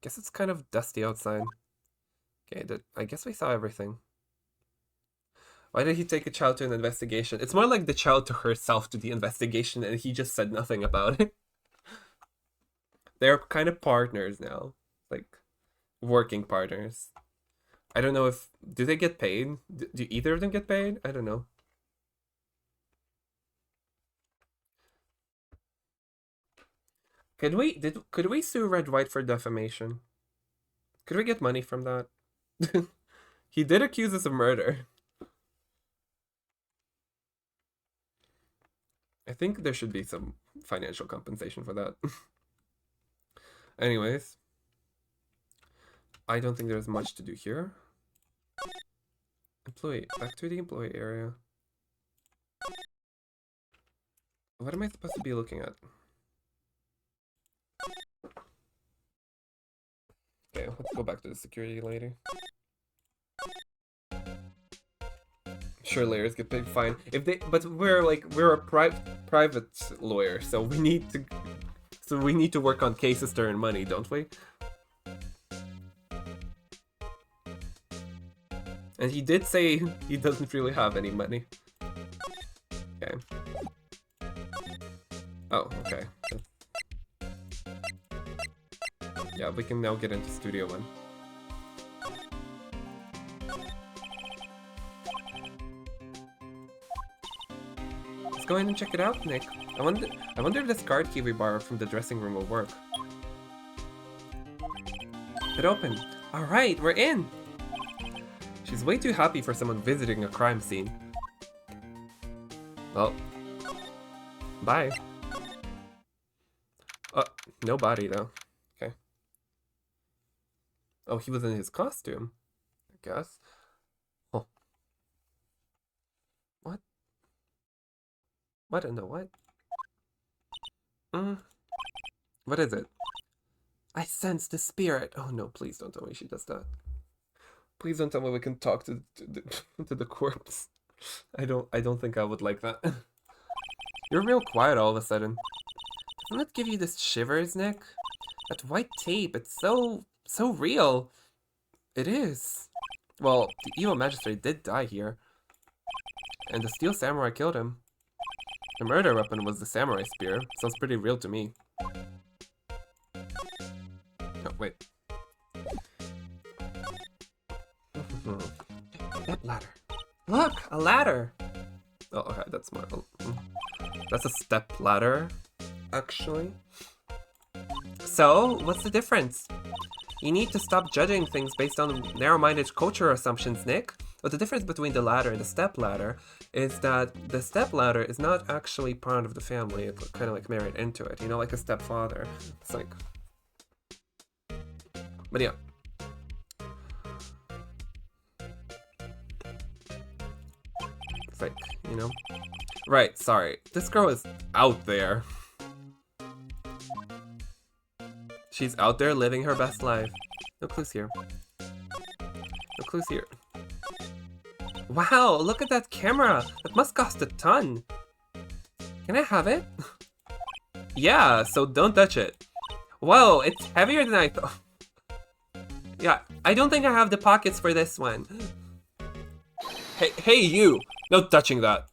Guess it's kind of dusty outside. Okay, I guess we saw everything. Why did he take a child to an investigation? It's more like the child took herself to the investigation and he just said nothing about it. They're kind of partners now. Like, working partners. I don't know if... Do they get paid? Do either of them get paid? I don't know. Could we sue Red White for defamation? Could we get money from that? He did accuse us of murder. I think there should be some financial compensation for that. Anyways. I don't think there's much to do here. Back to the employee area. What am I supposed to be looking at? Okay, let's go back to the security lady. Sure, lawyers get paid fine but we're a private lawyer, so we need to work on cases to earn money, don't we? And he did say he doesn't really have any money. Okay. Oh, okay. Yeah, we can now get into Studio One. Let's go ahead and check it out, Nick. I wonder if this card key we borrowed from the dressing room will work. It opened. Alright, we're in! She's way too happy for someone visiting a crime scene. Well, bye. No body though. Okay. Oh, he was in his costume, I guess. Oh. What? What in the what? What is it? I sense the spirit. Oh no, please don't tell me she does that. Please don't tell me we can talk to the corpse. I don't think I would like that. You're real quiet all of a sudden. Doesn't it give you this shivers, Nick? That white tape, it's so real. It is. Well, the evil magistrate did die here. And the steel samurai killed him. The murder weapon was the samurai spear. Sounds pretty real to me. Oh, wait. That ladder. Look, a ladder. Oh, okay, that's more. That's a step ladder, actually. So, what's the difference? You need to stop judging things based on narrow-minded culture assumptions, Nick. But the difference between the ladder and the step ladder is that the step ladder is not actually part of the family. It's kind of like married into it, you know, like a stepfather. It's like... But yeah. It's like, you know? Right, sorry. This girl is out there. She's out there living her best life. No clues here. No clues here. Wow, look at that camera! That must cost a ton! Can I have it? Yeah, so don't touch it. Whoa, it's heavier than I thought. Yeah, I don't think I have the pockets for this one. Hey you! No touching that!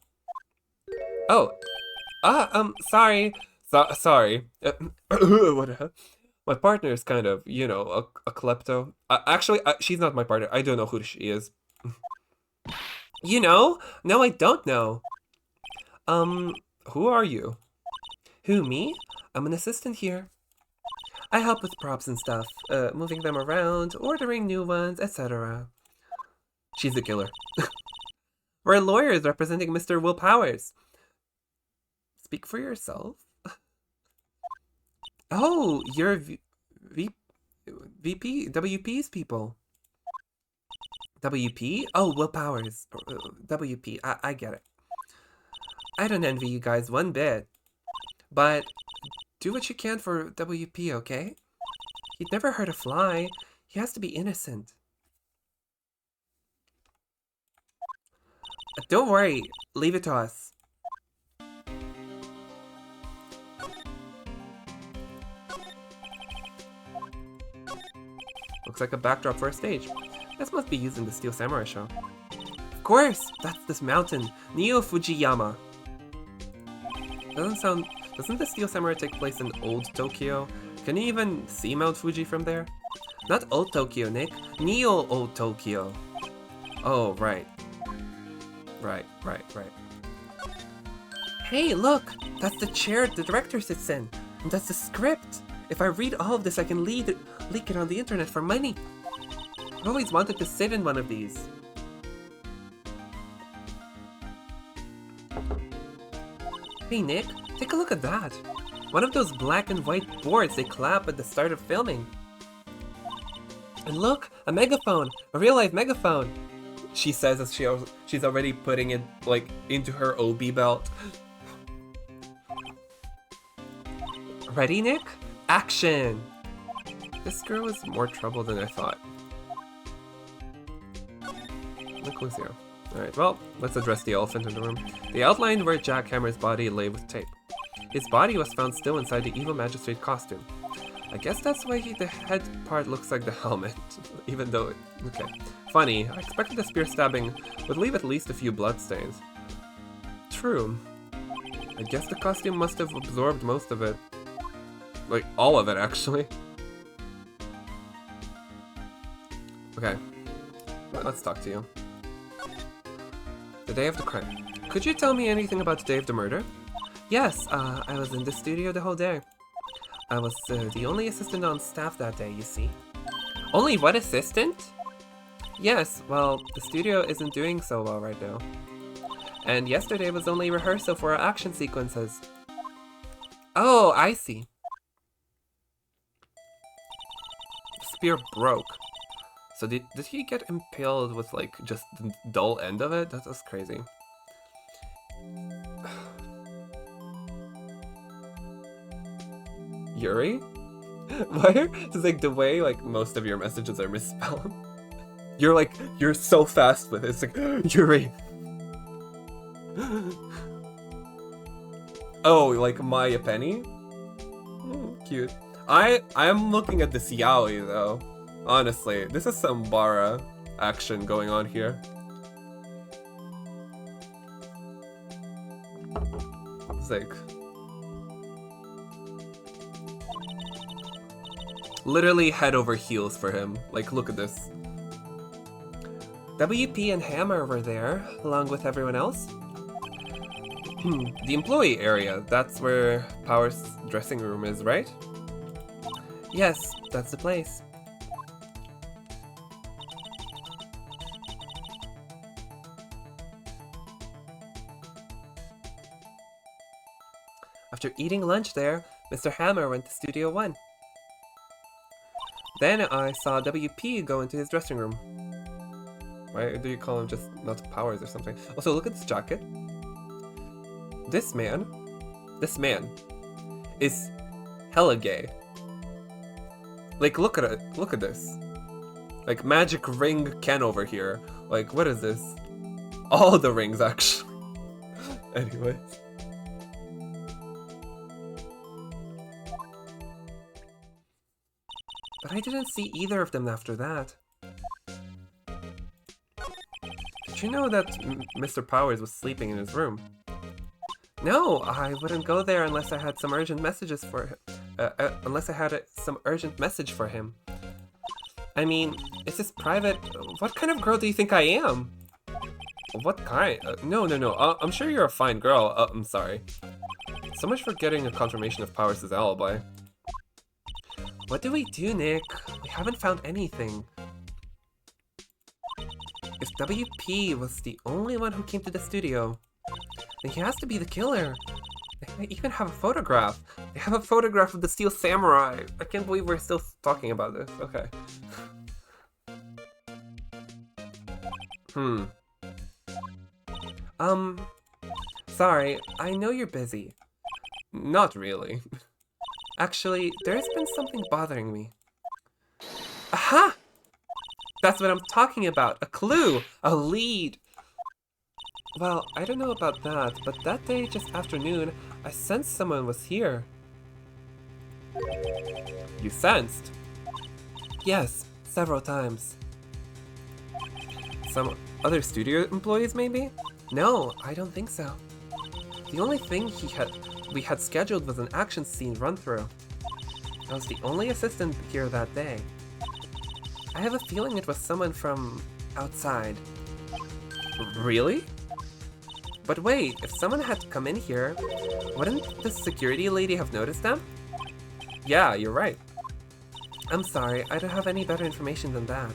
Oh. Sorry. Sorry. What? My partner is kind of, you know, a klepto. Actually, she's not my partner. I don't know who she is. You know? No, I don't know. Who are you? Who, me? I'm an assistant here. I help with props and stuff, moving them around, ordering new ones, etc. She's the killer. We're lawyers representing Mr. Will Powers. Speak for yourself. Oh, you're VP? WP's people. WP? Oh, Will Powers. WP. I get it. I don't envy you guys one bit. But do what you can for WP, okay? He'd never hurt a fly. He has to be innocent. Don't worry. Leave it to us. Looks like a backdrop for a stage. This must be used in the Steel Samurai show. Of course! That's this mountain, Neo Fujiyama. Doesn't the Steel Samurai take place in Old Tokyo? Can you even see Mount Fuji from there? Not Old Tokyo, Nick. Neo Old Tokyo. Oh, right. Right. Hey, look! That's the chair the director sits in. And that's the script. If I read all of this, I can leak it on the internet for money. I've always wanted to sit in one of these. Hey Nick, take a look at that. One of those black and white boards they clap at the start of filming. And look, a megaphone, a real-life megaphone. She says as she's already putting it like into her OB belt. Ready, Nick? Action! This girl was more trouble than I thought. No clues here. Alright, well, let's address the elephant in the room. They outlined where Jack Hammer's body lay with tape. His body was found still inside the evil magistrate costume. I guess that's why the head part looks like the helmet, even though okay. Funny, I expected the spear stabbing would leave at least a few bloodstains. True. I guess the costume must have absorbed most of it. Like, all of it, actually. Okay. Let's talk to you. The day of the crime. Could you tell me anything about the day of the murder? Yes, I was in the studio the whole day. I was the only assistant on staff that day, you see. Only one assistant? Yes, well, the studio isn't doing so well right now. And yesterday was only rehearsal for our action sequences. Oh, I see. The spear broke. So did he get impaled with like just the dull end of it? That's crazy. Yuri? Why? It's like the way like most of your messages are misspelled. You're so fast with it. It's like Yuri. Oh, like Maya Penny? Cute. I'm looking at this yaoi though. Honestly, this is some Bara action going on here. It's like literally head over heels for him. Like, look at this. WP and Hammer were there, along with everyone else. The employee area, that's where Power's dressing room is, right? Yes, that's the place. After eating lunch there, Mr. Hammer went to Studio 1. Then I saw WP go into his dressing room. Why do you call him just not Powers or something? Also, look at this jacket. This man is hella gay. Like, look at it. Look at this. Like, magic ring Ken over here. Like, what is this? All the rings, actually. Anyways. But I didn't see either of them after that. Did you know that Mr. Powers was sleeping in his room? No, I wouldn't go there unless I had some urgent messages for him. Unless I had some urgent message for him. I mean, it's this private. What kind of girl do you think I am? What kind? No. I'm sure you're a fine girl. I'm sorry. So much for getting a confirmation of Powers' alibi. What do we do, Nick? We haven't found anything. If WP was the only one who came to the studio, then he has to be the killer. They might even have a photograph. They have a photograph of the Steel Samurai. I can't believe we're still talking about this. Okay. Sorry, I know you're busy. Not really. Actually, there's been something bothering me. Aha! That's what I'm talking about. A clue! A lead! Well, I don't know about that, but that day, just after noon, I sensed someone was here. You sensed? Yes, several times. Some other studio employees, maybe? No, I don't think so. The only thing we had scheduled was an action scene run-through. I was the only assistant here that day. I have a feeling it was someone from outside. Really? But wait, if someone had come in here, wouldn't the security lady have noticed them? Yeah, you're right. I'm sorry, I don't have any better information than that.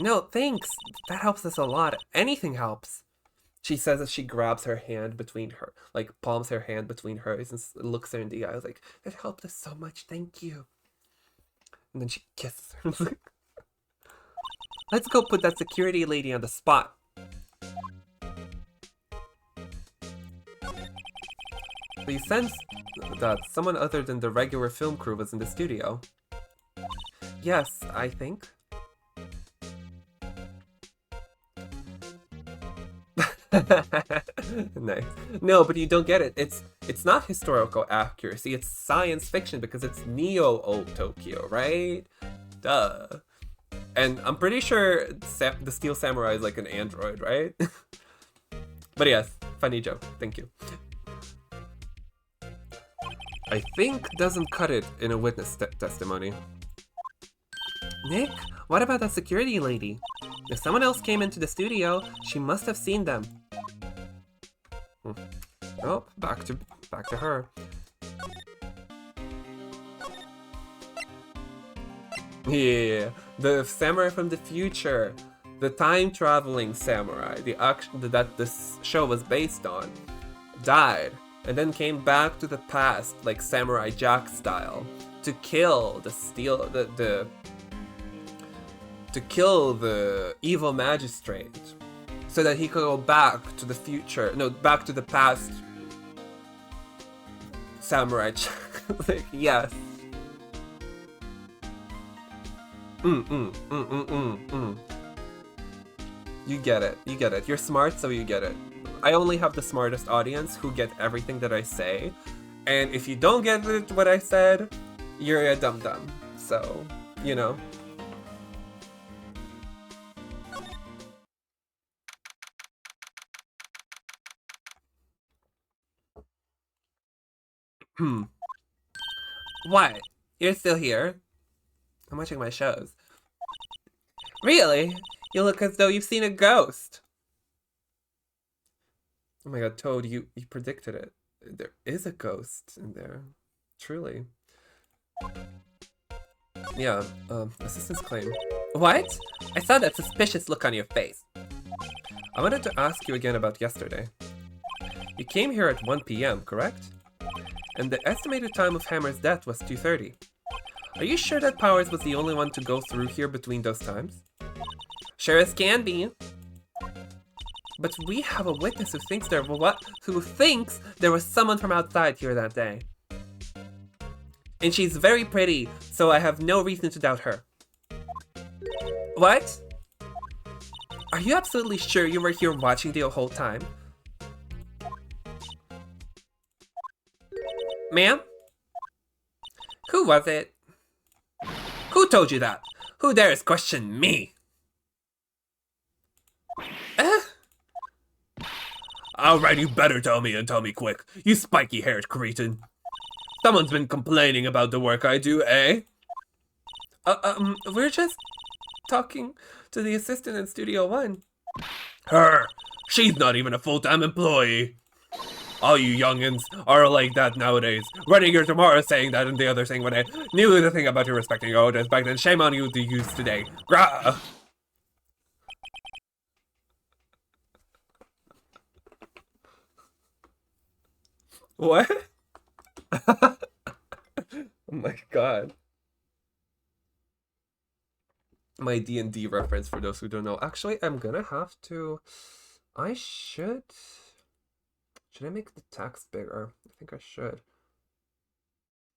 No, thanks! That helps us a lot. Anything helps. She says as she grabs her hand between her, like palms her hand between hers and looks her in the eyes like, that helped us so much, thank you. And then she kisses her. Let's go put that security lady on the spot. So you sensed that someone other than the regular film crew was in the studio? Yes, I think. Nice. No, but you don't get it. It's not historical accuracy, it's science fiction because it's Neo Tokyo, right? Duh. And I'm pretty sure the Steel Samurai is like an android, right? But yes, funny joke. Thank you. I think doesn't cut it in a witness testimony. Nick, what about that security lady? If someone else came into the studio, she must have seen them. Oh, back to her. Yeah, the samurai from the future, the time-traveling samurai, the action that this show was based on, died and then came back to the past, like Samurai Jack style, to kill the to kill the evil magistrate so that he could go back to the future. No, back to the past. Samurai. Like, yes. You get it. You get it. You're smart, so you get it. I only have the smartest audience who get everything that I say. And if you don't get it, what I said, you're a dum-dum. So, you know. What? You're still here? I'm watching my shows. Really? You look as though you've seen a ghost. Oh my god, Toad, you predicted it. There is a ghost in there. Truly. Yeah, assistance claim. What? I saw that suspicious look on your face. I wanted to ask you again about yesterday. You came here at 1 p.m., correct? And the estimated time of Hammer's death was 2:30. Are you sure that Powers was the only one to go through here between those times? Sure as can be. But we have a witness who thinks there was someone from outside here that day. And she's very pretty, so I have no reason to doubt her. What? Are you absolutely sure you were here watching the whole time? Ma'am? Who was it? Who told you that? Who dares question me? Alright, you better tell me and tell me quick. You spiky-haired cretin. Someone's been complaining about the work I do, eh? We're just talking to the assistant in Studio One. Her! She's not even a full-time employee. All you youngins are like that nowadays. Running here tomorrow saying that and the other saying when I knew the thing about you respecting your orders back then. Shame on you to use today. Grah! What? Oh my god. My D&D reference for those who don't know. Actually, I'm gonna have to... Should I make the text bigger? I think I should.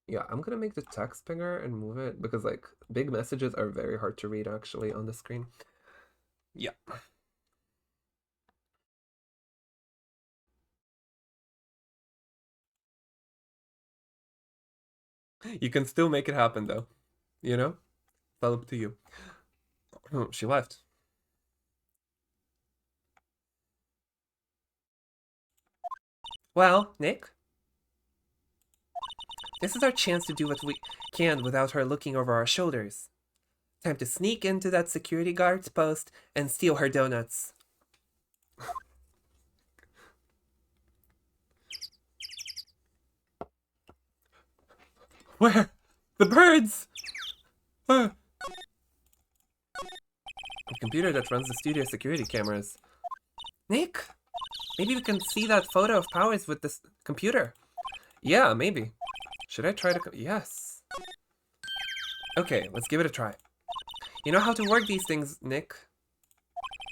Yeah, I'm gonna make the text bigger and move it because, like, big messages are very hard to read actually on the screen. Yeah. You can still make it happen though. You know? It's all up to you. Oh, she left. Well, Nick? This is our chance to do what we can without her looking over our shoulders. Time to sneak into that security guard's post and steal her donuts. Where? The birds! The computer that runs the studio security cameras. Nick? Maybe we can see that photo of Powers with this computer. Yeah, maybe. Should I try to... Yes. Okay, let's give it a try. You know how to work these things, Nick.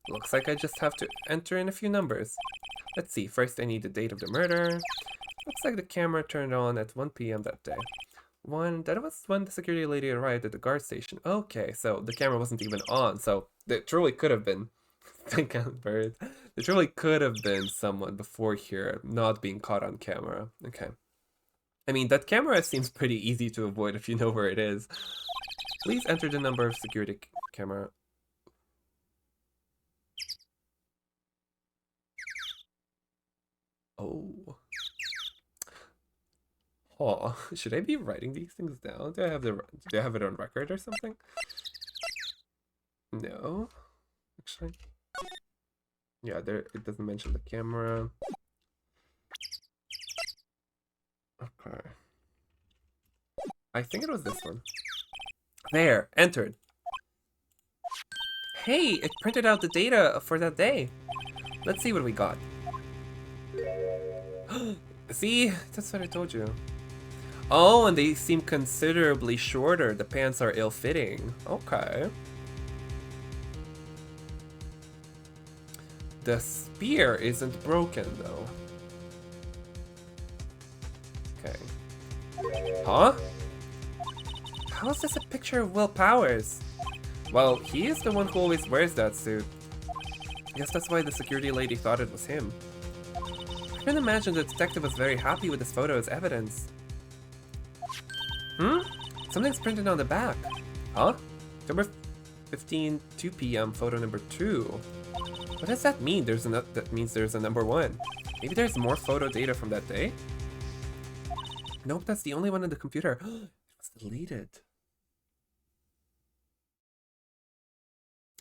Looks like I just have to enter in a few numbers. Let's see, first I need the date of the murder. Looks like the camera turned on at 1 p.m. that day. That was when the security lady arrived at the guard station. Okay, so the camera wasn't even on, so it truly could have been... Think on birds. There truly could have been someone before here not being caught on camera. Okay. I mean, that camera seems pretty easy to avoid if you know where it is. Please enter the number of security camera. Oh. Oh, should I be writing these things down? Do I have it on record or something? No. Actually. Yeah, it doesn't mention the camera. Okay. I think it was this one. There, entered. Hey, it printed out the data for that day. Let's see what we got. See, that's what I told you. Oh, and they seem considerably shorter. The pants are ill-fitting. Okay. The spear isn't broken, though. Okay. Huh? How is this a picture of Will Powers? Well, he is the one who always wears that suit. I guess that's why the security lady thought it was him. I can imagine the detective was very happy with this photo as evidence. Hmm? Something's printed on the back. Huh? October 15, 2 p.m. photo number 2. What does that mean? That means there's a number 1. Maybe there's more photo data from that day? Nope, that's the only one in the computer. It was deleted.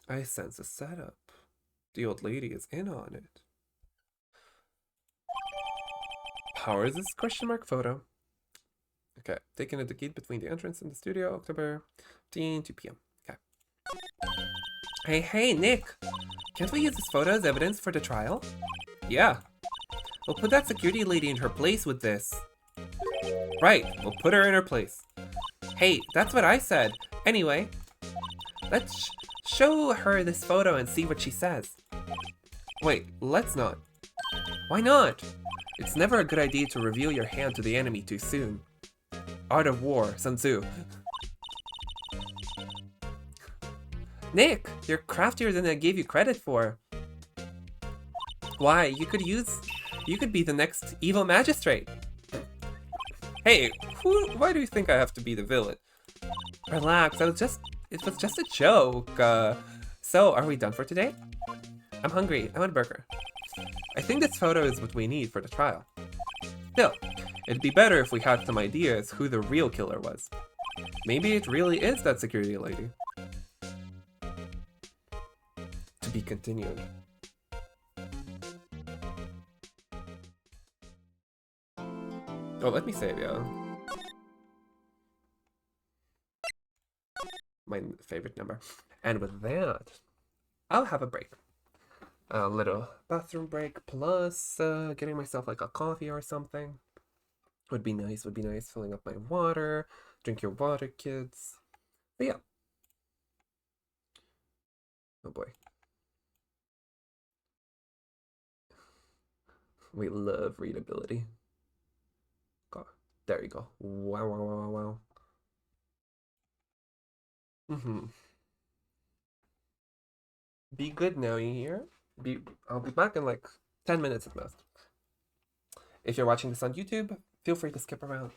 I sense a setup. The old lady is in on it. Powers is question mark photo. Okay, taken at the gate between the entrance and the studio, October 15, 2 p.m. Okay. Hey, Nick! Can't we use this photo as evidence for the trial? Yeah. We'll put that security lady in her place with this. Right, we'll put her in her place. Hey, that's what I said. Anyway, let's show her this photo and see what she says. Wait, let's not. Why not? It's never a good idea to reveal your hand to the enemy too soon. Art of War, Sun Tzu. Nick, you're craftier than I gave you credit for. Why, you could be the next evil magistrate. Hey, why do you think I have to be the villain? Relax, it was just a joke. So, are we done for today? I'm hungry, I want a burger. I think this photo is what we need for the trial. Still, it'd be better if we had some ideas who the real killer was. Maybe it really is that security lady. To be continued. Oh, let me save, yeah. My favorite number. And with that, I'll have a break. A little bathroom break plus getting myself like a coffee or something. Would be nice, filling up my water. Drink your water, kids. But yeah. Oh boy. We love readability. God, there you go. Wow, wow, wow, wow, wow. Be good now, you hear? I'll be back in like 10 minutes at most. If you're watching this on YouTube, feel free to skip around.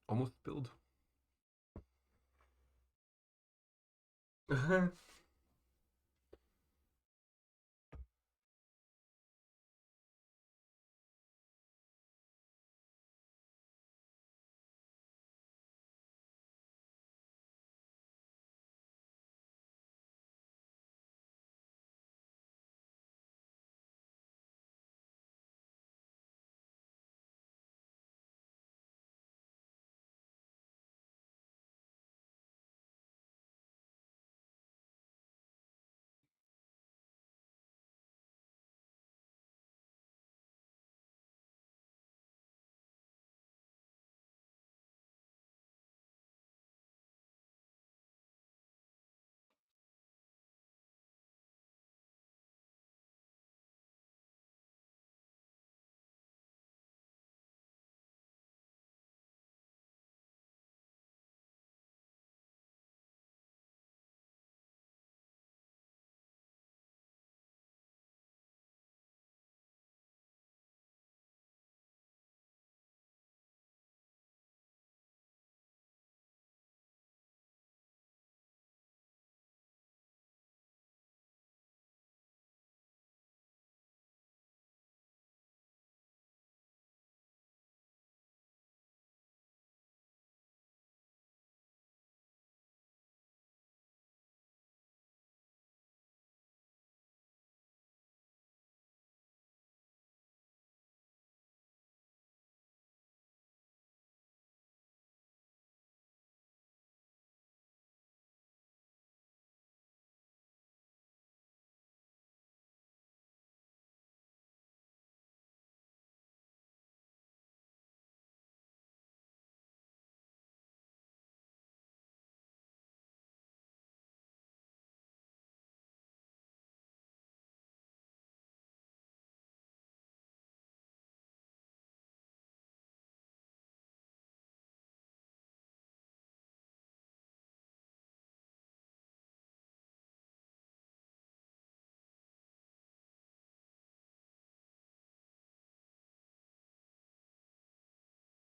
Almost spilled.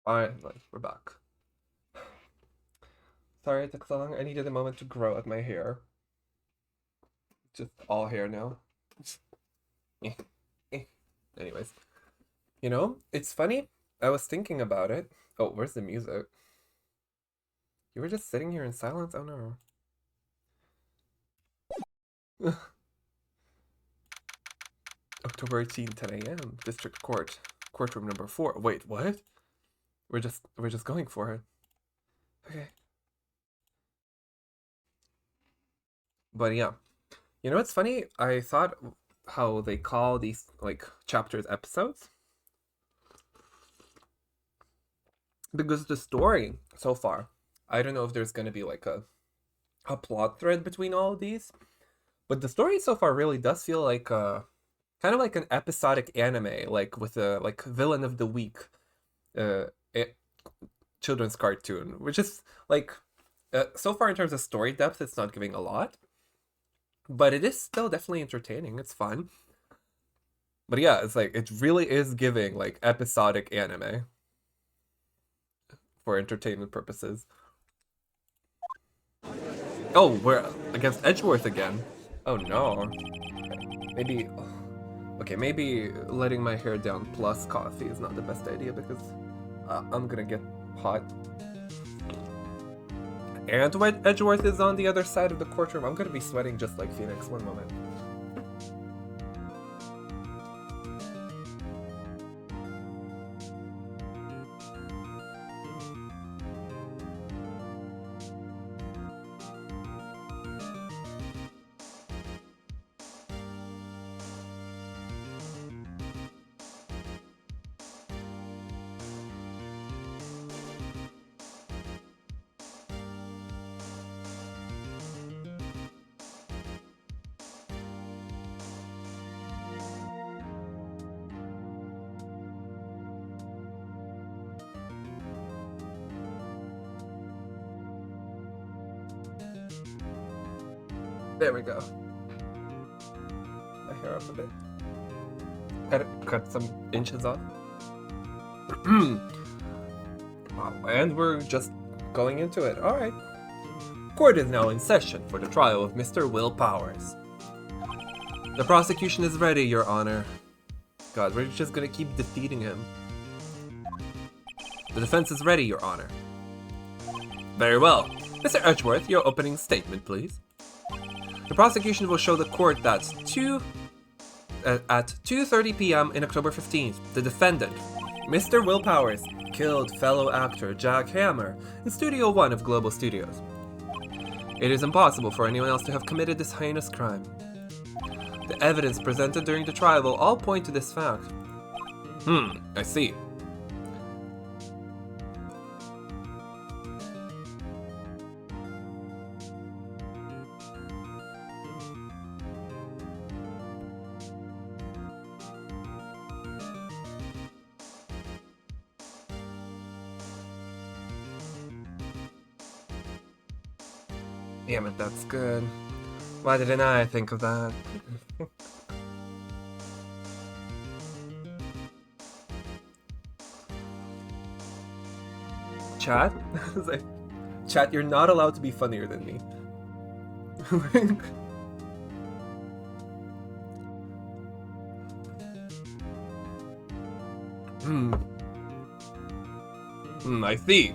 Finally, we're back. Sorry it took so long. I needed a moment to grow out my hair. Just all hair now. Anyways, it's funny. I was thinking about it. Oh, where's the music? You were just sitting here in silence? Oh no. October 18, 10 a.m. District Court. Courtroom number 4. Wait, what? We're just going for it. Okay. But yeah. You know what's funny? I thought how they call these like chapters episodes. Because the story so far, I don't know if there's gonna be like a plot thread between all of these, but the story so far really does feel like kind of like an episodic anime, like with a like villain of the week, uh, children's cartoon, which is like so far in terms of story depth, it's not giving a lot, but it is still definitely entertaining. It's fun, but yeah, it's like it really is giving like episodic anime for entertainment purposes. Oh, we're against Edgeworth again. Oh no. Maybe. Okay, maybe letting my hair down plus coffee is not the best idea because I'm gonna get hot. And when Edgeworth is on the other side of the courtroom, I'm gonna be sweating just like Phoenix. One moment. There we go. My hair up a bit. Cut some inches off. And we're just going into it. Alright. Court is now in session for the trial of Mr. Will Powers. The prosecution is ready, Your Honor. God, we're just gonna keep defeating him. The defense is ready, Your Honor. Very well. Mr. Edgeworth, your opening statement, please. The prosecution will show the court that at 2:30 p.m. in October 15th, the defendant, Mr. Will Powers, killed fellow actor Jack Hammer in Studio 1 of Global Studios. It is impossible for anyone else to have committed this heinous crime. The evidence presented during the trial will all point to this fact. I see. Damn it, that's good. Why didn't I think of that? Chat? Chat, you're not allowed to be funnier than me. I see.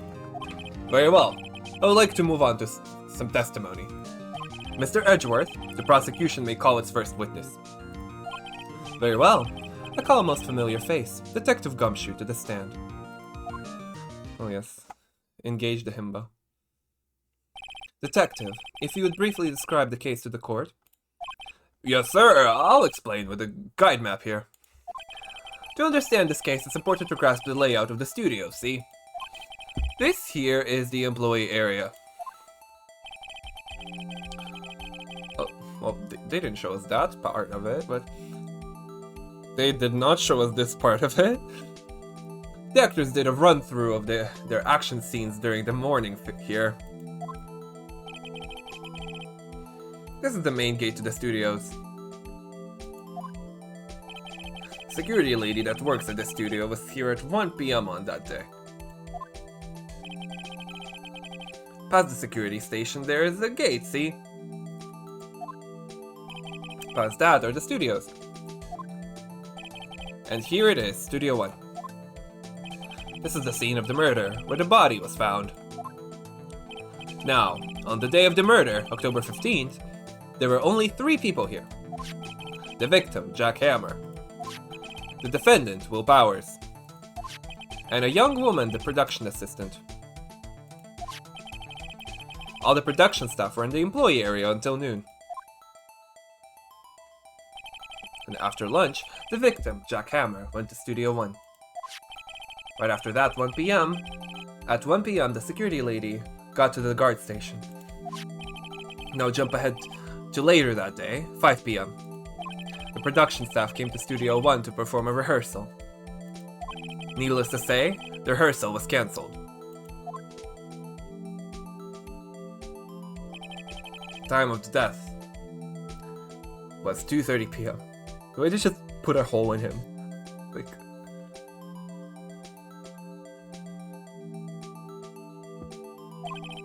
Very well. I would like to move on to some testimony. Mr. Edgeworth, the prosecution may call its first witness. Very well. I call a most familiar face, Detective Gumshoe, to the stand. Oh yes. Engage the himbo. Detective, if you would briefly describe the case to the court. Yes, sir. I'll explain with a guide map here. To understand this case, it's important to grasp the layout of the studio, see? This here is the employee area. Oh, well, they didn't show us that part of it, but they did not show us this part of it. The actors did a run-through of their action scenes during the morning here. This is the main gate to the studios. Security lady that works at the studio was here at 1 p.m. on that day. Past the security station, there is a gate, see? Past that are the studios. And here it is, Studio 1. This is the scene of the murder, where the body was found. Now, on the day of the murder, October 15th, there were only 3 people here. The victim, Jack Hammer. The defendant, Will Powers. And a young woman, the production assistant. All the production staff were in the employee area until noon. And after lunch, the victim, Jack Hammer, went to Studio 1. Right after that, 1 p.m., at 1 p.m., the security lady got to the guard station. Now jump ahead to later that day, 5 p.m. The production staff came to Studio 1 to perform a rehearsal. Needless to say, the rehearsal was cancelled. Time of the death was 2:30 p.m. Do I just put a hole in him? Like...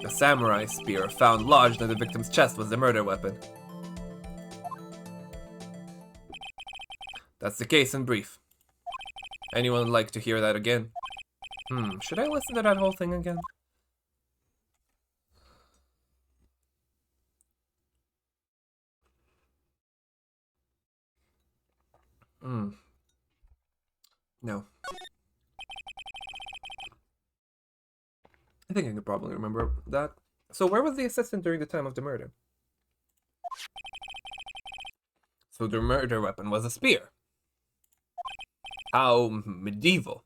The samurai spear found lodged in the victim's chest was the murder weapon. That's the case in brief. Anyone like to hear that again? Should I listen to that whole thing again? No. I think I could probably remember that. So where was the assistant during the time of the murder? So the murder weapon was a spear. How medieval.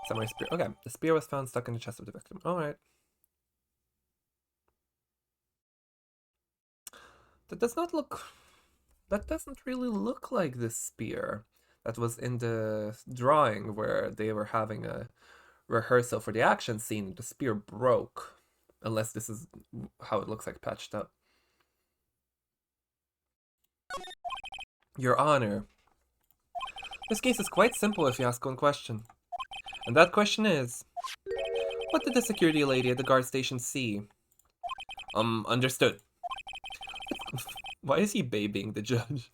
Samurai spear. Okay, the spear was found stuck in the chest of the victim. Alright. That does not look... That doesn't really look like the spear that was in the drawing where they were having a rehearsal for the action scene. The spear broke. Unless this is how it looks like patched up. Your Honor, this case is quite simple if you ask one question. And that question is, What did the security lady at the guard station see? Understood. Why is he babying the judge?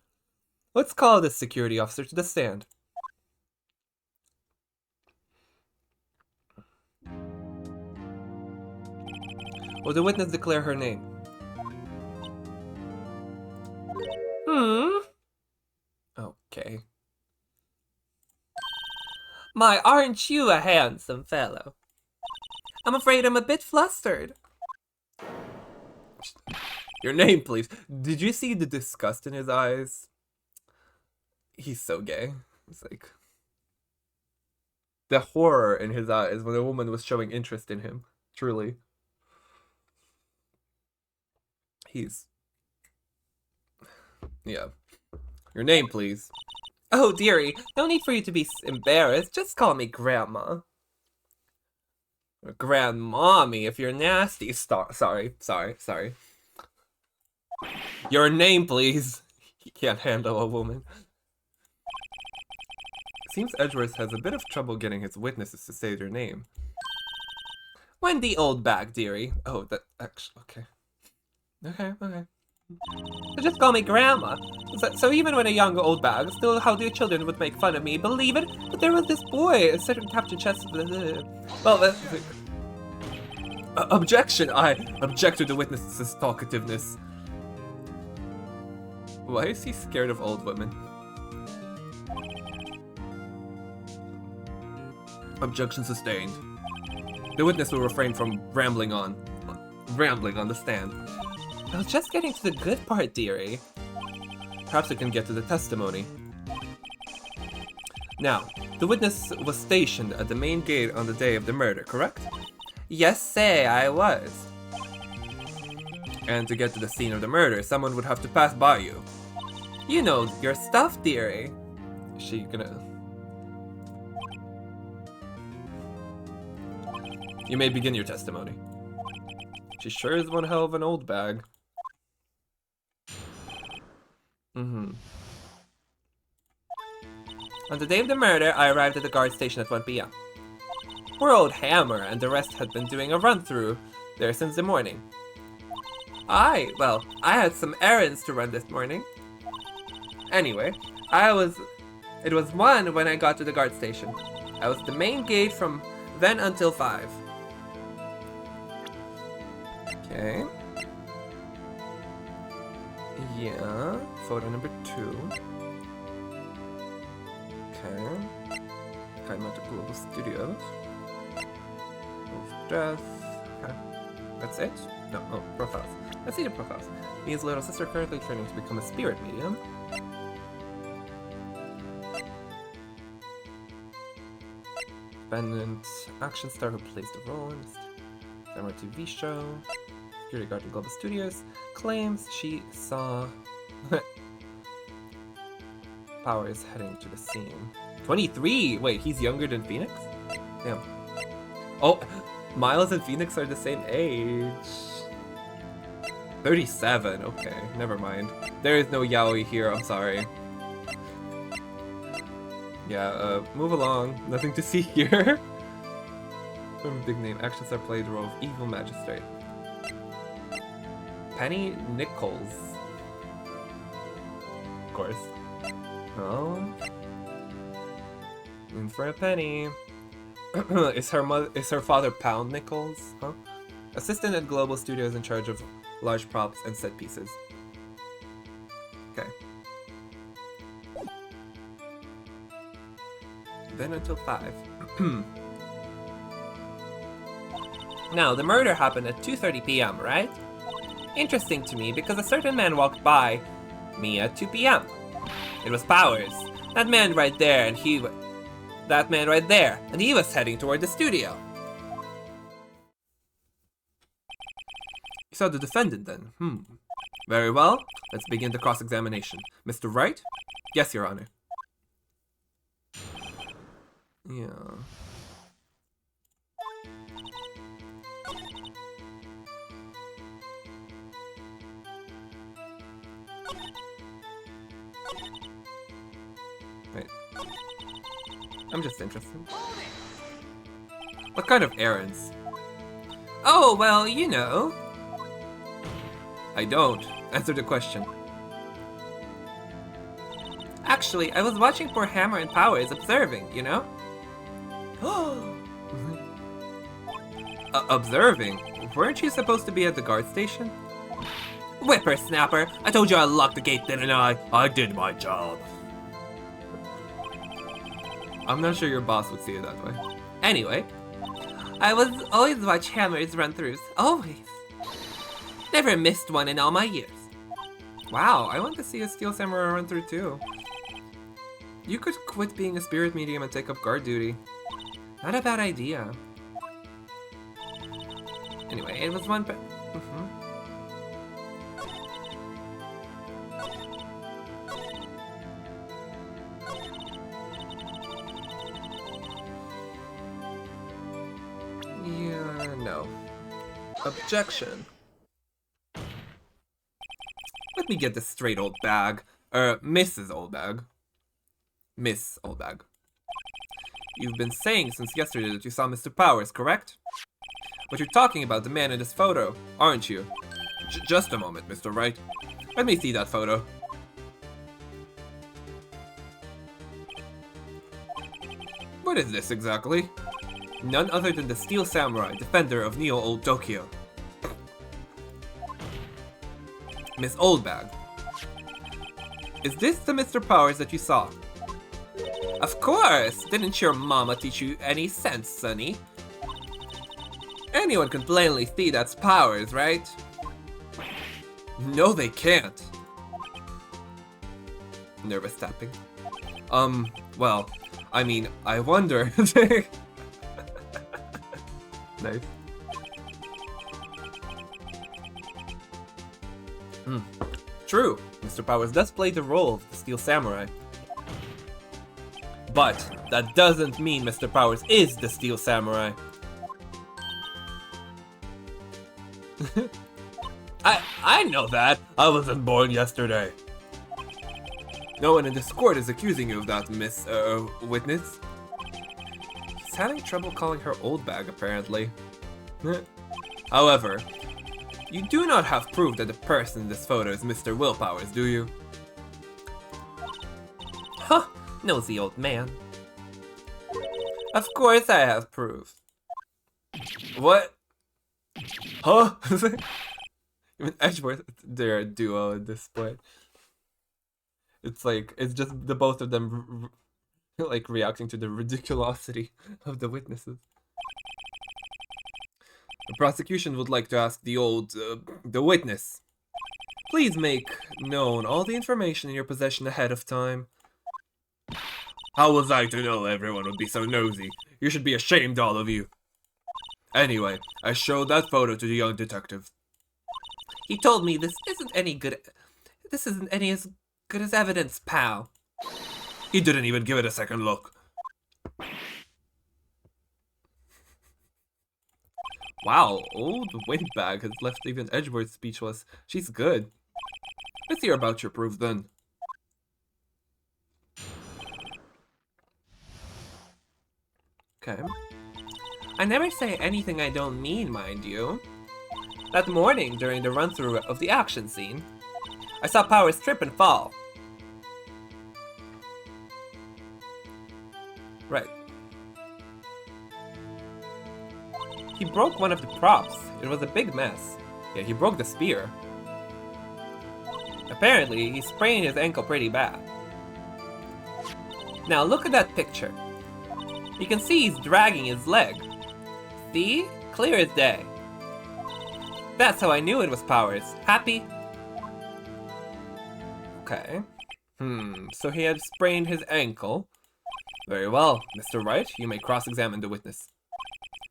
Let's call this security officer to the stand. Will the witness declare her name? Okay. My, aren't you a handsome fellow? I'm afraid I'm a bit flustered. Your name, please. Did you see the disgust in his eyes? He's so gay. It's like... the horror in his eyes when a woman was showing interest in him. Truly. He's... yeah. Your name, please. Oh, dearie, no need for you to be embarrassed. Just call me Grandma. Or Grandmommy, if you're nasty. Sorry. Your name, please. He can't handle a woman. Seems Edgeworth has a bit of trouble getting his witnesses to say their name. Wendy Oldbag, dearie. Oh, that actually... okay. Okay. So just call me Grandma. So even when a young old bag, still how the children would make fun of me, believe it? But there was this boy, a certain Captain Chest. Well, objection! I object to the witness's talkativeness. Why is he scared of old women? Objection sustained. The witness will refrain from rambling on the stand. I was just getting to the good part, dearie. Perhaps we can get to the testimony. Now, the witness was stationed at the main gate on the day of the murder, correct? Yes, say I was. And to get to the scene of the murder, someone would have to pass by you. You know your stuff, dearie. Is she gonna... You may begin your testimony. She sure is one hell of an old bag. On the day of the murder, I arrived at the guard station at 1 p.m. Poor old Hammer and the rest had been doing a run-through there since the morning. Well, I had some errands to run this morning. Anyway, it was 1 when I got to the guard station. I was at the main gate from then until 5. Okay. Yeah, photo number 2. Okay. Kaimata Global Studios. Dress. Okay. That's it? No, oh, profiles. Let's see the profiles. Mia's little sister currently training to become a spirit medium. Independent action star who plays the role in the Summer TV show. Security guard in Global Studios claims she saw Power is heading to the scene. 23! Wait, he's younger than Phoenix? Damn. Oh, Miles and Phoenix are the same age. 37, okay, never mind. There is no yaoi here, I'm sorry. Yeah, move along. Nothing to see here. From big name, action star played the role of evil magistrate. Penny Nichols. Of course. Oh. In for a penny. Is her father Pound Nichols? Huh? Assistant at Global Studios in charge of large props and set pieces. Okay. Then until 5. Now, the murder happened at 2:30 p.m., right? Interesting to me because a certain man walked by me at 2 p.m. It was Powers. That man right there, and he was heading toward the studio. You saw the defendant then? Very well. Let's begin the cross-examination. Mr. Wright? Yes, Your Honor. Yeah. Wait. I'm just interested. What kind of errands? Oh, well, you know. I don't. Answer the question. Actually, I was watching poor Hammer and Powers observing, you know? Observing? Weren't you supposed to be at the guard station? Whippersnapper! I told you I locked the gate, didn't I? I did my job. I'm not sure your boss would see it that way. Anyway, I was always watch Hammer's run-throughs. Always. Never missed one in all my years. Wow, I want to see a Steel Samurai run-through too. You could quit being a spirit medium and take up guard duty. Not a bad idea. Anyway, it was one Yeah, no. Objection. Let me get this straight, old bag. Mrs. Oldbag. Miss Oldbag. You've been saying since yesterday that you saw Mr. Powers, correct? But you're talking about the man in this photo, aren't you? Just a moment, Mr. Wright. Let me see that photo. What is this exactly? None other than the Steel Samurai, defender of Neo Old Tokyo. Miss Oldbag. Is this the Mr. Powers that you saw? Of course! Didn't your mama teach you any sense, sonny? Anyone can plainly see that's Powers, right? No, they can't. Nervous tapping. Well, I mean, I wonder. Nice. True, Mr. Powers does play the role of the Steel Samurai. But that doesn't mean Mr. Powers is the Steel Samurai. I know that. I wasn't born yesterday. No one in this court is accusing you of that, Miss, witness. He's having trouble calling her old bag, apparently. However, you do not have proof that the person in this photo is Mr. Will Powers, do you? Huh, nosy old man. Of course I have proof. What? Huh? Even Edgeworth, they're a duo at this point. It's like, it's just the both of them like reacting to the ridiculosity of the witnesses. The prosecution would like to ask the witness. Please make known all the information in your possession ahead of time. How was I to know everyone would be so nosy? You should be ashamed, all of you. Anyway, I showed that photo to the young detective. He told me this isn't any as good as evidence, pal. He didn't even give it a second look. Wow, old Windbag has left even Edgeworth speechless. She's good. Let's hear about your proof then. Okay. I never say anything I don't mean, mind you. That morning, during the run-through of the action scene, I saw Powers trip and fall. Right. He broke one of the props. It was a big mess. Yeah, he broke the spear. Apparently, he sprained his ankle pretty bad. Now look at that picture. You can see he's dragging his leg. See? Clear as day. That's how I knew it was Powers. Happy? Okay. So he had sprained his ankle. Very well, Mr. Wright, you may cross-examine the witness.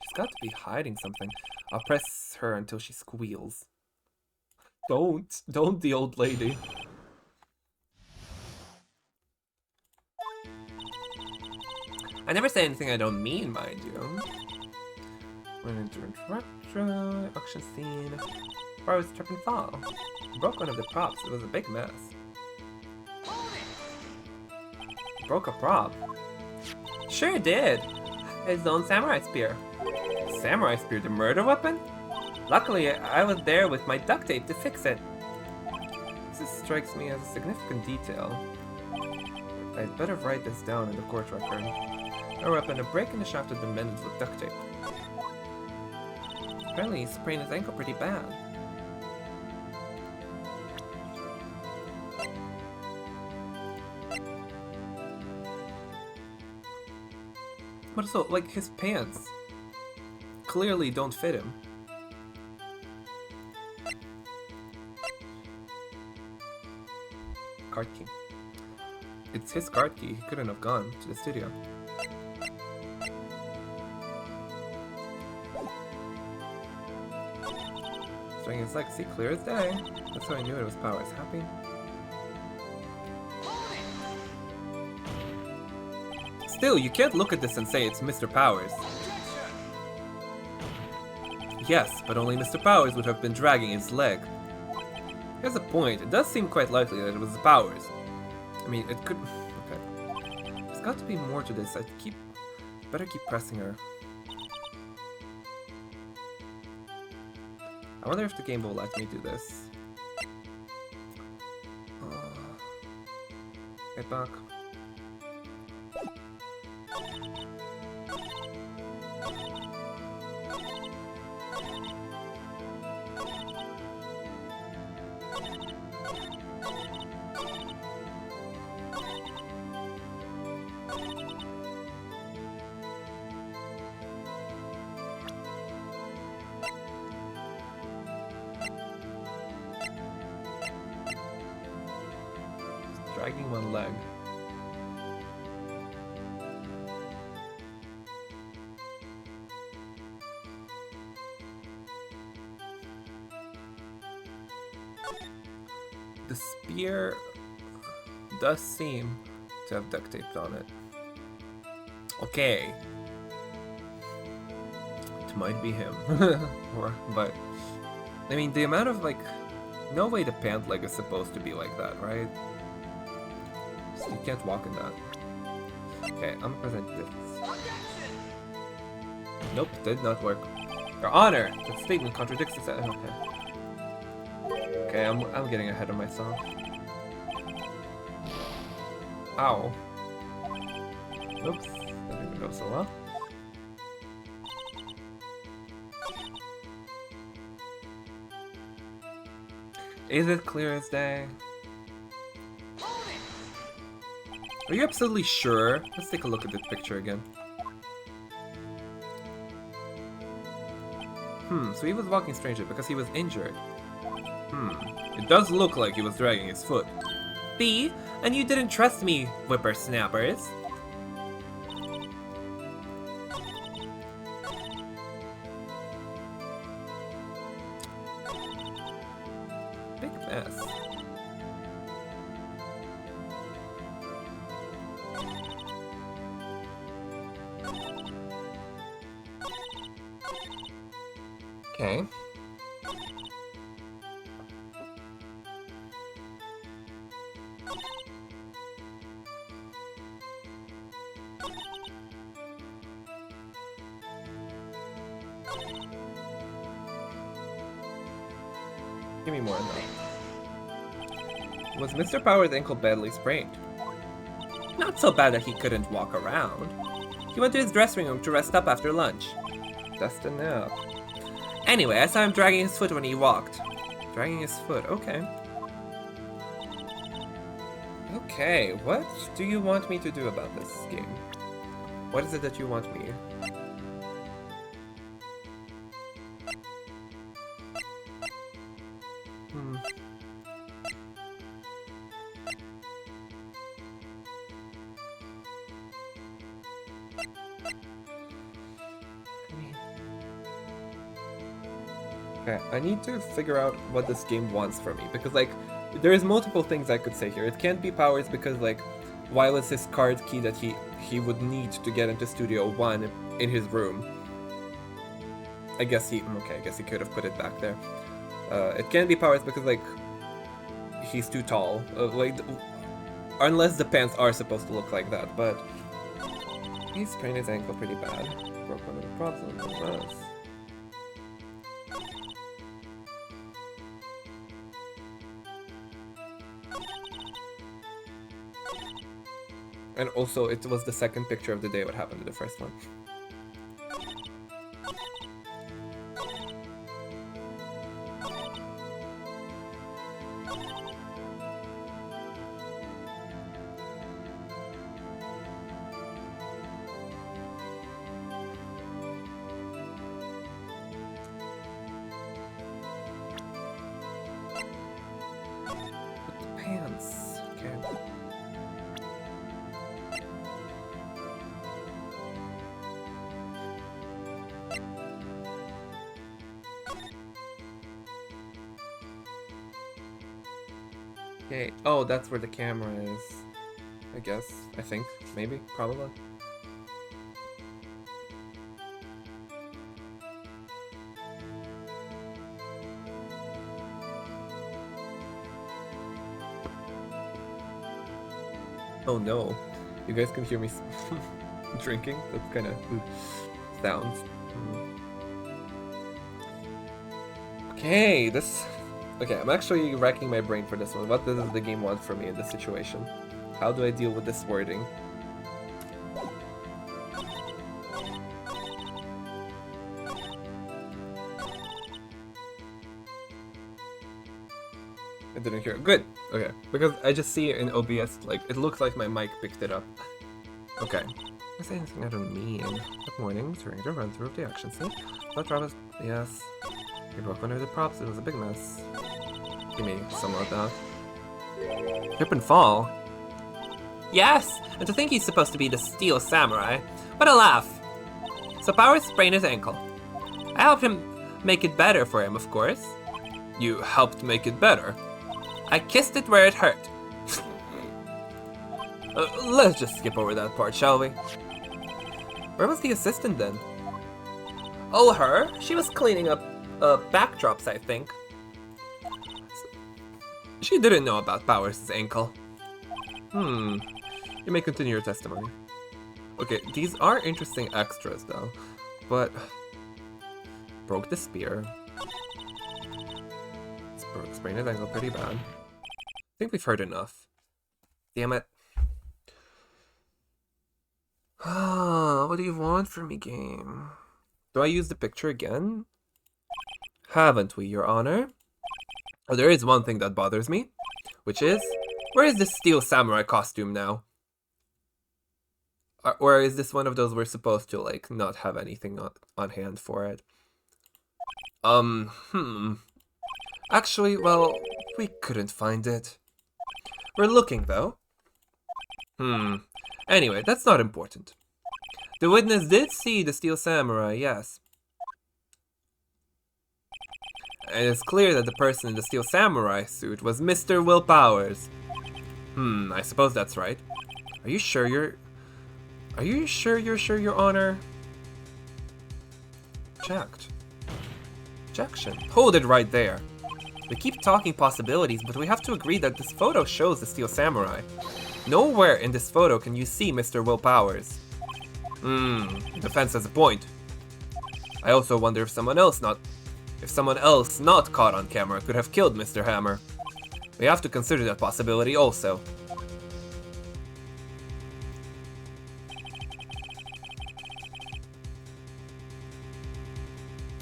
She's got to be hiding something. I'll press her until she squeals. Don't the old lady. I never say anything I don't mean, mind you. Went into interaction, action scene. Powers trip and fall. Broke one of the props. It was a big mess. Broke a prop. Sure did. His own samurai spear. samurai spear the murder weapon? Luckily, I was there with my duct tape to fix it. This strikes me as a significant detail. I'd better write this down in the court record. A weapon, a break in the shaft had been mended with duct tape. Apparently he sprained his ankle pretty bad. But also, like, his pants clearly don't fit him. Card key. It's his card key. He couldn't have gone to the studio. String his legacy clear as day. That's how I knew it was Powers. Happy? Still, you can't look at this and say it's Mr. Powers. Yes, but only Mr. Powers would have been dragging his leg. Here's a point. It does seem quite likely that it was Powers. I mean, it could... Okay. There's got to be more to this. Better keep pressing her. I wonder if the game will let me do this. Get back. Dragging one leg. The spear does seem to have duct taped on it. Okay. It might be him. But I mean, the amount of, like, no way the pant leg is supposed to be like that, right? So you can't walk in that. Okay, I'm gonna present this. Nope, did not work. Your Honor! That statement contradicts itself. Okay. Okay, I'm getting ahead of myself. Ow. Oops, that didn't go so well. Is it clear as day? Are you absolutely sure? Let's take a look at the picture again. So he was walking strangely because he was injured. It does look like he was dragging his foot. See? And you didn't trust me, whippersnappers. Big mess. Okay. Give me more of that. Was Mr. Powers' ankle badly sprained? Not so bad that he couldn't walk around. He went to his dressing room to rest up after lunch. Just a nap. Anyway, I saw him dragging his foot when he walked. Dragging his foot, okay. Okay, what do you want me to do about this game? What is it that you want me? Okay, I need to figure out what this game wants from me, because, like, there's multiple things I could say here. It can't be Powers because, like, why was his card key that he would need to get into Studio 1 in his room? I guess he could have put it back there. It can't be Powers because, like, he's too tall. Unless the pants are supposed to look like that, but he sprained his ankle pretty bad. Broke one of the props on the bus. And also, it was the second picture of the day what happened to the first one. Pants. Okay. Okay. Oh, that's where the camera is. I guess. I think. Maybe. Probably. Oh no. You guys can hear me drinking? That's kind of sounds. Okay, this... Okay, I'm actually racking my brain for this one. What does the game want from me in this situation? How do I deal with this wording? I didn't hear it. Good. Okay. Because I just see it in OBS, like, it looks like my mic picked it up. Okay. I say anything I don't mean. Good morning. During the run through of the action scene. But Travis, yes. We broke under the props. It was a big mess. Give me some of that. Trip and fall? Yes! And to think he's supposed to be the Steel Samurai. What a laugh! So Powers sprained his ankle. I helped him make it better for him, of course. You helped make it better? I kissed it where it hurt. Let's just skip over that part, shall we? Where was the assistant then? Oh, her? She was cleaning up backdrops, I think. She didn't know about Powers' ankle. You may continue your testimony. Okay, these are interesting extras though, but... Broke the spear. Sprained his ankle pretty bad. I think we've heard enough. Damn it. What do you want from me, game? Do I use the picture again? Haven't we, Your Honor? Oh, there is one thing that bothers me, which is, where is the Steel Samurai costume now? Or is this one of those we're supposed to, like, not have anything on hand for it? Actually, well, we couldn't find it. We're looking, though. Anyway, that's not important. The witness did see the Steel Samurai, yes. And it's clear that the person in the Steel Samurai suit was Mr. Will Powers. I suppose that's right. Are you sure, Your Honor? Checked. Objection. Hold it right there. We keep talking possibilities, but we have to agree that this photo shows the Steel Samurai. Nowhere in this photo can you see Mr. Will Powers. Defense has a point. I also wonder if someone else not caught on camera could have killed Mr. Hammer. We have to consider that possibility also.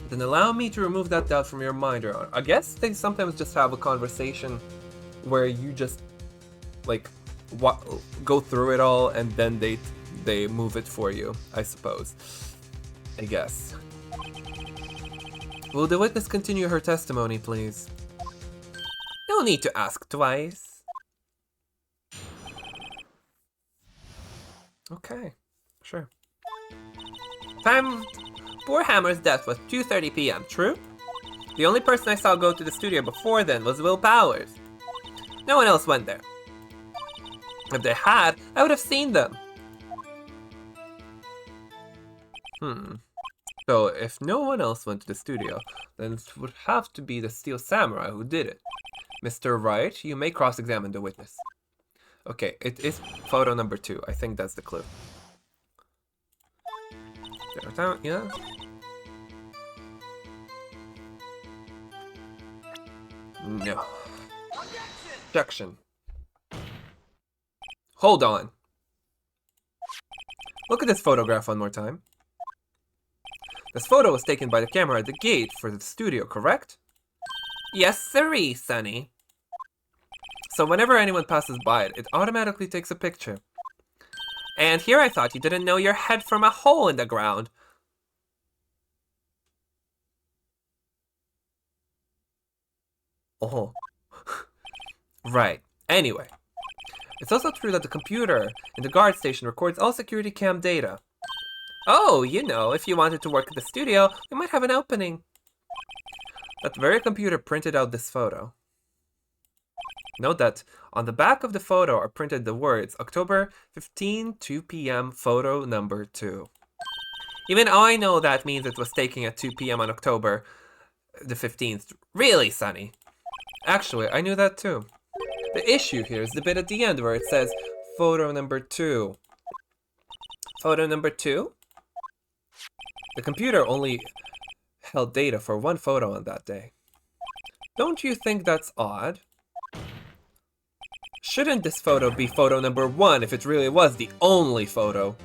Then allow me to remove that doubt from your mind, Your Honor. I guess they sometimes just have a conversation where you just, like, go through it all and then they move it for you, I suppose. I guess. Will the witness continue her testimony, please? No need to ask twice. Okay, sure. Poor Hammer's death was 2:30 p.m., true? The only person I saw go to the studio before then was Will Powers. No one else went there. If they had, I would have seen them. So, if no one else went to the studio, then it would have to be the Steel Samurai who did it. Mr. Wright, you may cross-examine the witness. Okay, it is photo number 2. I think that's the clue. Yeah? No. Objection. Hold on. Look at this photograph one more time. This photo was taken by the camera at the gate for the studio, correct? Yes, sirree, Sonny. So whenever anyone passes by it, it automatically takes a picture. And here I thought you didn't know your head from a hole in the ground. Oh. Right. Anyway. It's also true that the computer in the guard station records all security cam data. Oh, you know, if you wanted to work at the studio, we might have an opening. That very computer printed out this photo. Note that on the back of the photo are printed the words October 15, 2 p.m. photo number 2. Even I know that means it was taken at 2 p.m. on October the 15th. Really, Sonny? Actually, I knew that too. The issue here is the bit at the end where it says photo number 2. Photo number 2? The computer only held data for one photo on that day. Don't you think that's odd? Shouldn't this photo be photo number 1 if it really was the only photo?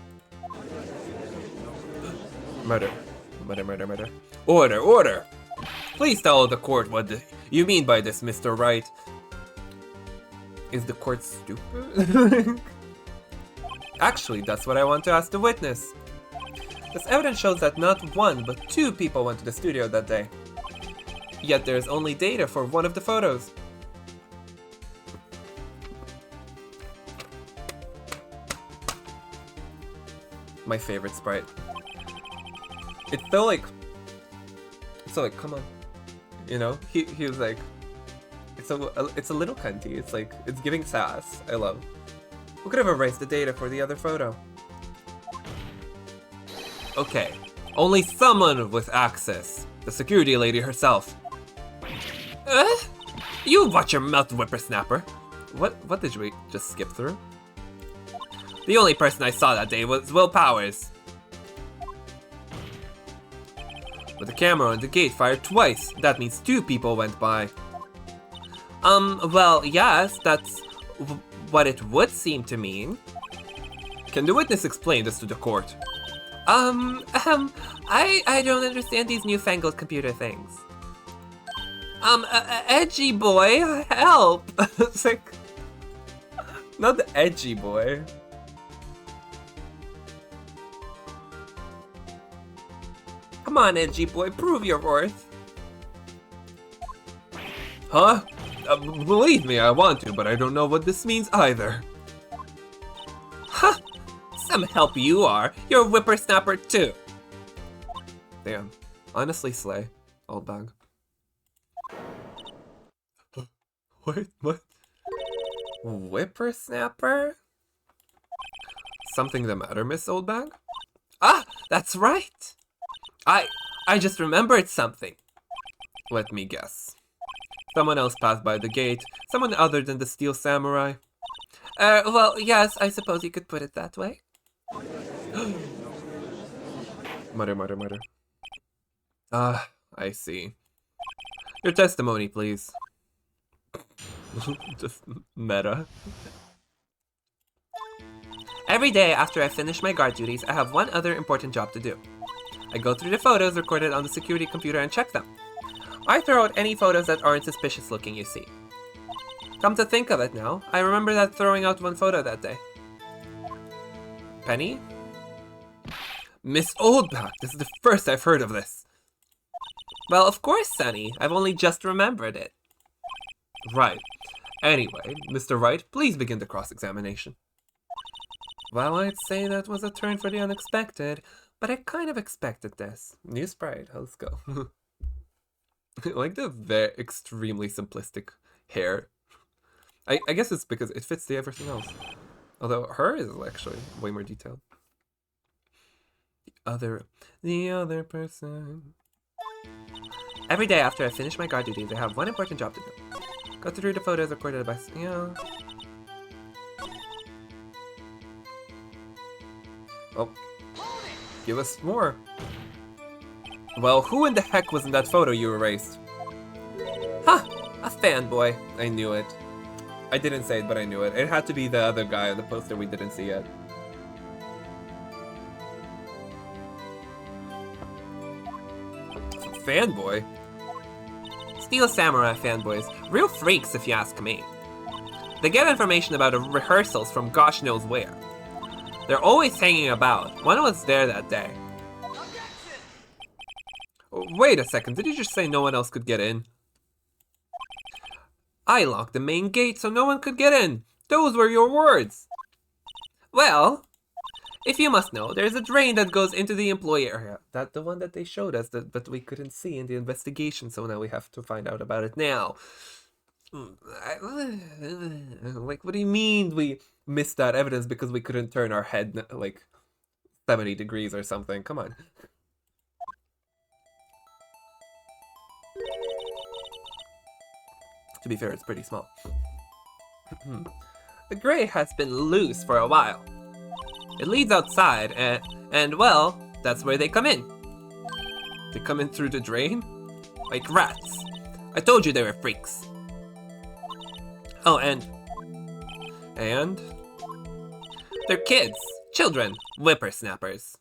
Murder. Murder, murder, murder. Order, order! Please tell the court what you mean by this, Mr. Wright. Is the court stupid? Actually, that's what I want to ask the witness. This evidence shows that not 1, but 2 people went to the studio that day. Yet there is only data for one of the photos. My favorite sprite. It's so like, come on, you know. He was like, it's a little cunty. It's like, it's giving sass. I love. Who could have erased the data for the other photo? Okay, only someone with access. The security lady herself. You watch your mouth, whippersnapper. What did we just skip through? The only person I saw that day was Will Powers. But the camera on the gate fired twice. That means 2 people went by. Well, yes, that's what it would seem to mean. Can the witness explain this to the court? I don't understand these newfangled computer things. Edgy boy, help! It's like, not the edgy boy. Come on, edgy boy, prove your worth. Huh? Believe me, I want to, but I don't know what this means either. Huh! Some help you are. You're a whippersnapper too. Damn. Honestly, slay. Old bag. What? Whippersnapper? Something the matter, Miss Oldbag? Ah! That's right! I just remembered something. Let me guess. Someone else passed by the gate. Someone other than the Steel Samurai. Well, yes, I suppose you could put it that way. Mutter. Ah, I see. Your testimony, please. Just meta. Every day after I finish my guard duties, I have one other important job to do. I go through the photos recorded on the security computer and check them. I throw out any photos that aren't suspicious looking, you see. Come to think of it now, I remember that throwing out one photo that day. Penny? Miss Oldback, this is the first I've heard of this. Well, of course, Sonny. I've only just remembered it. Right. Anyway, Mr. Wright, please begin the cross-examination. Well, I'd say that was a turn for the unexpected, but I kind of expected this. New sprite, let's go. I like the very extremely simplistic hair. I guess it's because it fits the everything else. Although her is actually way more detailed. The other person. Every day after I finish my guard duties, I have one important job to do. Go through the photos recorded by... Yeah. Oh. Give us more. Well, who in the heck was in that photo you erased? Huh! A fanboy. I knew it. I didn't say it, but I knew it. It had to be the other guy on the poster we didn't see yet. fanboy? Steel Samurai fanboys. Real freaks, if you ask me. They get information about rehearsals from gosh knows where. They're always hanging about. One was there that day. Wait a second, did you just say no one else could get in? I locked the main gate so no one could get in. Those were your words. Well, if you must know, there's a drain that goes into the employee area. That's the one that they showed us, but we couldn't see in the investigation, so now we have to find out about it now. Like, what do you mean we missed that evidence because we couldn't turn our head, like, 70 degrees or something? Come on. To be fair, it's pretty small. The grate has been loose for a while. It leads outside, and well, that's where they come in. They come in through the drain? Like rats. I told you they were freaks. Oh, and they're kids, children, whippersnappers.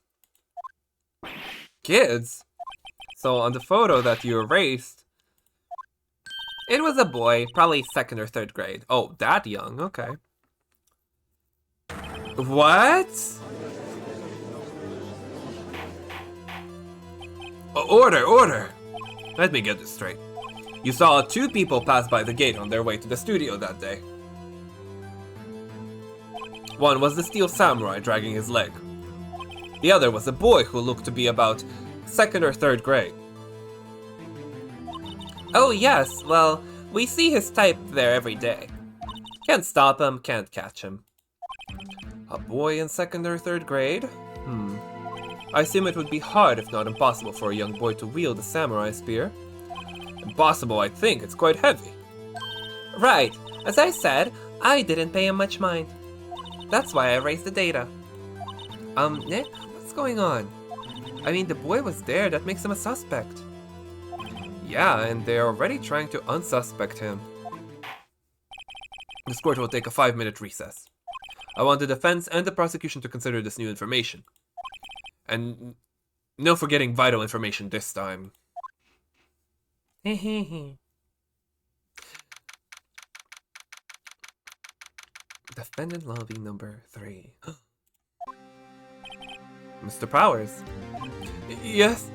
Kids? So on the photo that you erased, it was a boy, probably 2nd or 3rd grade. Oh, that young, okay. What? Order! Let me get this straight. You saw 2 people pass by the gate on their way to the studio that day. One was the Steel Samurai dragging his leg. The other was a boy who looked to be about 2nd or 3rd grade. Oh yes, well, we see his type there every day. Can't stop him, can't catch him. A boy in 2nd or 3rd grade? I assume it would be hard, if not impossible, for a young boy to wield a samurai spear. Impossible, I think. It's quite heavy. Right. As I said, I didn't pay him much mind. That's why I erased the data. Nick? What's going on? I mean, the boy was there. That makes him a suspect. Yeah, and they're already trying to unsuspect him. This court will take a 5-minute recess. I want the defense and the prosecution to consider this new information. And no forgetting vital information this time. Defendant lobby number 3. Mr. Powers. Yes?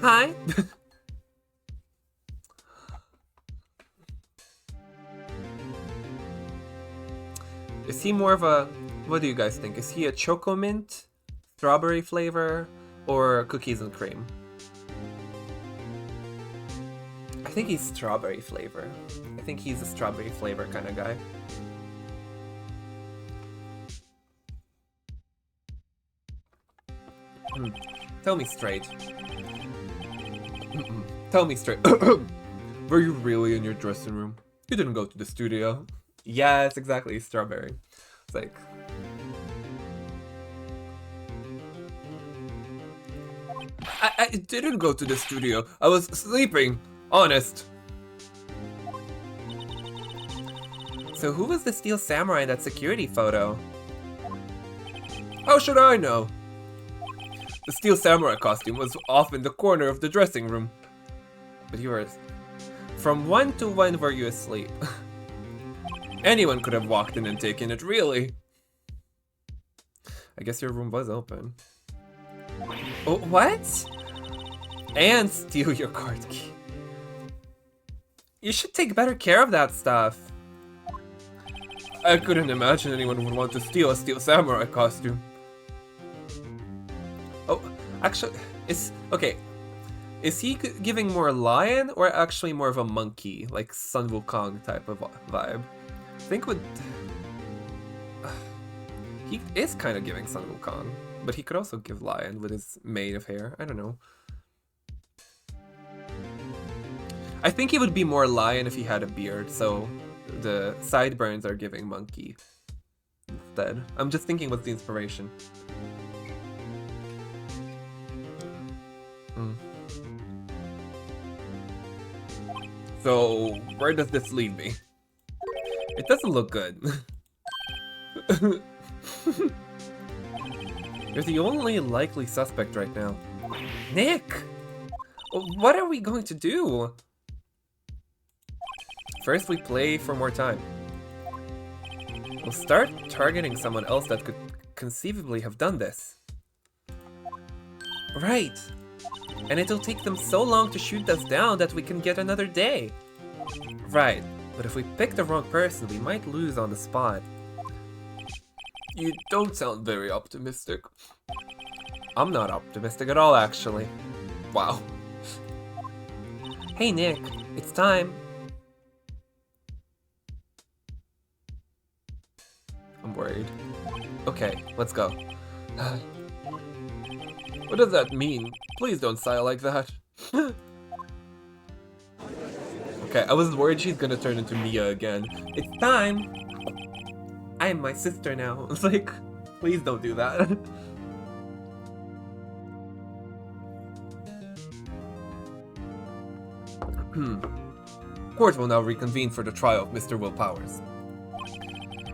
Hi? Is he more of a... What do you guys think? Is he a choco mint, strawberry flavor, or cookies and cream? I think he's strawberry flavor. I think he's a strawberry flavor kind of guy. Tell me straight. Tell me straight. Were you really in your dressing room? You didn't go to the studio. Yes, exactly, strawberry. It's like... I didn't go to the studio. I was sleeping. Honest. So who was the Steel Samurai in that security photo? How should I know? The Steel Samurai costume was off in the corner of the dressing room. But you were... From 1 to 1 were you asleep? Anyone could have walked in and taken it, really. I guess your room was open. Oh, what? And steal your card key. You should take better care of that stuff. I couldn't imagine anyone would want to steal a Steel Samurai costume. Oh, actually, okay. Is he giving more lion or actually more of a monkey, like Sun Wukong type of vibe? I think he is kind of giving Sun Wukong, but he could also give lion with his mane of hair. I don't know. I think he would be more lion if he had a beard, so the sideburns are giving monkey instead. I'm just thinking what's the inspiration. So, where does this leave me? It doesn't look good. You're the only likely suspect right now. Nick! What are we going to do? First we play for more time. We'll start targeting someone else that could conceivably have done this. Right! And it'll take them so long to shoot us down that we can get another day. Right, but if we pick the wrong person, we might lose on the spot. You don't sound very optimistic. I'm not optimistic at all, actually. Wow. Hey Nick, it's time. I'm worried. Okay, let's go. What does that mean? Please don't sigh like that. Okay, I was worried she's gonna turn into Mia again. It's time! I am my sister now. It's like, please don't do that. Court will now reconvene for the trial of Mr. Will Powers.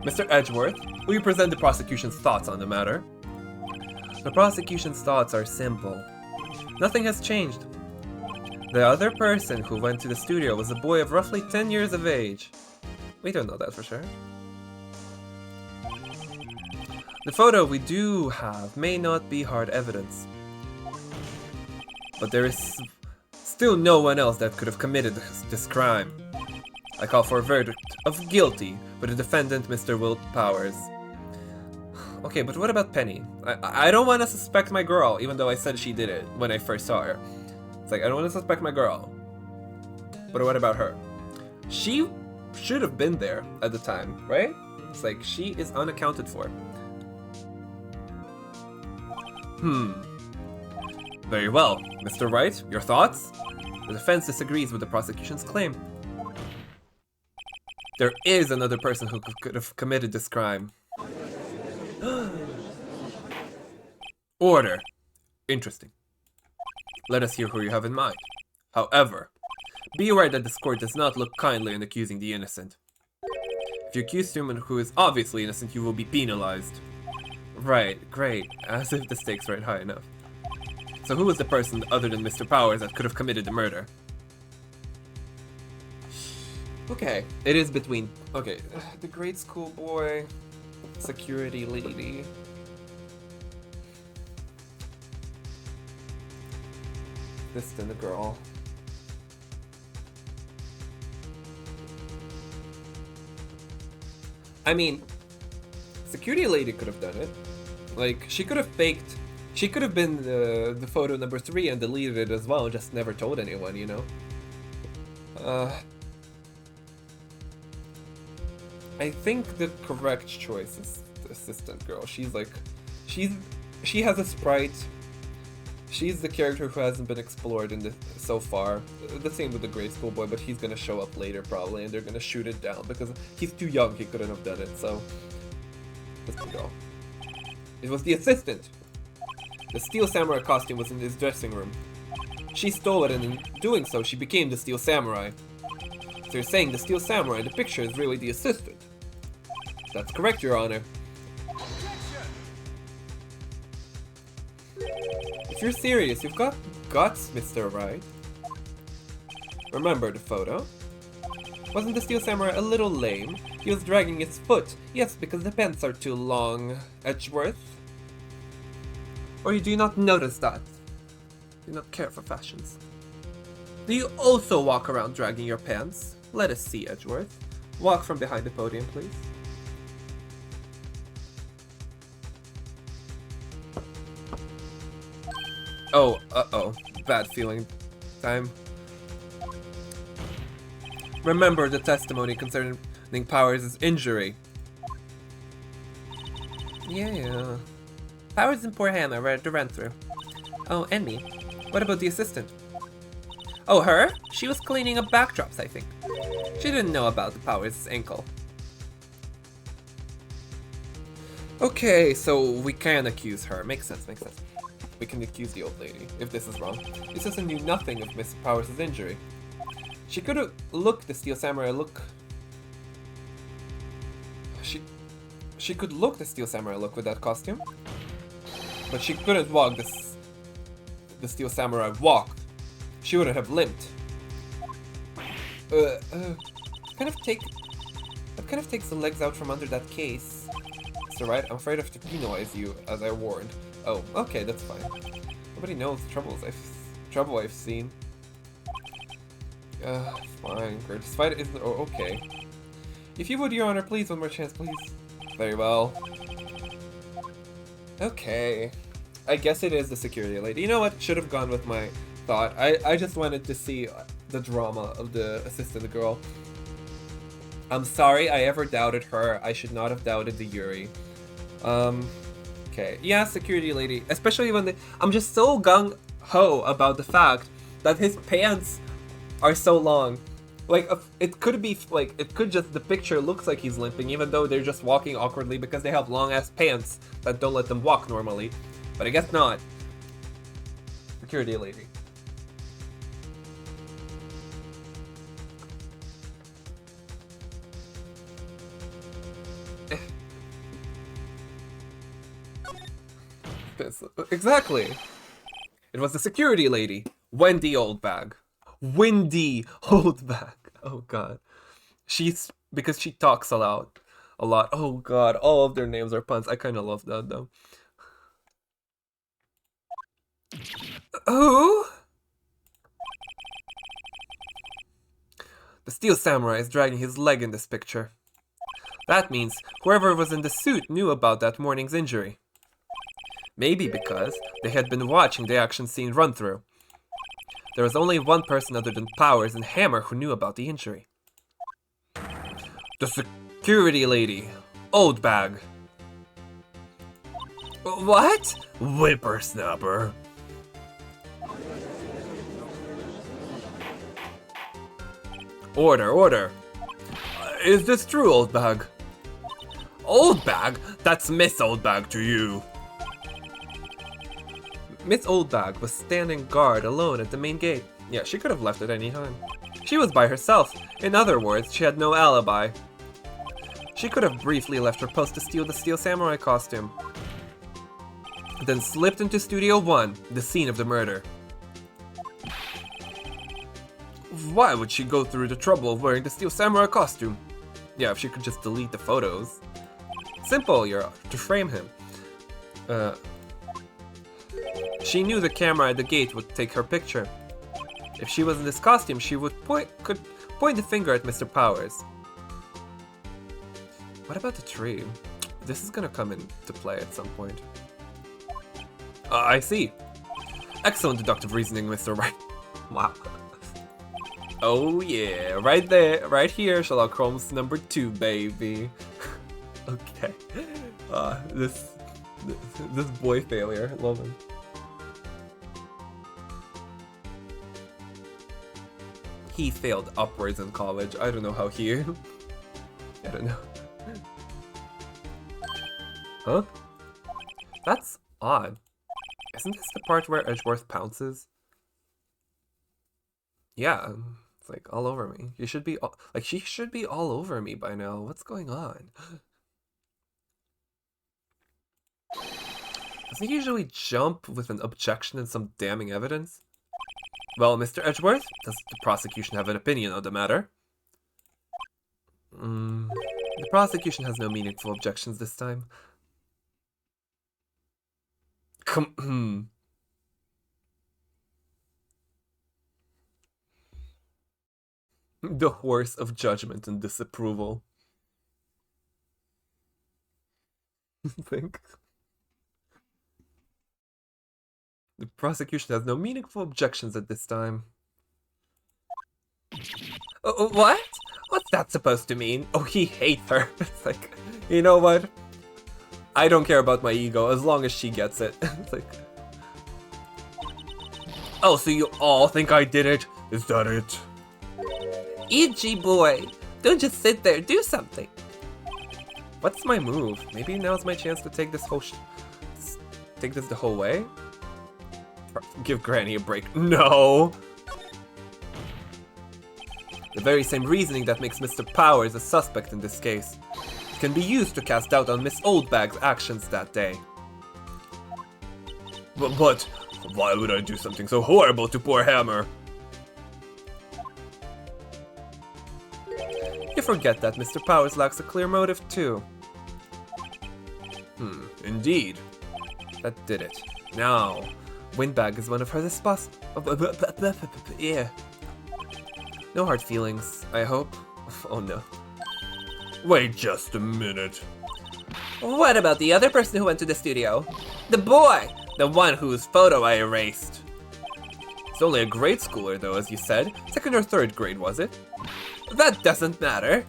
Mr. Edgeworth, will you present the prosecution's thoughts on the matter? The prosecution's thoughts are simple. Nothing has changed. The other person who went to the studio was a boy of roughly 10 years of age. We don't know that for sure. The photo we do have may not be hard evidence. But there is still no one else that could have committed this crime. I call for a verdict of guilty for the defendant, Mr. Will Powers. Okay, but what about Penny? I don't want to suspect my girl, even though I said she did it when I first saw her. It's like, I don't want to suspect my girl. But what about her? She should have been there at the time, right? It's like, she is unaccounted for. Very well. Mr. Wright, your thoughts? The defense disagrees with the prosecution's claim. There is another person who could have committed this crime. Order. Interesting. Let us hear who you have in mind. However, be aware that this court does not look kindly on accusing the innocent. If you accuse someone who is obviously innocent, you will be penalized. Right, great. As if the stakes weren't high enough. So who was the person other than Mr. Powers that could have committed the murder? Okay, it is between... Okay, the grade school boy, security lady. This and the girl. I mean, security lady could have done it. Like, she could have faked... She could have been the photo number 3 and deleted it as well, just never told anyone, you know? I think the correct choice is the assistant girl. She's like... She has a sprite. She's the character who hasn't been explored in so far. The same with the grade school boy, but he's gonna show up later probably, and they're gonna shoot it down because he's too young, he couldn't have done it, so... Let's go. It was the assistant! The Steel Samurai costume was in his dressing room. She stole it, and in doing so, she became the Steel Samurai. So you're saying the Steel Samurai in the picture is really the assistant? That's correct, Your Honor. If you're serious, you've got guts, Mr. Wright. Remember the photo? Wasn't the Steel Samurai a little lame? He was dragging his foot. Yes, because the pants are too long, Edgeworth. Or you do not notice that? Do not care for fashions. Do you also walk around dragging your pants? Let us see, Edgeworth. Walk from behind the podium, please. Oh, uh-oh. Bad feeling time. Remember the testimony concerning Powers' injury. Yeah. Powers and poor Hannah were to run through. Oh, and me. What about the assistant? Oh, her? She was cleaning up backdrops, I think. She didn't know about the Powers' ankle. Okay, so we can accuse her. Makes sense, makes sense. We can accuse the old lady, if this is wrong. The assistant knew nothing of Miss Powers' injury. She could have looked the Steel Samurai look... She could look the Steel Samurai look with that costume. But she couldn't walk this... the Steel Samurai walked, she wouldn't have limped. That kind of takes the legs out from under that case. It's alright, I'm afraid I have to penalize you, as I warned. Oh, okay, that's fine. Nobody knows the trouble I've seen. Fine, great. This fight isn't... Oh, okay. If you would, Your Honor, please, one more chance, please. Very well. Okay. I guess it is the security lady. You know what? Should have gone with my thought. I just wanted to see the drama of the assistant girl. I'm sorry I ever doubted her. I should not have doubted the Yuri. Okay. Yeah, security lady. Especially when I'm just so gung-ho about the fact that his pants are so long. Like, it could be, like, the picture looks like he's limping, even though they're just walking awkwardly because they have long-ass pants that don't let them walk normally. But I guess not. Security lady. Exactly. It was the security lady, Wendy Oldbag. Wendy Oldbag. Oh god. Because she talks a lot. Oh god, all of their names are puns. I kind of love that though. Who? The Steel Samurai is dragging his leg in this picture. That means whoever was in the suit knew about that morning's injury. Maybe because they had been watching the action scene run through. There was only one person other than Powers and Hammer who knew about the injury. The security lady, Oldbag. What? Whippersnapper. Order. Is this true, Oldbag? Oldbag? That's Miss Oldbag to you. Miss Oldbag was standing guard alone at the main gate. Yeah, she could have left at any time. She was by herself. In other words, she had no alibi. She could have briefly left her post to steal the Steel Samurai costume. Then slipped into Studio 1, the scene of the murder. Why would she go through the trouble of wearing the Steel Samurai costume? Yeah, if she could just delete the photos. Simple, to frame him. She knew the camera at the gate would take her picture. If she was in this costume, she could point the finger at Mr. Powers. What about the tree? This is gonna come into play at some point. I see. Excellent deductive reasoning, Mr. Right. Wow. Oh yeah, right there, right here, Sherlock Holmes number 2, baby. Okay. This boy failure, love him. He failed upwards in college. I don't know how he... I don't know. Huh? That's odd. Isn't this the part where Edgeworth pounces? Yeah, it's like all over me. You should be she should be all over me by now. What's going on? Doesn't he usually jump with an objection and some damning evidence? Well, Mr. Edgeworth, does the prosecution have an opinion on the matter? The prosecution has no meaningful objections this time. The horse of judgment and disapproval. Think. The prosecution has no meaningful objections at this time. What? What's that supposed to mean? Oh, he hates her. It's like, you know what? I don't care about my ego as long as she gets it. It's like, oh, so you all think I did it? Is that it? Itchy boy, don't just sit there, do something. What's my move? Maybe now's my chance to take this whole take this the whole way? Give Granny a break. No! The very same reasoning that makes Mr. Powers a suspect in this case can be used to cast doubt on Miss Oldbag's actions that day. But Why would I do something so horrible to poor Hammer? You forget that Mr. Powers lacks a clear motive too. Indeed. That did it. Now, Windbag is one of her spots. Yeah. No hard feelings, I hope. Oh no. Wait just a minute. What about the other person who went to the studio? The boy! The one whose photo I erased. It's only a grade schooler though, as you said. 2nd or 3rd grade, was it? That doesn't matter.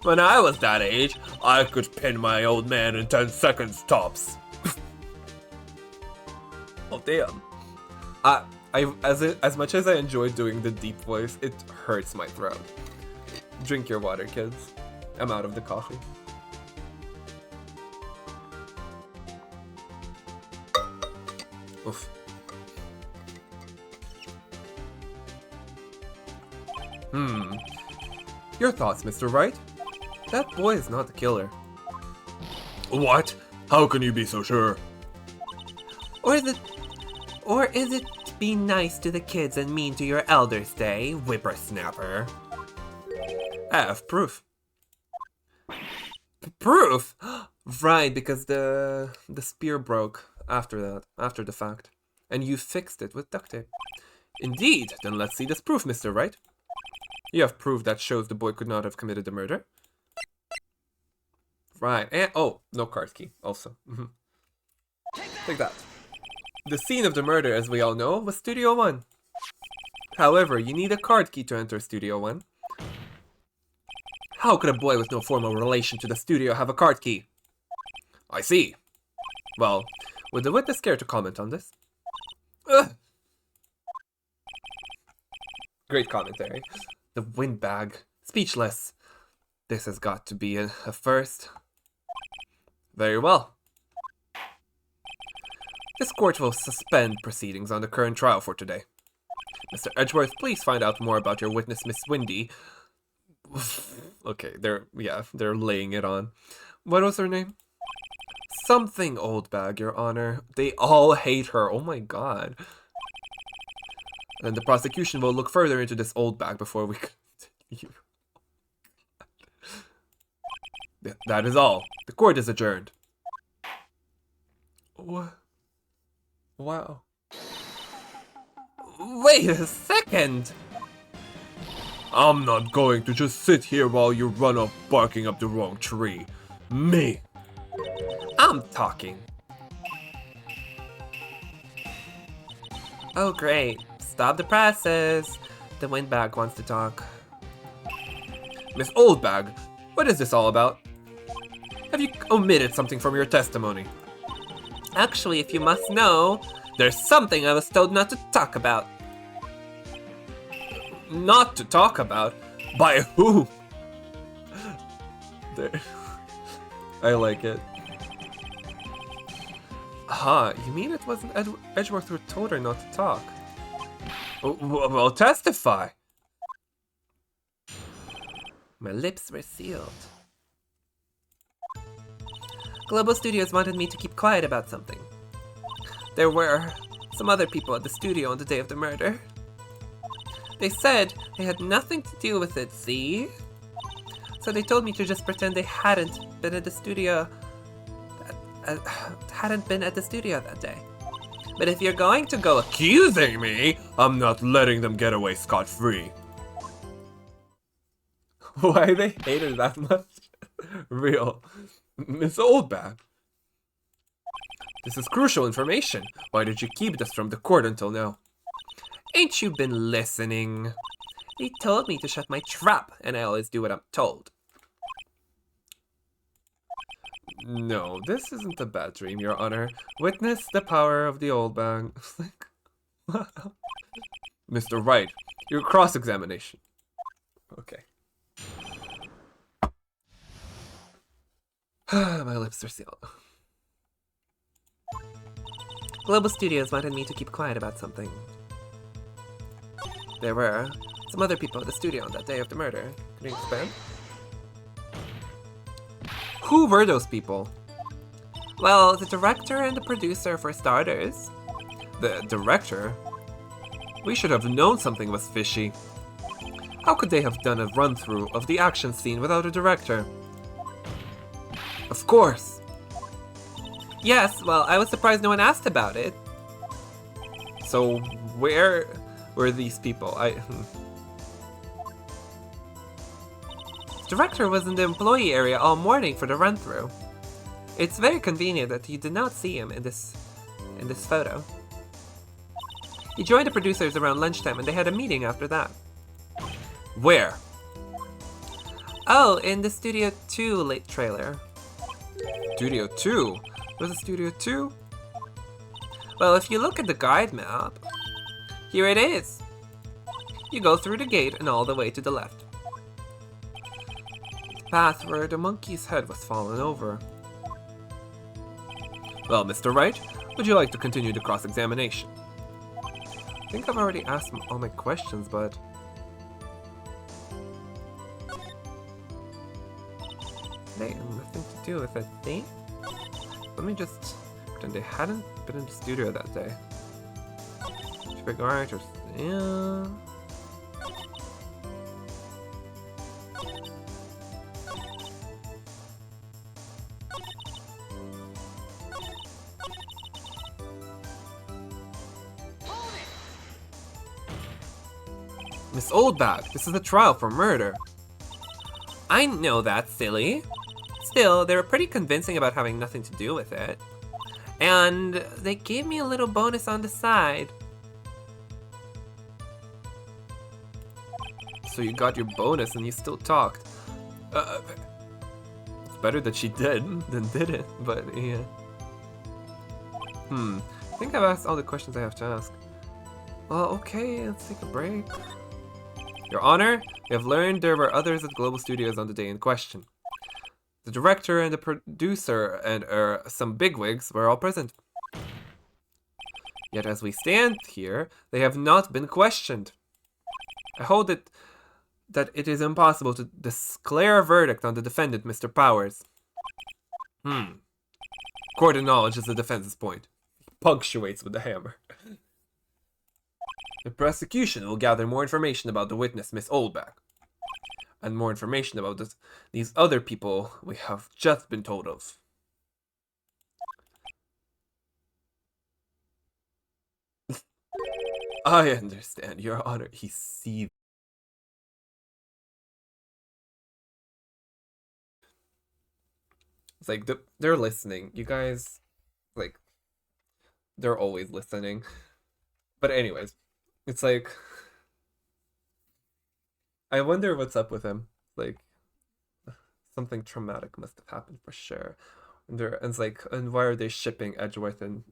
When I was that age, I could pin my old man in 10 seconds tops. Oh damn. As much as I enjoy doing the deep voice, it hurts my throat. Drink your water, kids. I'm out of the coffee. Oof. Your thoughts, Mr. Wright? That boy is not the killer. What? How can you be so sure? Or is it be nice to the kids and mean to your elders, Day, whippersnapper? I have proof. Proof? Right, because the spear broke after the fact. And you fixed it with duct tape. Indeed, then let's see this proof, Mr. Wright. You have proof that shows the boy could not have committed the murder. Right, and oh, no card key, also. Take that. The scene of the murder, as we all know, was Studio 1. However, you need a card key to enter Studio 1. How could a boy with no formal relation to the studio have a card key? I see. Well, would the witness care to comment on this? Ugh. Great commentary. The windbag. Speechless. This has got to be a first. Very well. This court will suspend proceedings on the current trial for today. Mr. Edgeworth, please find out more about your witness, Miss Windy. Okay, they're laying it on. What was her name? Something Oldbag, Your Honor. They all hate her. Oh my god. And the prosecution will look further into this Oldbag before we continue. That is all. The court is adjourned. What? Wow. Wait a second! I'm not going to just sit here while you run off barking up the wrong tree. Me! I'm talking. Oh great. Stop the presses. The windbag wants to talk. Miss Oldbag, what is this all about? Have you omitted something from your testimony? Actually, if you must know, there's something I was told not to talk about. Not to talk about? By who? There. I like it. Aha, you mean it wasn't Edgeworth who told her not to talk? Well, testify! My lips were sealed. Global Studios wanted me to keep quiet about something. There were some other people at the studio on the day of the murder. They said they had nothing to do with it, see? So they told me to just pretend they hadn't been at the studio that day. But if you're going to go accusing me, I'm not letting them get away scot-free. Why they hate her that much? Real. Miss Oldbag. This is crucial information. Why did you keep this from the court until now? Ain't you been listening? They told me to shut my trap, and I always do what I'm told. No, this isn't a bad dream, Your Honor. Witness the power of the Oldbag. Mr. Wright, your cross-examination. Okay. My lips are sealed. Global Studios wanted me to keep quiet about something. There were some other people at the studio on that day of the murder. Can you expand? Who were those people? Well, the director and the producer for starters. The director? We should have known something was fishy. How could they have done a run-through of the action scene without a director? Of course! Yes, well, I was surprised no one asked about it. So, where were these people? Director was in the employee area all morning for the run-through. It's very convenient that you did not see him in this photo. He joined the producers around lunchtime and they had a meeting after that. Where? Oh, in the Studio 2 late trailer. Studio 2? Was it Studio 2? Well, if you look at the guide map, here it is. You go through the gate and all the way to the left. The path where the monkey's head was fallen over. Well, Mr. Wright, would you like to continue the cross-examination? I think I've already asked all my questions, but... they have nothing to do with it, eh? Let me just pretend they hadn't been in the studio that day. Figure out, or... yeah... Miss Oldbag, this is a trial for murder. I know that, silly. Still, they were pretty convincing about having nothing to do with it. And they gave me a little bonus on the side. So you got your bonus and you still talked. It's better that she did than didn't, but yeah. I think I've asked all the questions I have to ask. Well, okay, let's take a break. Your Honor, we have learned there were others at Global Studios on the day in question. The director and the producer and some bigwigs were all present. Yet as we stand here, they have not been questioned. I hold it that it is impossible to declare a verdict on the defendant, Mr. Powers. Court acknowledges the defense's point. Punctuates with the hammer. The prosecution will gather more information about the witness, Miss Oldbag. And more information about these other people we have just been told of. I understand, Your Honor. He sees. It's like, they're listening. You guys, like, they're always listening. But anyways, it's like... I wonder what's up with him. Like, something traumatic must have happened for sure. And it's like, and why are they shipping Edgeworth and,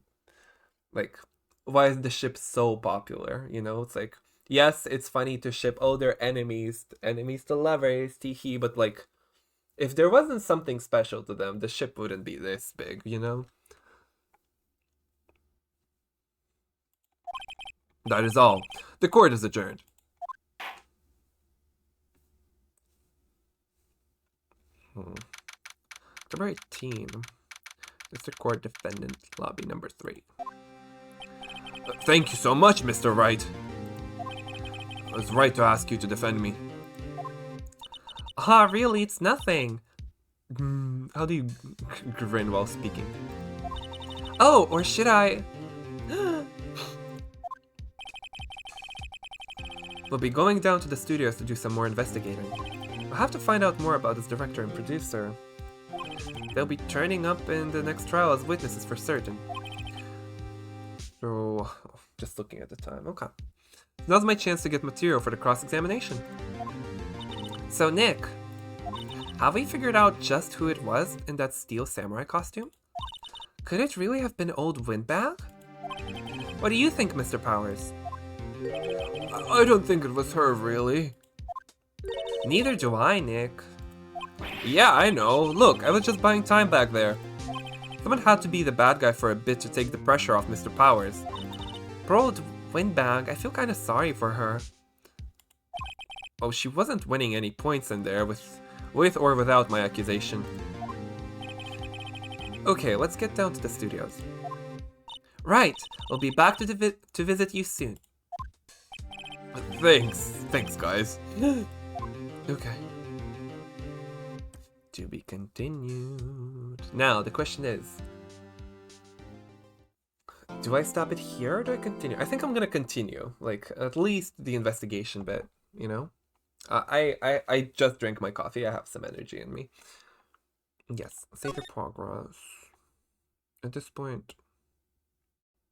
like, why is the ship so popular? You know, it's like, yes, it's funny to ship, oh, they're enemies to lovers, tee-hee, but like, if there wasn't something special to them, the ship wouldn't be this big, you know? That is all. The court is adjourned. October 18. District Court Defendant, Lobby number 3. Thank you so much, Mr. Wright. I was right to ask you to defend me. Ah, really? It's nothing. How do you grin while speaking? Oh, or should I? We'll be going down to the studios to do some more investigating. I'll have to find out more about this director and producer. They'll be turning up in the next trial as witnesses for certain. So, just looking at the time, okay. Now's my chance to get material for the cross-examination. So Nick, have we figured out just who it was in that steel samurai costume? Could it really have been old Windbag? What do you think, Mr. Powers? I don't think it was her, really. Neither do I, Nick. Yeah, I know. Look, I was just buying time back there. Someone had to be the bad guy for a bit to take the pressure off Mr. Powers. Poor old Windbag, I feel kind of sorry for her. Oh, she wasn't winning any points in there with or without my accusation. Okay, let's get down to the studios. Right, we'll be back to visit you soon. Thanks, guys. Okay. To be continued. Now, the question is, do I stop it here or do I continue? I think I'm gonna continue, like, at least the investigation bit, you know? I just drank my coffee, I have some energy in me. Yes, save your progress. At this point...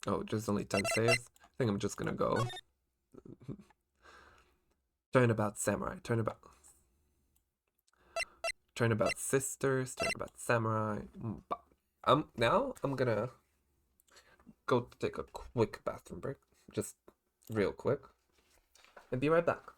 Oh, there's only 10 saves? I think I'm just gonna go. Turnabout Samurai, Turnabout Sisters, Turnabout Samurai. Now I'm gonna go take a quick bathroom break. Just real quick. And be right back.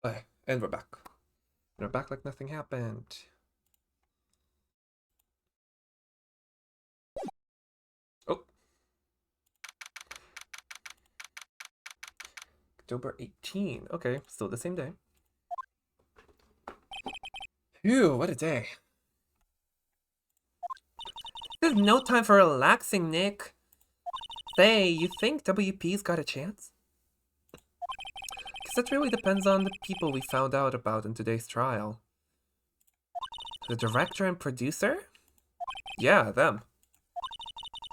Okay, and we're back. We're back like nothing happened. Oh. October 18. Okay, still the same day. Phew, what a day. There's no time for relaxing, Nick. Say, you think WP's got a chance? Because that really depends on the people we found out about in today's trial. The director and producer? Yeah, them.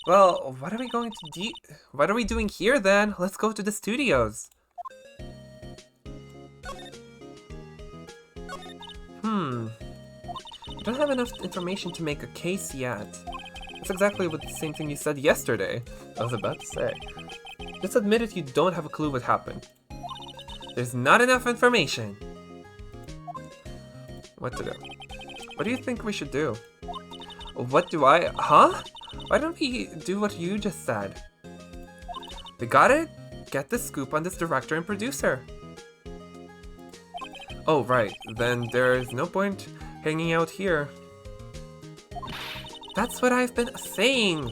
Well, what are we going to do? What are we doing here then? Let's go to the studios. I don't have enough information to make a case yet. That's exactly what the same thing you said yesterday. I was about to say. Just admit it, you don't have a clue what happened. There's not enough information. What to do? What do you think we should do? What do I... Huh? Why don't we do what you just said? We gotta get the scoop on this director and producer. Oh, right. Then there's no point hanging out here. That's what I've been saying.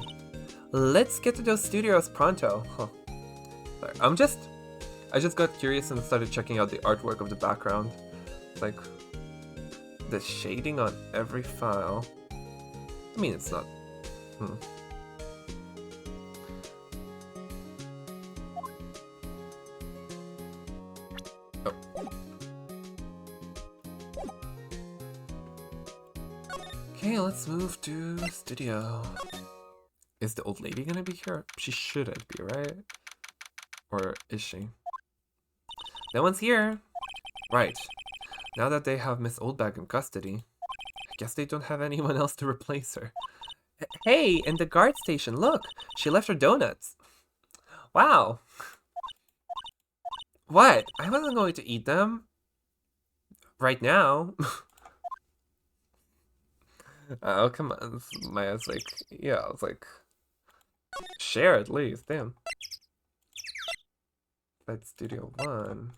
Let's get to those studios pronto. Huh. Sorry, I just got curious and started checking out the artwork of the background. Like, the shading on every file. I mean, it's not... Oh. Okay, let's move to studio. Is the old lady gonna be here? She shouldn't be, right? Or is she? No one's here! Right. Now that they have Miss Oldbag in custody, I guess they don't have anyone else to replace her. Hey, in the guard station, look! She left her donuts! Wow! What? I wasn't going to eat them. Right now. Oh, come on. Maya's like, yeah, I was like, share at least, damn. Bed Studio 1.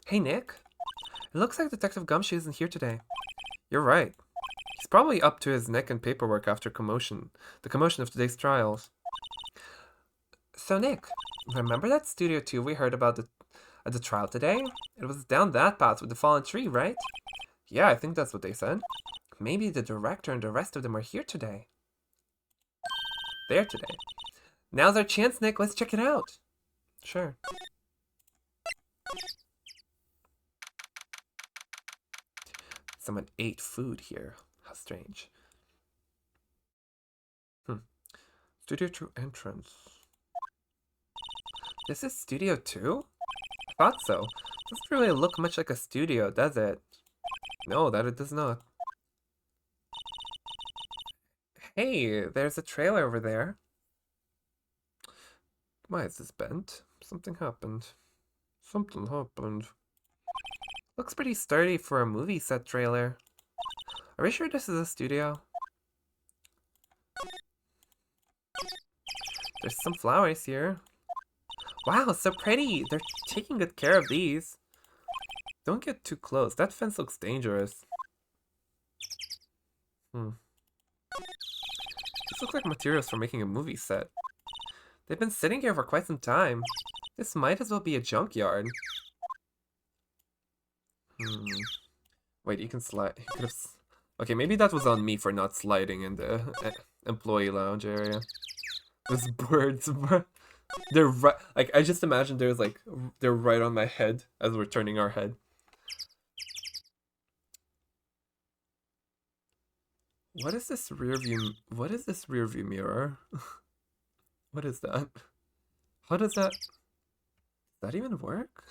Hey, Nick. It looks like Detective Gumshoe isn't here today. You're right. He's probably up to his neck in paperwork after the commotion of today's trials. So, Nick, Remember that Studio 2 we heard about at the trial today? It was down that path with the fallen tree, right? Yeah, I think that's what they said. Maybe the director and the rest of them are here today. There today. Now's our chance, Nick. Let's check it out. Sure. Someone ate food here. How strange. Studio 2 entrance. This is Studio 2? I thought so. Doesn't really look much like a studio, does it? No, that it does not. Hey, there's a trailer over there. Why is this bent? Something happened. Something happened. Looks pretty sturdy for a movie set trailer. Are we sure this is a studio? There's some flowers here. Wow, so pretty! They're taking good care of these. Don't get too close. That fence looks dangerous. These look like materials for making a movie set. They've been sitting here for quite some time. This might as well be a junkyard. Wait, you can slide. You could have. Okay, maybe that was on me for not sliding in the employee lounge area. Those birds, they're right. Like, I just imagine they're right on my head as we're turning our head. What is this rear view? What is this rear view mirror? What is that? How does that even work?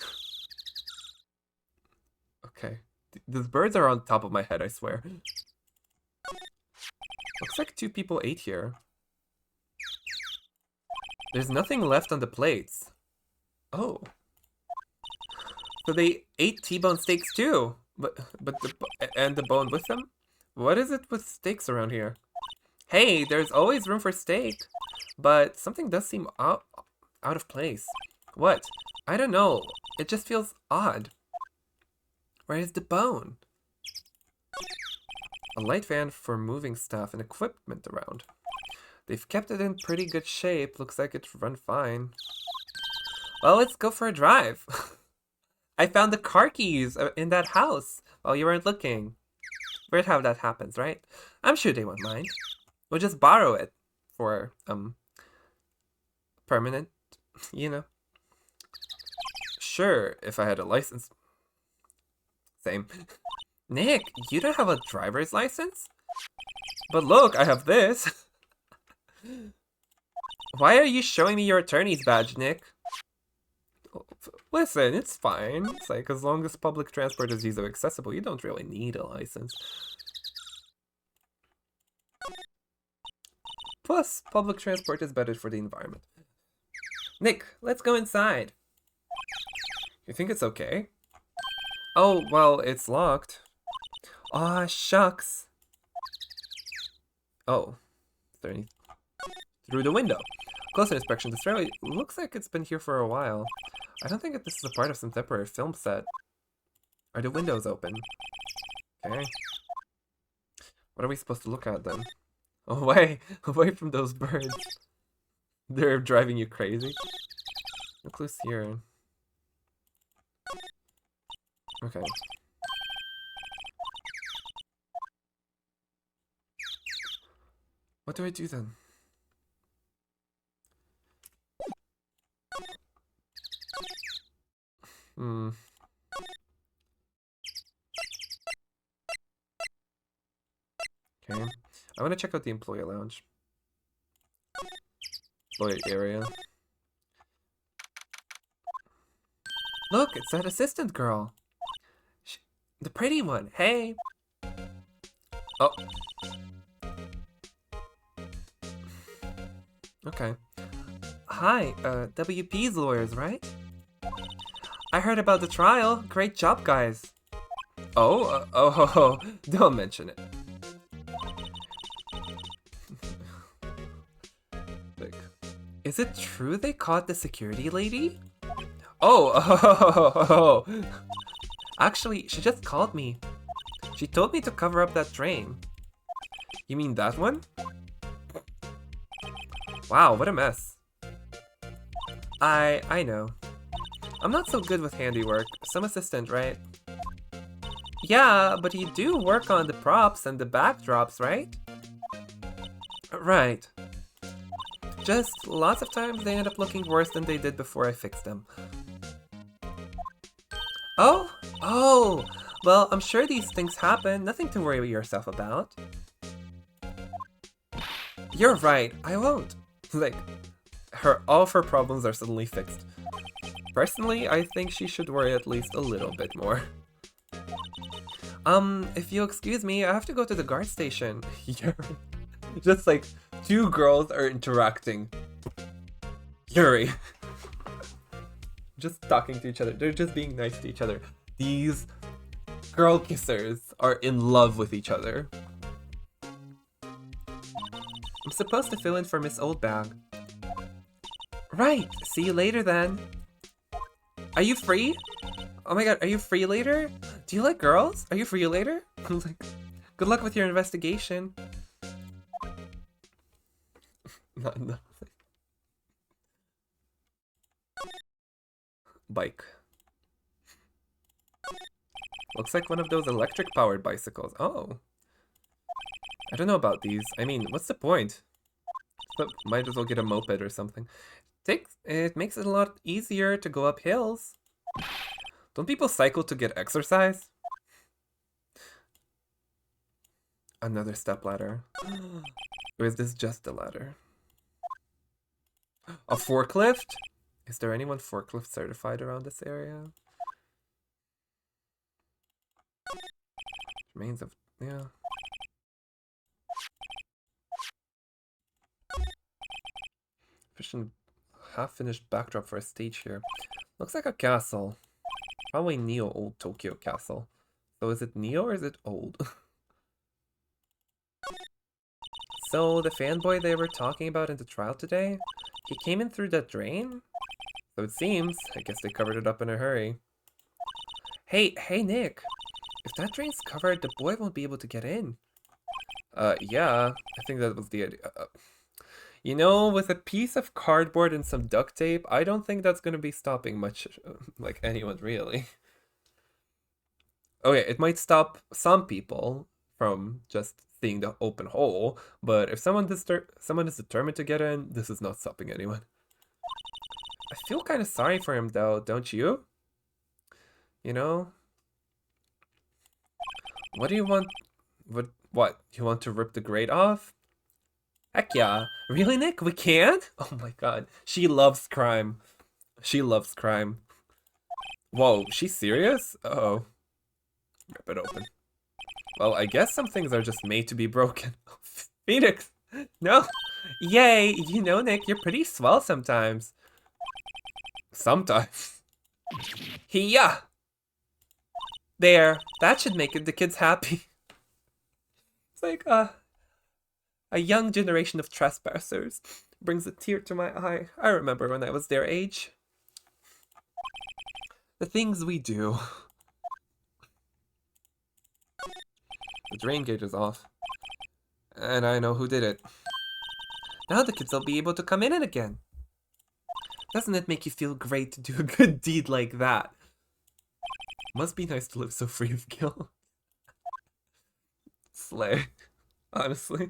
Okay. These birds are on top of my head, I swear. Looks like 2 people ate here. There's nothing left on the plates. Oh. So they ate T-bone steaks too. But the bone with them? What is it with steaks around here? Hey, there's always room for steak. But something does seem out of place. What? I don't know. It just feels odd. Where is the bone? A light van for moving stuff and equipment around. They've kept it in pretty good shape. Looks like it's run fine. Well, let's go for a drive. I found the car keys in that house while you weren't looking. Weird how that happens, right? I'm sure they won't mind. We'll just borrow it for, permanent, you know. Sure, if I had a license. Same. Nick, you don't have a driver's license? But look, I have this. Why are you showing me your attorney's badge, Nick? Listen, it's fine. It's like, as long as public transport is easily accessible, you don't really need a license. Plus, public transport is better for the environment. Nick, let's go inside. You think it's okay? Oh, well, it's locked. Aw, shucks. Oh. Is there any... Through the window. Closer inspection. This really looks like it's been here for a while. I don't think that this is a part of some temporary film set. Are the windows open? Okay. What are we supposed to look at then? Away! Away from those birds. They're driving you crazy. Look loose here. Okay. What do I do then? Okay. I want to check out the employee lounge. Employee area. Look, it's that assistant girl. The pretty one. Hey. Oh. Okay. Hi, WP's lawyers, right? I heard about the trial. Great job, guys. Oh, don't mention it. Is it true they caught the security lady? Oh. Actually, she just called me. She told me to cover up that drain. You mean that one? Wow, what a mess. I know. I'm not so good with handiwork. Some assistant, right? Yeah, but you do work on the props and the backdrops, right? Right. Just lots of times they end up looking worse than they did before I fixed them. Oh? Oh! Well, I'm sure these things happen. Nothing to worry yourself about. You're right, I won't. Like, all of her problems are suddenly fixed. Personally, I think she should worry at least a little bit more. If you'll excuse me, I have to go to the guard station. Just like, two girls are interacting. Yuri. Just talking to each other. They're just being nice to each other. These girl kissers are in love with each other. I'm supposed to fill in for Miss Oldbag. Right, see you later then. Are you free? Oh my god, are you free later? Do you like girls? Are you free later? Like, good luck with your investigation. Not enough. Bike. Looks like one of those electric-powered bicycles. Oh. I don't know about these. I mean, what's the point? But might as well get a moped or something. It makes it a lot easier to go up hills. Don't people cycle to get exercise? Another stepladder. Or is this just a ladder? A forklift? Is there anyone forklift certified around this area? Remains of... yeah. Half-finished backdrop for a stage here. Looks like a castle. Probably Neo Old Tokyo Castle. So is it Neo or is it old? So the fanboy they were talking about in the trial today, he came in through that drain? So it seems. I guess they covered it up in a hurry. Hey Nick. If that drain's covered, the boy won't be able to get in. Yeah. I think that was the idea. You know, with a piece of cardboard and some duct tape, I don't think that's gonna be stopping much, like anyone really. Okay, it might stop some people from just seeing the open hole, but if someone is determined to get in, this is not stopping anyone. I feel kind of sorry for him though, don't you? You know? What do you want? What? You want to rip the grate off? Heck yeah. Really, Nick? We can? Oh my god. She loves crime. She loves crime. Whoa, she's serious? Uh-oh. Rip it open. Well, I guess some things are just made to be broken. Phoenix! No! Yay! You know, Nick, you're pretty swell sometimes. Sometimes. Hiya! There. That should make the kids happy. It's like, a young generation of trespassers brings a tear to my eye. I remember when I was their age. The things we do. The drain gauge is off. And I know who did it. Now the kids will be able to come in it again. Doesn't it make you feel great to do a good deed like that? Must be nice to live so free of guilt. Slay. Honestly.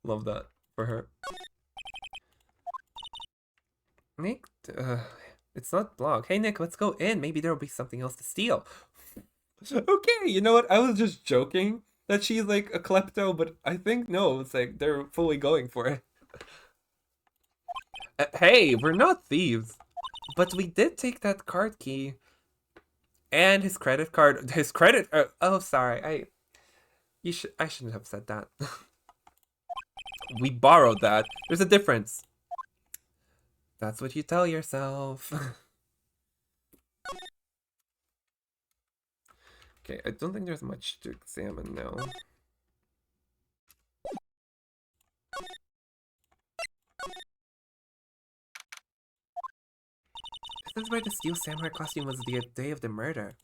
Love that for her. Nick, it's not blocked. Hey Nick, let's go in. Maybe there'll be something else to steal. Okay, you know what? I was just joking that she's like a klepto, but I think no, it's like they're fully going for it. Hey, we're not thieves. But we did take that card key. And his credit card. His credit. Oh, sorry. I shouldn't have said that. We borrowed that. There's a difference. That's what you tell yourself. Okay, I don't think there's much to examine now. This is where the steel samurai costume was the day of the murder.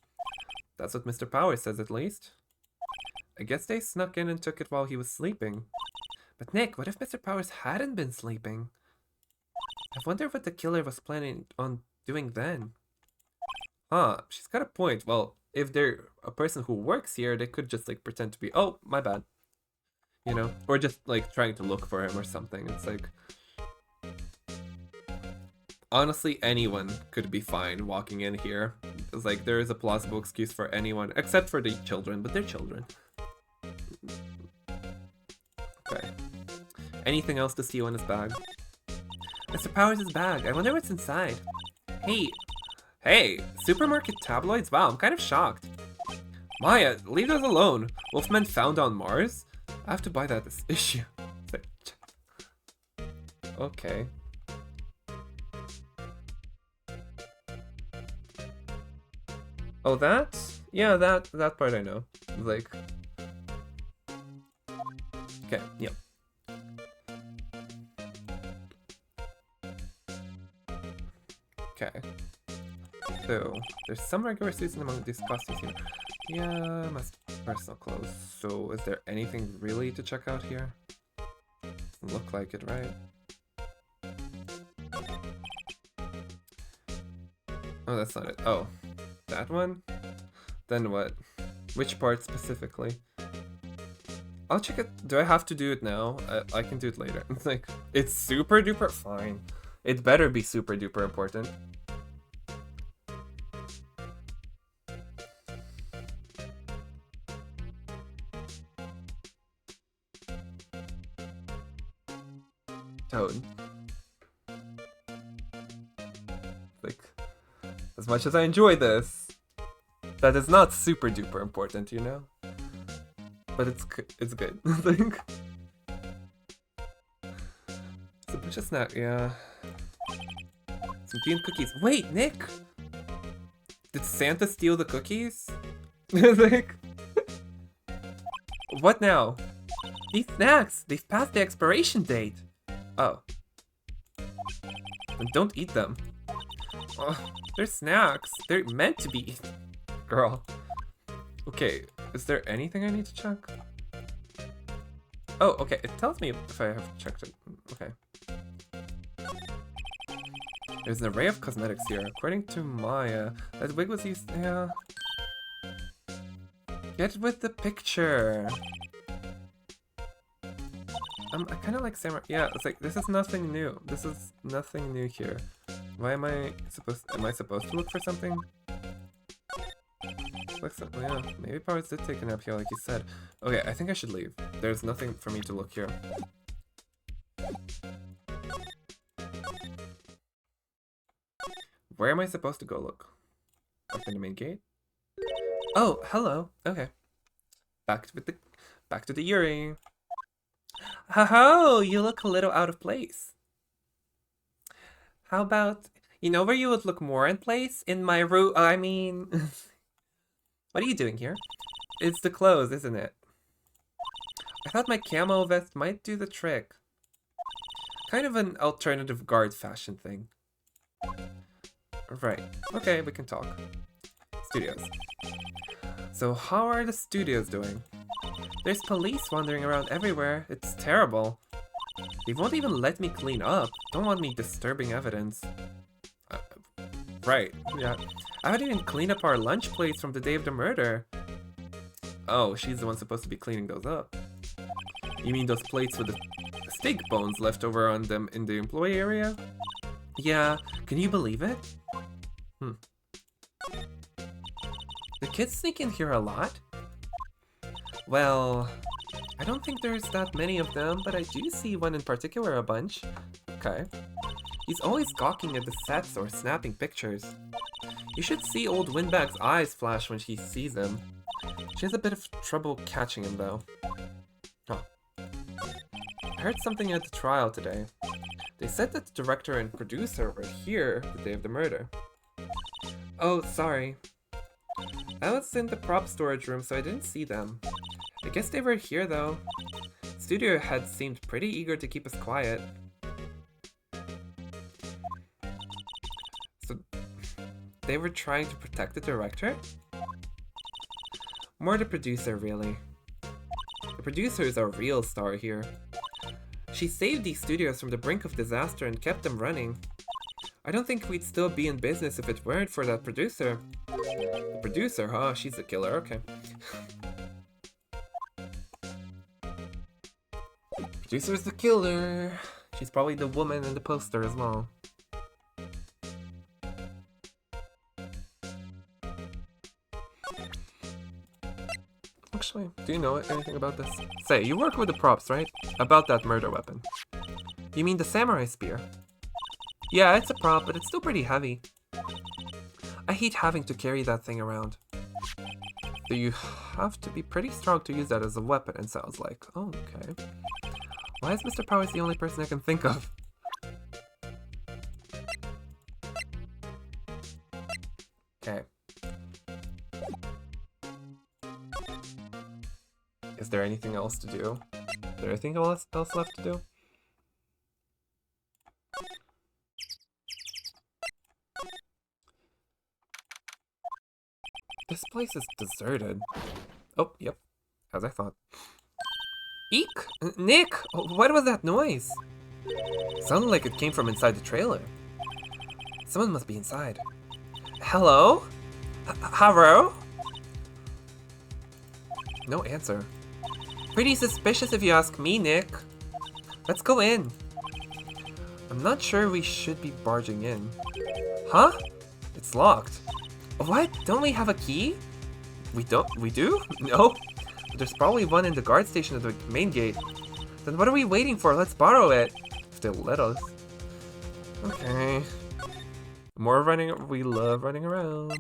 That's what Mr. Powers says, at least. I guess they snuck in and took it while he was sleeping. But Nick, what if Mr. Powers hadn't been sleeping? wonder what the killer was planning on doing then. Huh, she's got a point. Well, if they're a person who works here, they could just like pretend to be, oh, my bad. You know? Or just like trying to look for him or something. It's like, honestly, anyone could be fine walking in here. It's like there is a plausible excuse for anyone, except for the children, but they're children. Okay. Anything else to steal in his bag? Mr. Powers' bag. I wonder what's inside. Hey, supermarket tabloids? Wow, I'm kind of shocked. Maya, leave those alone. Wolfman found on Mars? I have to buy that this issue. Okay. Oh, that? Yeah, that part I know. Like... Okay, yeah. Okay. So, there's some regular season among these costumes here. Yeah, must personal clothes. So, is there anything really to check out here? Doesn't look like it, right? Oh, that's not it. Oh, that one? Then what? Which part specifically? I'll check it. Do I have to do it now? I can do it later. It's like, it's super duper fine. It better be super duper important. Toad. Like, as much as I enjoy this, that is not super duper important, you know? But it's good. Like, it's a bunch of snack, yeah. Some tea and cookies. Wait, Nick! Did Santa steal the cookies? Like, what now? These snacks, they've passed the expiration date. Oh. Then don't eat them. Oh, they're snacks. They're meant to be eaten. Girl. Okay, is there anything I need to check? Oh, okay, it tells me if I have checked it. Okay. There's an array of cosmetics here. According to Maya, that wig was used... Yeah. Get with the picture. I kind of like samurai. Yeah, it's like, this is nothing new. This is nothing new here. Why am I supposed... Am I supposed to look for something? Looks like, yeah, maybe Powers did take a nap here like you said. Okay, I think I should leave. There's nothing for me to look here. Where am I supposed to go look? Up in the main gate? Oh, hello. Okay. Back to the Yuri. Ho-ho! You look a little out of place. How about... You know where you would look more in place? In my room... I mean... What are you doing here? It's the clothes, isn't it? I thought my camo vest might do the trick. Kind of an alternative guard fashion thing. Right. Okay, we can talk. Studios. So how are the studios doing? There's police wandering around everywhere. It's terrible. They won't even let me clean up. Don't want me disturbing evidence. Right, yeah. I haven't even cleaned up our lunch plates from the day of the murder. Oh, she's the one supposed to be cleaning those up. You mean those plates with the steak bones left over on them in the employee area? Yeah, can you believe it? The kids sneak in here a lot? Well, I don't think there's that many of them, but I do see one in particular a bunch. Okay. He's always gawking at the sets or snapping pictures. You should see old Windbag's eyes flash when she sees him. She has a bit of trouble catching him, though. Huh. I heard something at the trial today. They said that the director and producer were here the day of the murder. Oh, sorry. I was in the prop storage room, so I didn't see them. I guess they were here, though. Studio head seemed pretty eager to keep us quiet. So, they were trying to protect the director? More the producer, really. The producer is our real star here. She saved these studios from the brink of disaster and kept them running. I don't think we'd still be in business if it weren't for that producer. The producer, huh? She's the killer, okay. Producer's the killer. She's probably the woman in the poster as well. Actually, do you know anything about this? Say, you work with the props, right? About that murder weapon. You mean the samurai spear? Yeah, it's a prop, but it's still pretty heavy. I hate having to carry that thing around. So you have to be pretty strong to use that as a weapon, it sounds like. Oh, okay. Why is Mr. Powers the only person I can think of? Okay. Is there anything else to do? Is there anything else left to do? This place is deserted. Oh, yep. As I thought. Eek! Nick! What was that noise? Sounded like it came from inside the trailer. Someone must be inside. Hello? Hello? No answer. Pretty suspicious if you ask me, Nick. Let's go in. I'm not sure we should be barging in. Huh? It's locked. What? Don't we have a key? We don't? We do? No? But there's probably one in the guard station at the main gate. Then what are we waiting for? Let's borrow it. If they'll let us. Okay. More running. We love running around.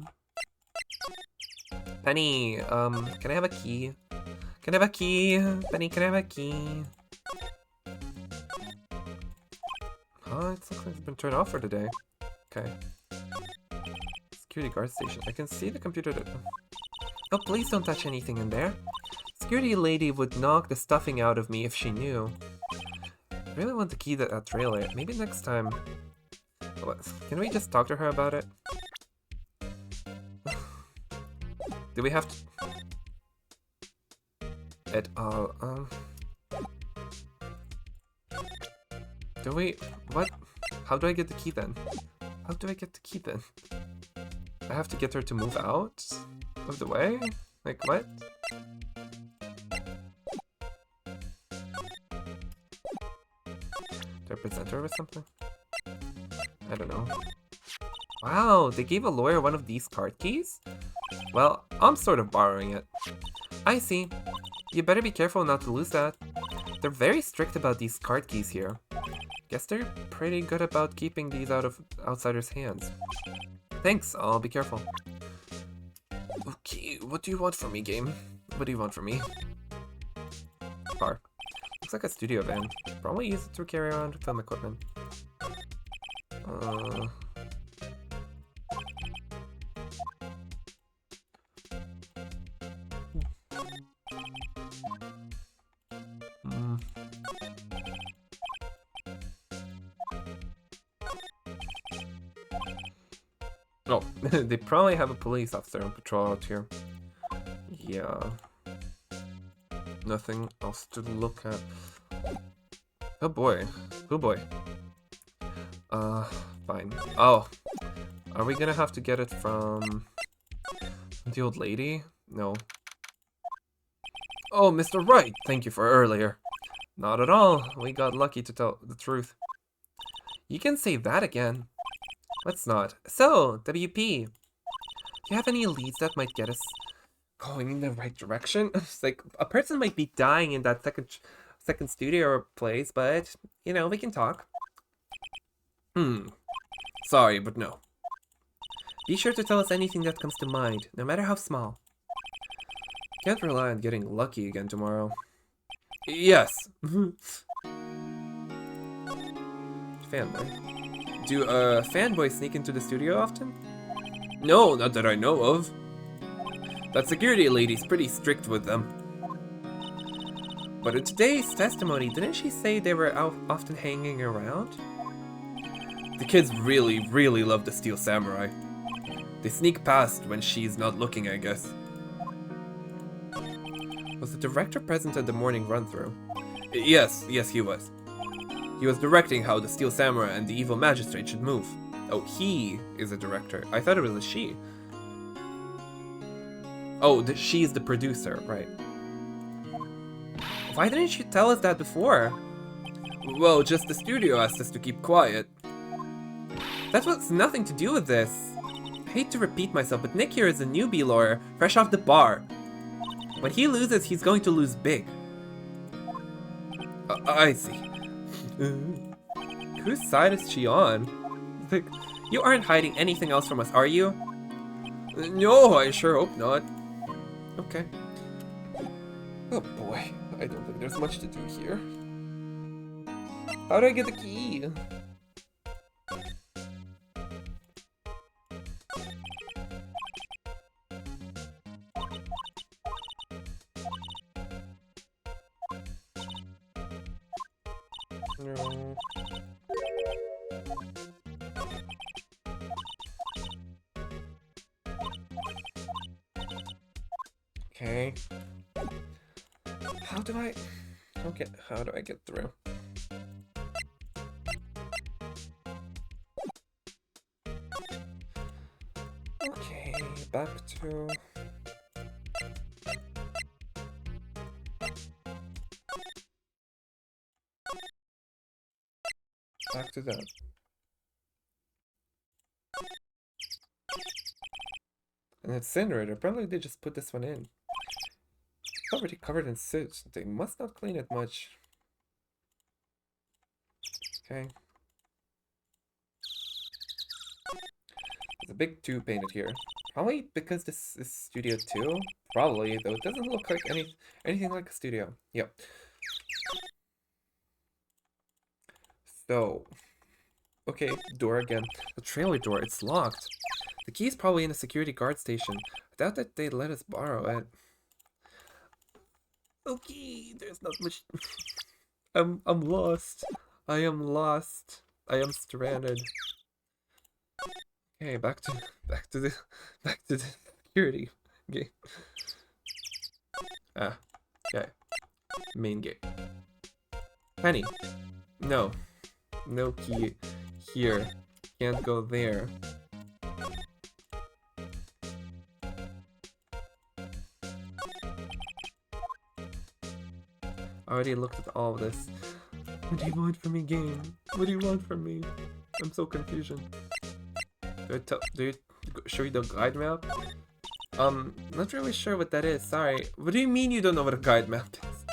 Penny, can I have a key? Can I have a key? Penny, can I have a key? Huh? It looks like it's been turned off for today. Okay. Security guard station. I can see the computer. Oh, please don't touch anything in there. Security lady would knock the stuffing out of me if she knew. I really want the key to that trailer. Maybe next time. Can we just talk to her about it? Do we have to... At all, do we... What? How do I get the key then? How do I get the key then? I have to get her to move out of the way? Like, what? Do I present her with something? I don't know. Wow, they gave a lawyer one of these card keys? Well, I'm sort of borrowing it. I see. You better be careful not to lose that. They're very strict about these card keys here. Guess they're pretty good about keeping these out of outsiders' hands. Thanks, I'll be careful. Okay, what do you want from me, game? What do you want from me? Car. Looks like a studio van. Probably use it to carry around film equipment. Oh, they probably have a police officer on patrol out here. Yeah. Nothing else to look at. Oh boy. Oh boy. Fine. Oh. Are we gonna have to get it from the old lady? No. Oh, Mr. Wright, thank you for earlier. Not at all. We got lucky to tell the truth. You can say that again. Let's not. So, WP, do you have any leads that might get us going in the right direction? It's like, a person might be dying in that second studio place, but, you know, we can talk. Sorry, but no. Be sure to tell us anything that comes to mind, no matter how small. Can't rely on getting lucky again tomorrow. Yes. Fanboy. Do fanboys sneak into the studio often? No, not that I know of. That security lady's pretty strict with them. But in today's testimony, didn't she say they were often hanging around? The kids really, really love the Steel Samurai. They sneak past when she's not looking, I guess. Was the director present at the morning run-through? Yes, he was. He was directing how the Steel Samurai and the evil magistrate should move. Oh, he is a director. I thought it was a she. Oh, she's the producer, right. Why didn't you tell us that before? Well, just the studio asked us to keep quiet. That was nothing to do with this. I hate to repeat myself, but Nick here is a newbie lawyer, fresh off the bar. When he loses, he's going to lose big. I see. Whose side is she on? Like, you aren't hiding anything else from us, are you? No, I sure hope not. Okay. Oh boy, I don't think there's much to do here. How do I get the key? No. Okay. How do I get through? Okay, back to that. An incinerator. Probably they just put this one in. Already covered in soot. They must not clean it much. Okay. There's a big tube painted here. Probably because this is Studio 2? Probably, though it doesn't look like anything like a studio. Yep. So, okay, door again. The trailer door, it's locked. The key's probably in a security guard station. I doubt that they'd let us borrow it. Okay, there's not much. I'm lost. I am lost. I am stranded. Okay, back to the security gate. Ah, okay. Main gate. Penny. No. No key here. Can't go there. I already looked at all of this. What do you want from me, game? What do you want from me? I'm so confused. Do you show you the guide map? Not really sure what that is, sorry. What do you mean you don't know what a guide map is?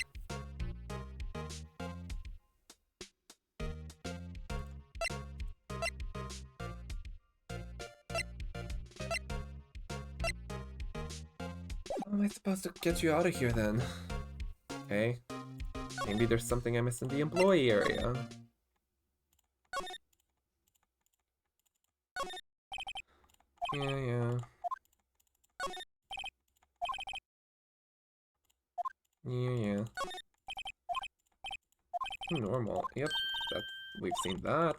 How am I supposed to get you out of here then? Okay. Maybe there's something I missed in the employee area. Yeah. Normal. Yep. We've seen that.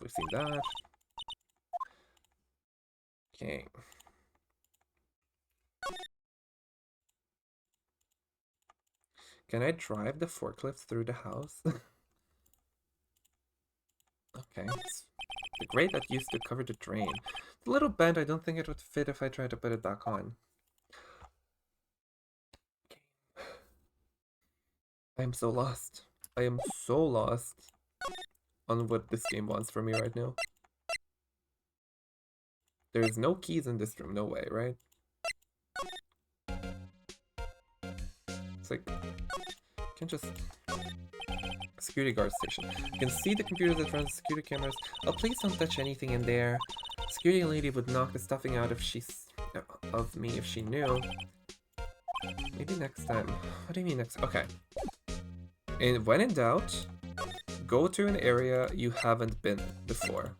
Okay. Can I drive the forklift through the house? Okay. The grate that used to cover the drain. It's a little bent. I don't think it would fit if I tried to put it back on. I am so lost. I am so lost on what this game wants from me right now. There's no keys in this room. No way, right? It's like... You can just... Security guard station. You can see the computer that runs security cameras. Oh, please don't touch anything in there. Security lady would knock the stuffing out of me if she knew. Maybe next time. What do you mean next? Okay. And when in doubt, go to an area you haven't been before.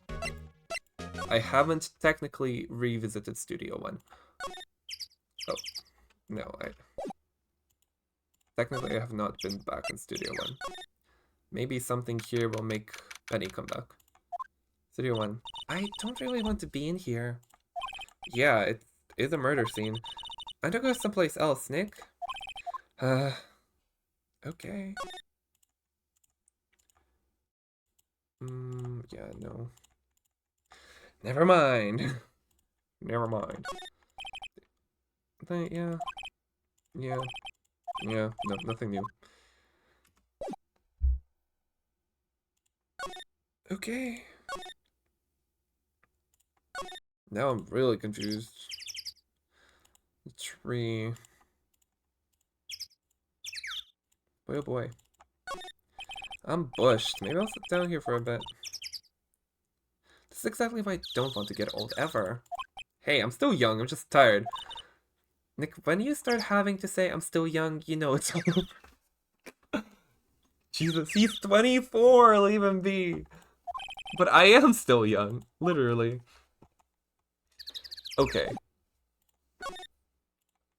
I haven't technically revisited Studio 1. Oh. No, Technically I have not been back in Studio 1. Maybe something here will make Penny come back. Studio 1. I don't really want to be in here. Yeah, it is a murder scene. I'm gonna go someplace else, Nick. Okay. Yeah, no. Never mind. Never mind. Yeah. Yeah. Yeah. No, nothing new. Okay. Now I'm really confused. The tree. Boy, oh boy. I'm bushed. Maybe I'll sit down here for a bit. This is exactly why I don't want to get old ever. Hey, I'm still young. I'm just tired. Nick, when you start having to say I'm still young, you know it's all over. Jesus, he's 24. Leave him be. But I am still young. Literally. Okay.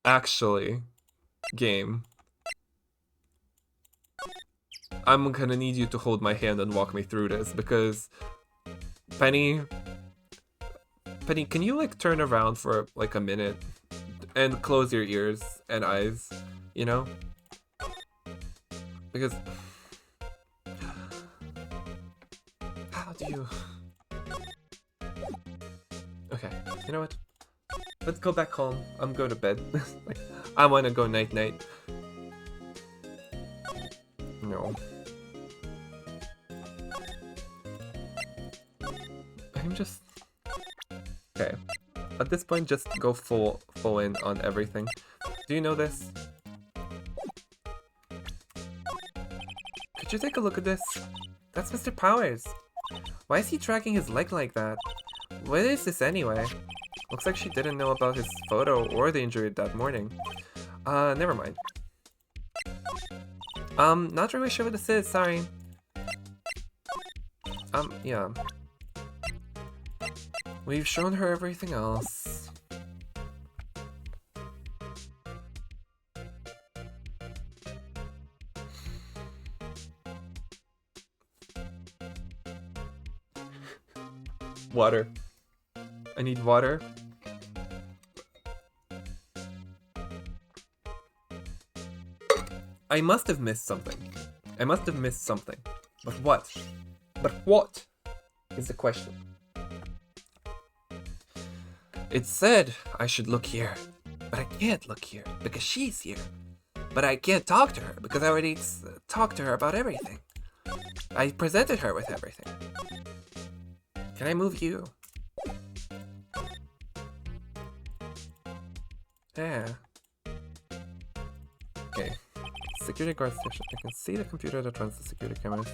Actually, game. I'm gonna need you to hold my hand and walk me through this because Penny, can you like turn around for like a minute and close your ears and eyes, you know? Because how do you? Okay, you know what? Let's go back home. I'm going to bed. Like, I want to go night night. No. I'm just okay. At this point, just go full in on everything. Do you know this? Could you take a look at this? That's Mr. Powers. Why is he dragging his leg like that? What is this anyway? Looks like she didn't know about his photo or the injury that morning. Never mind. Not really sure what this is, sorry. Yeah. We've shown her everything else. Water. I need water. I must have missed something. I must have missed something. But what? But what is the question? It said I should look here, but I can't look here because she's here. But I can't talk to her because I already talked to her about everything. I presented her with everything. Can I move you? Yeah. Okay. Security guard station. I can see the computer that runs the security cameras.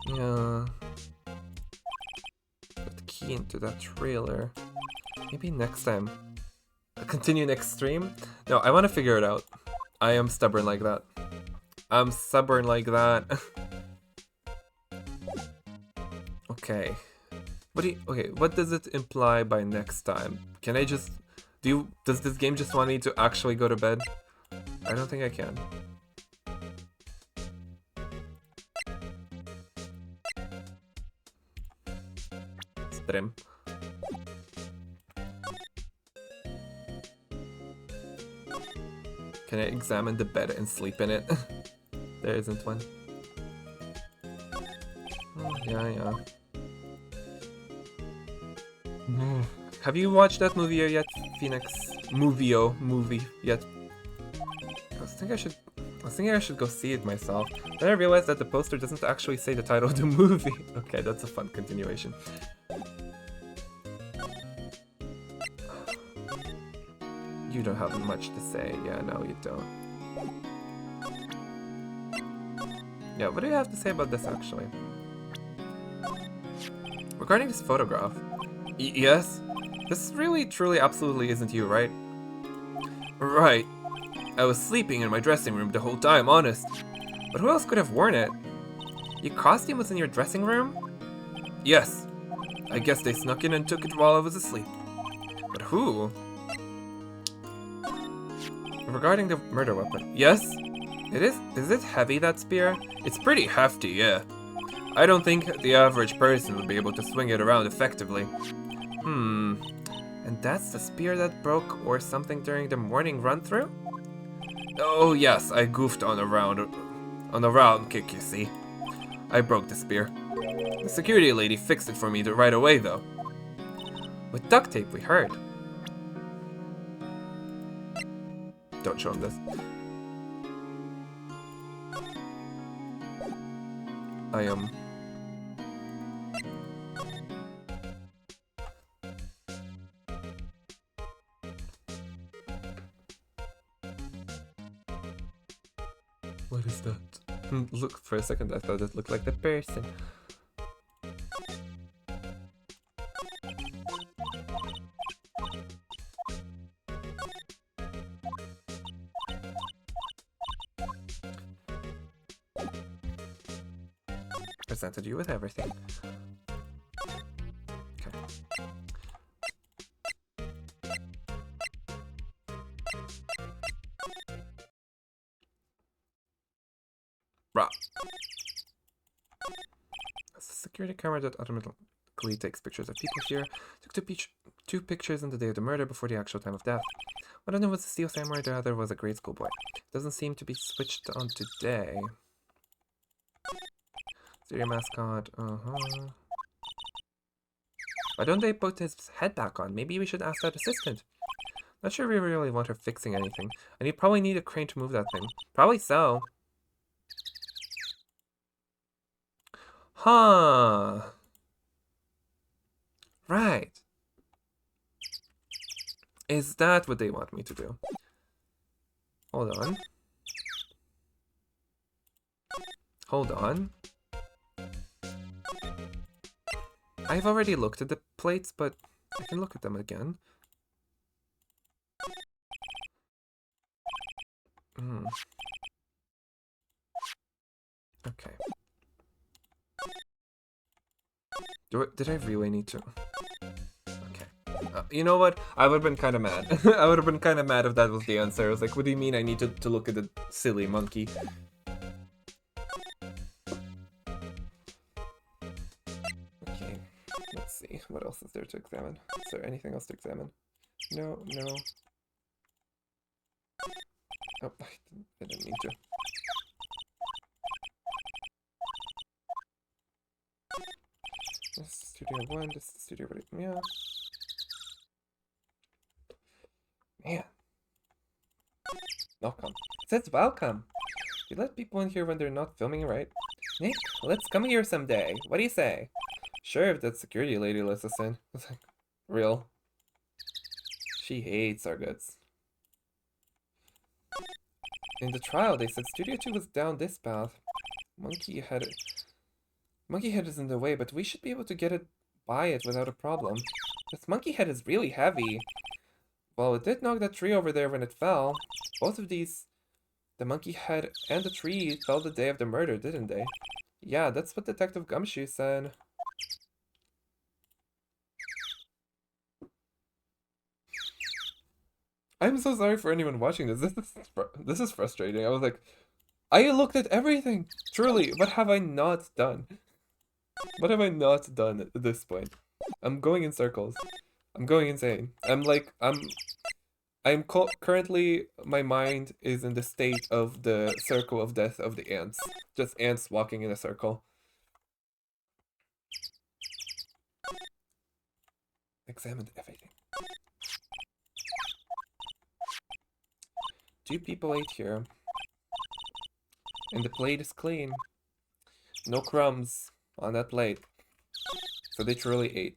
Yeah. Put the key into that trailer. Maybe next time. Continue next stream? No, I want to figure it out. I am stubborn like that. I'm stubborn like that. Okay. Okay, what does it imply by next time? Can I just... Does this game just want me to actually go to bed? I don't think I can. Stream. Can I examine the bed and sleep in it? There isn't one. Oh, yeah. Have you watched that movie yet, Phoenix? Movie yet? I think I should go see it myself. Then I realized that the poster doesn't actually say the title of the movie. Okay, that's a fun continuation. You don't have much to say. Yeah, no, you don't. Yeah, what do you have to say about this, actually? Regarding this photograph. Yes? This really, truly, absolutely isn't you, right? Right. I was sleeping in my dressing room the whole time, honest. But who else could have worn it? Your costume was in your dressing room? Yes. I guess they snuck in and took it while I was asleep. But who? Regarding the murder weapon. Yes? It is? Is it heavy, that spear? It's pretty hefty, yeah. I don't think the average person would be able to swing it around effectively. And that's the spear that broke or something during the morning run-through? Oh yes, I goofed on a round kick, you see. I broke the spear. The security lady fixed it for me right away, though. With duct tape, we heard. Don't show him this. I am... What is that? Look, for a second I thought it looked like the person. Presented you with everything. Okay. Rah. That's the security camera that automatically takes pictures of people here. Took two pictures on the day of the murder before the actual time of death. One of them was a steel samurai, the other was a grade school boy. Doesn't seem to be switched on today. Studio mascot, Why don't they put his head back on? Maybe we should ask that assistant. Not sure we really want her fixing anything. And you probably need a crane to move that thing. Probably so. Huh. Right. Is that what they want me to do? Hold on. Hold on. I've already looked at the plates, but I can look at them again. Okay. Did I really need to? Okay. You know what? I would have been kind of mad. I would have been kind of mad if that was the answer. I was like, what do you mean I need to look at the silly monkey? Okay. Let's see. What else is there to examine? Is there anything else to examine? No, no. Oh, I didn't mean to. This is Studio 1, this is Studio 1. Yeah. Man. Welcome. It says welcome. You let people in here when they're not filming, right? Nick, let's come here someday. What do you say? Sure, if that security lady lets us in. It's like, real. She hates our guts. In the trial, they said Studio 2 was down this path. Monkey head is in the way, but we should be able to get it by it without a problem. This monkey head is really heavy. Well, it did knock that tree over there when it fell. Both of these, the monkey head and the tree, fell the day of the murder, didn't they? Yeah, that's what Detective Gumshoe said. I'm so sorry for anyone watching this. This is frustrating. I was like, I looked at everything. Truly, what have I not done? What have I not done at this point? I'm going in circles. I'm going insane. Currently, my mind is in the state of the circle of death of the ants. Just ants walking in a circle. Examined everything. 2 people ate here. And the plate is clean. No crumbs on that plate. So they truly ate.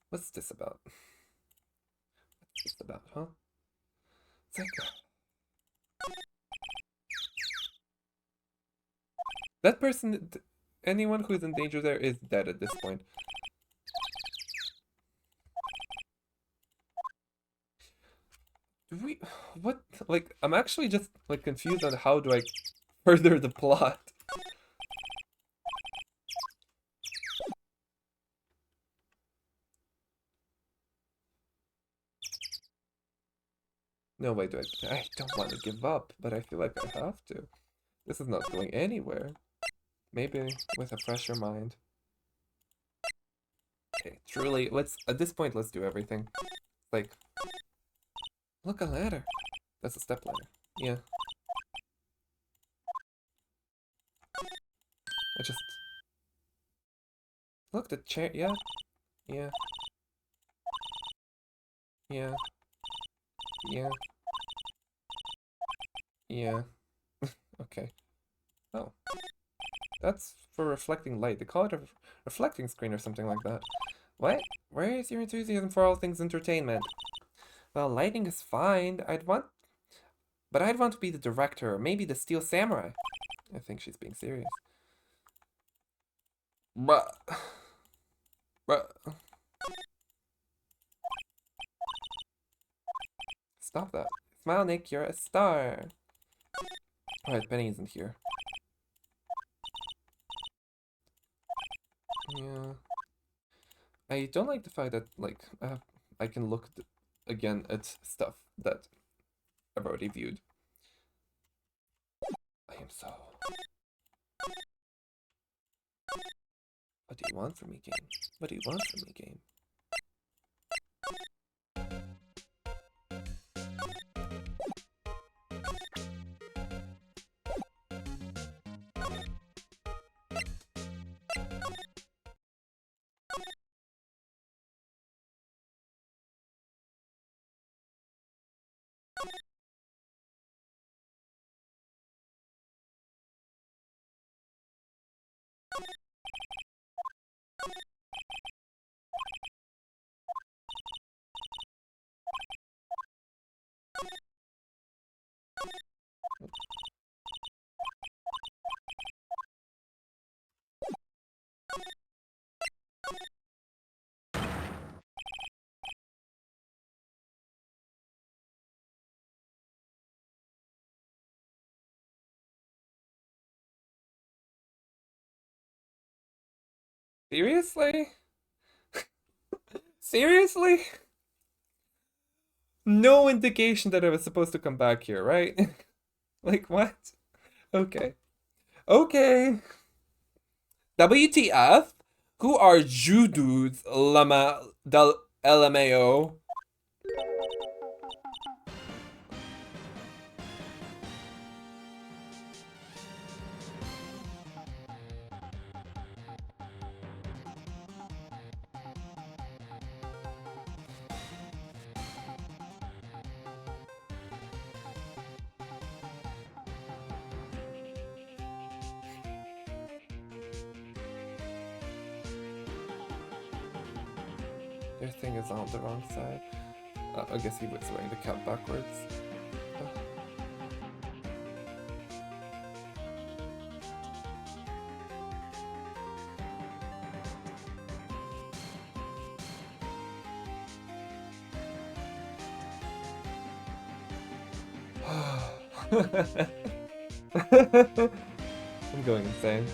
What's this about? What's this about, huh? It's like... That person, anyone who is in danger there is dead at this point. What, like, I'm actually just, like, confused on how do I further the plot. No, wait, I don't want to give up, but I feel like I have to. This is not going anywhere. Maybe with a fresher mind. Okay, truly, at this point, let's do everything. Like, look, a ladder. That's a step ladder. Yeah. Look, the chair, yeah. Yeah. Yeah. Yeah. Yeah. Okay. Oh. That's for reflecting light. They call it a reflecting screen or something like that. What? Where is your enthusiasm for all things entertainment? Well, lighting is fine. But I'd want to be the director, or maybe the Steel Samurai. I think she's being serious. Bruh. Bruh. Stop that. Smile, Nick, you're a star. Alright, Penny isn't here. Yeah. I don't like the fact that, like, I can look again at stuff that I've already viewed. I am so... What do you want from me, game? What do you want from me, game? Seriously? Seriously? No indication that I was supposed to come back here, right? Like, what? Okay. Okay. WTF? Who are you dudes, Lama del LMAO? Their thing is on the wrong side. I guess he was wearing the cap backwards. I'm going insane.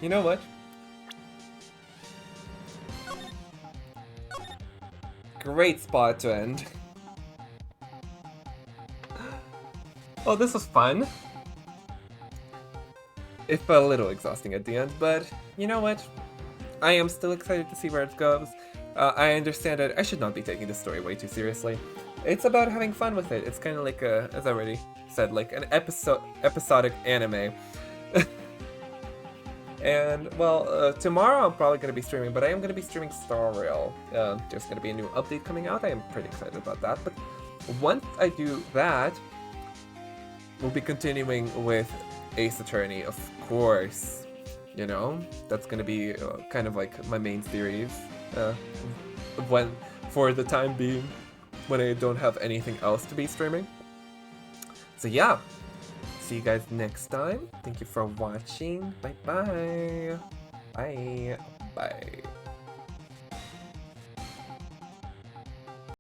You know what? Great spot to end. Oh, this was fun. It felt a little exhausting at the end, but you know what? I am still excited to see where it goes. I understand that I should not be taking this story way too seriously. It's about having fun with it. It's kind of like as I already said, like an episodic anime. And, well, tomorrow I'm probably going to be streaming, but I am going to be streaming Star Rail. There's going to be a new update coming out. I am pretty excited about that. But once I do that, we'll be continuing with Ace Attorney, of course. You know, that's going to be kind of like my main series for the time being, when I don't have anything else to be streaming. So yeah. See you guys next time. Thank you for watching. Bye-bye. Bye. Bye.